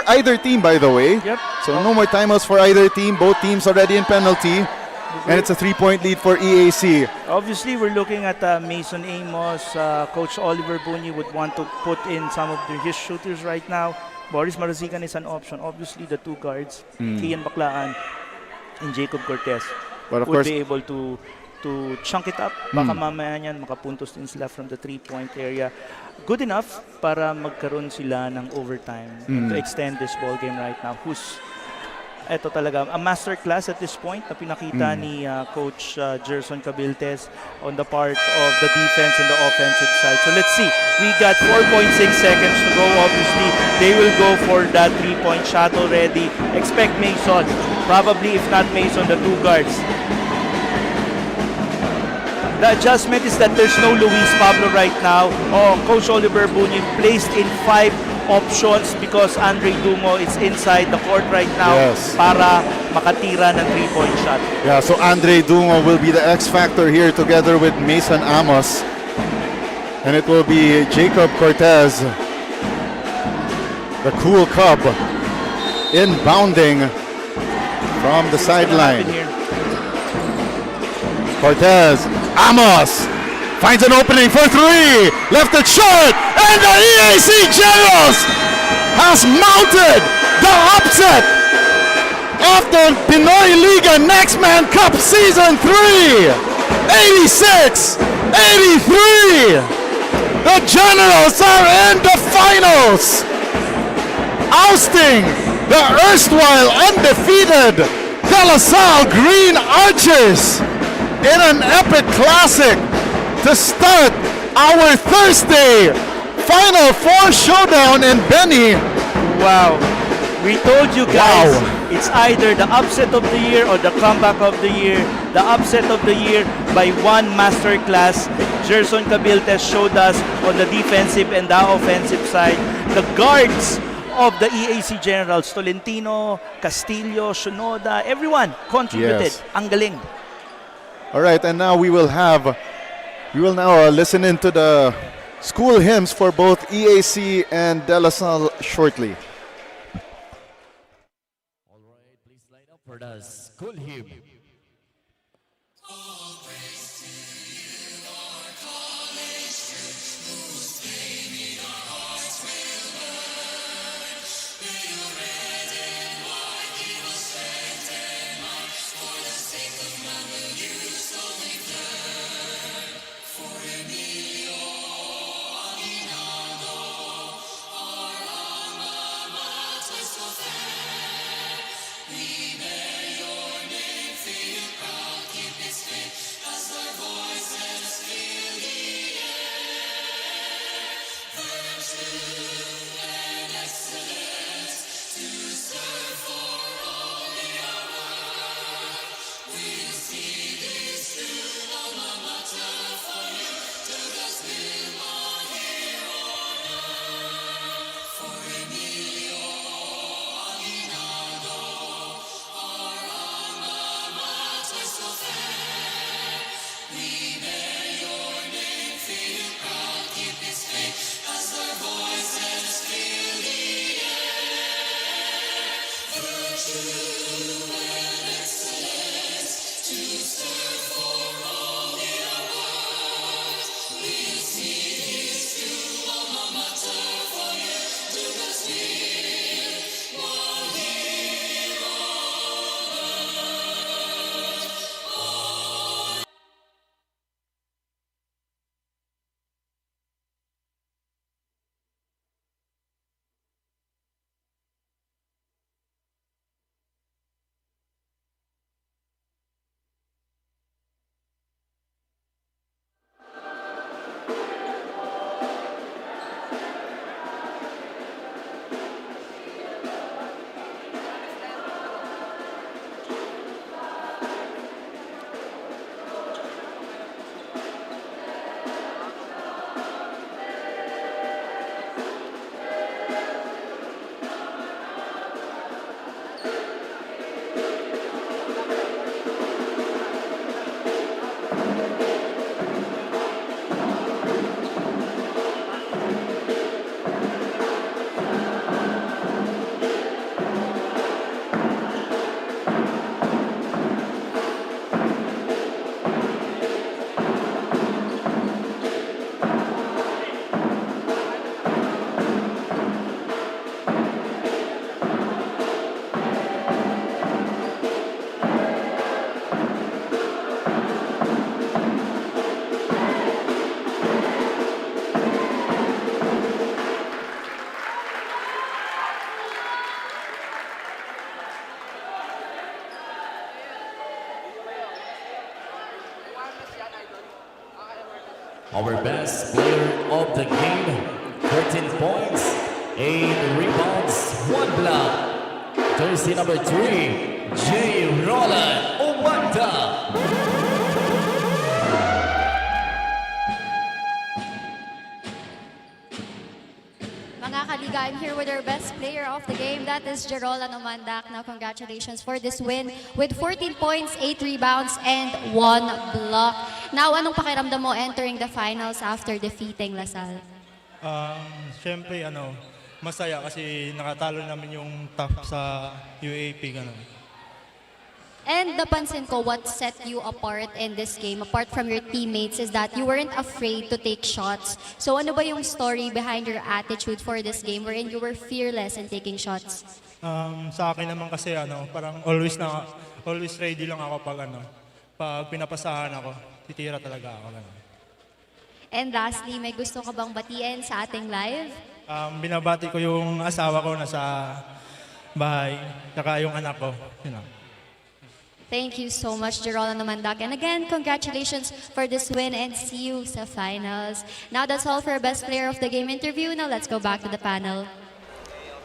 either team, by the way. Yep. So no more timeouts for either team. Both teams already in penalty. And it's a 3-point lead for EAC. Obviously, we're looking at Mason Amos. Coach Oliver Bunyi would want to put in some of his shooters right now. Boris Marazican is an option. Obviously, the two guards, Kian Baclaan and Jacob Cortez, But of would course, be able to chunk it up. Baka mamaya niyan makapuntos din sila from the 3-point area. Good enough para magkaroon sila ng overtime to extend this ball game right now. Ito talaga, a masterclass at this point na pinakita ni Coach Gerson Cabiltes on the part of the defense and the offensive side. So let's see. We got 4.6 seconds to go. Obviously, they will go for that 3-point shot already. Expect Mason. Probably, if not Mason, the two guards. The adjustment is that there's no Luis Pablo right now. Coach Oliver Bunyi placed in 5 options because Andre Dumo is inside the court right now para makatira ng 3-point shot. yeah, so Andre Dumo will be the X factor here together with Mason Amos. And it will be Jacob Cortez, the cool cub, inbounding from the sideline. Cortez, Amos finds an opening for 3, left it short, and the EAC Generals has mounted the upset of the Pinoyliga Nextman Cup Season 3, 86-83. The Generals are in the finals, ousting the erstwhile undefeated De La Salle Green Archers in an epic classic to start our Thursday Final Four showdown in Benny. Wow. We told you guys, it's either the upset of the year or the comeback of the year. The upset of the year by one masterclass. Gerson Cabiltes showed us on the defensive and the offensive side. The guards of the EAC Generals, Tolentino, Castillo, Shinoda, everyone contributed. Yes. Ang galing. All right, and now we will now listen into the school hymns for both EAC and De La Salle shortly. All right, please line up for the school hymn. Our best player of the game, 13 points, 8 rebounds, 1 block. Jersey number 3, J. Roland Umanda. Mga kaliga, I'm here with our best player of the game. That is Jerolan Omandak. Now, congratulations for this win with 14 points, 8 rebounds, and 1 block. Now, anong pakiramdam mo entering the finals after defeating Lassalle? Siyempre, masaya kasi nakatalo namin yung top sa UAP. Ganun. And napansin ko what set you apart in this game, apart from your teammates, is that you weren't afraid to take shots. So ano ba yung story behind your attitude for this game wherein you were fearless in taking shots? Sa akin naman kasi, parang always ready lang ako pag pinapasahan ako, titira talaga ako. Ganun. And lastly, may gusto ka bang batiin sa ating live? Binabati ko yung asawa ko na sa bahay, saka yung anak ko. Thank you so much, Jerolan Omandak. And again, congratulations for this win and see you sa finals. Now that's all for our best player of the game interview. Now let's go back to the panel.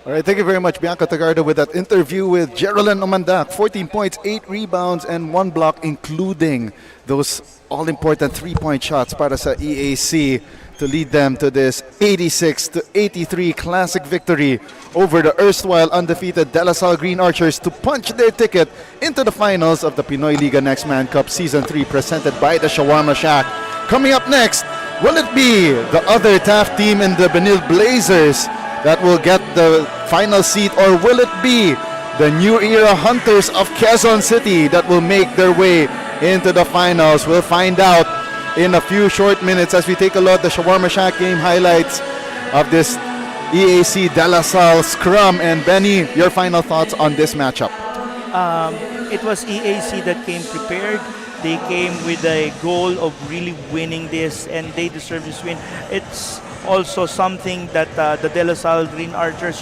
All right, thank you very much, Bianca Tagardo, with that interview with Jerolan Omandak. 14 points, 8 rebounds, and 1 block, including those all-important 3-point shots para sa EAC to lead them to this 86-83 classic victory over the erstwhile undefeated DLSU Green Archers to punch their ticket into the finals of the Pinoyliga Nextman Cup Season 3 presented by the Shawarma Shack. Coming up next, will it be the other TAF team in the Benil Blazers that will get the final seat, or will it be the New Era Hunters of Quezon City that will make their way into the finals? We'll find out in a few short minutes as we take a look at the Shawarma Shack game highlights of this EAC De La Salle scrum. And Benny, your final thoughts on this matchup? It was EAC that came prepared. They came with a goal of really winning this, and they deserve this win. It's also something that the De La Salle Green Archers,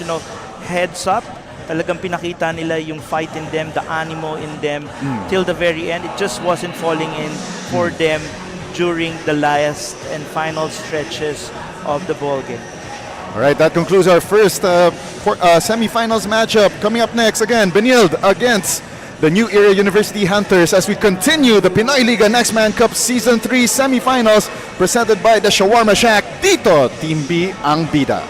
heads up. Talagang pinakita nila yung fight in them, the animo in them till the very end. It just wasn't falling in for them during the last and final stretches of the ball game. All right, that concludes our first semifinals matchup. Coming up next, again, Benilde against the New Era University Hunters as we continue the Pinoyliga Nextman Cup Season 3 semifinals presented by the Shawarma Shack. Dito, Team B ang bida.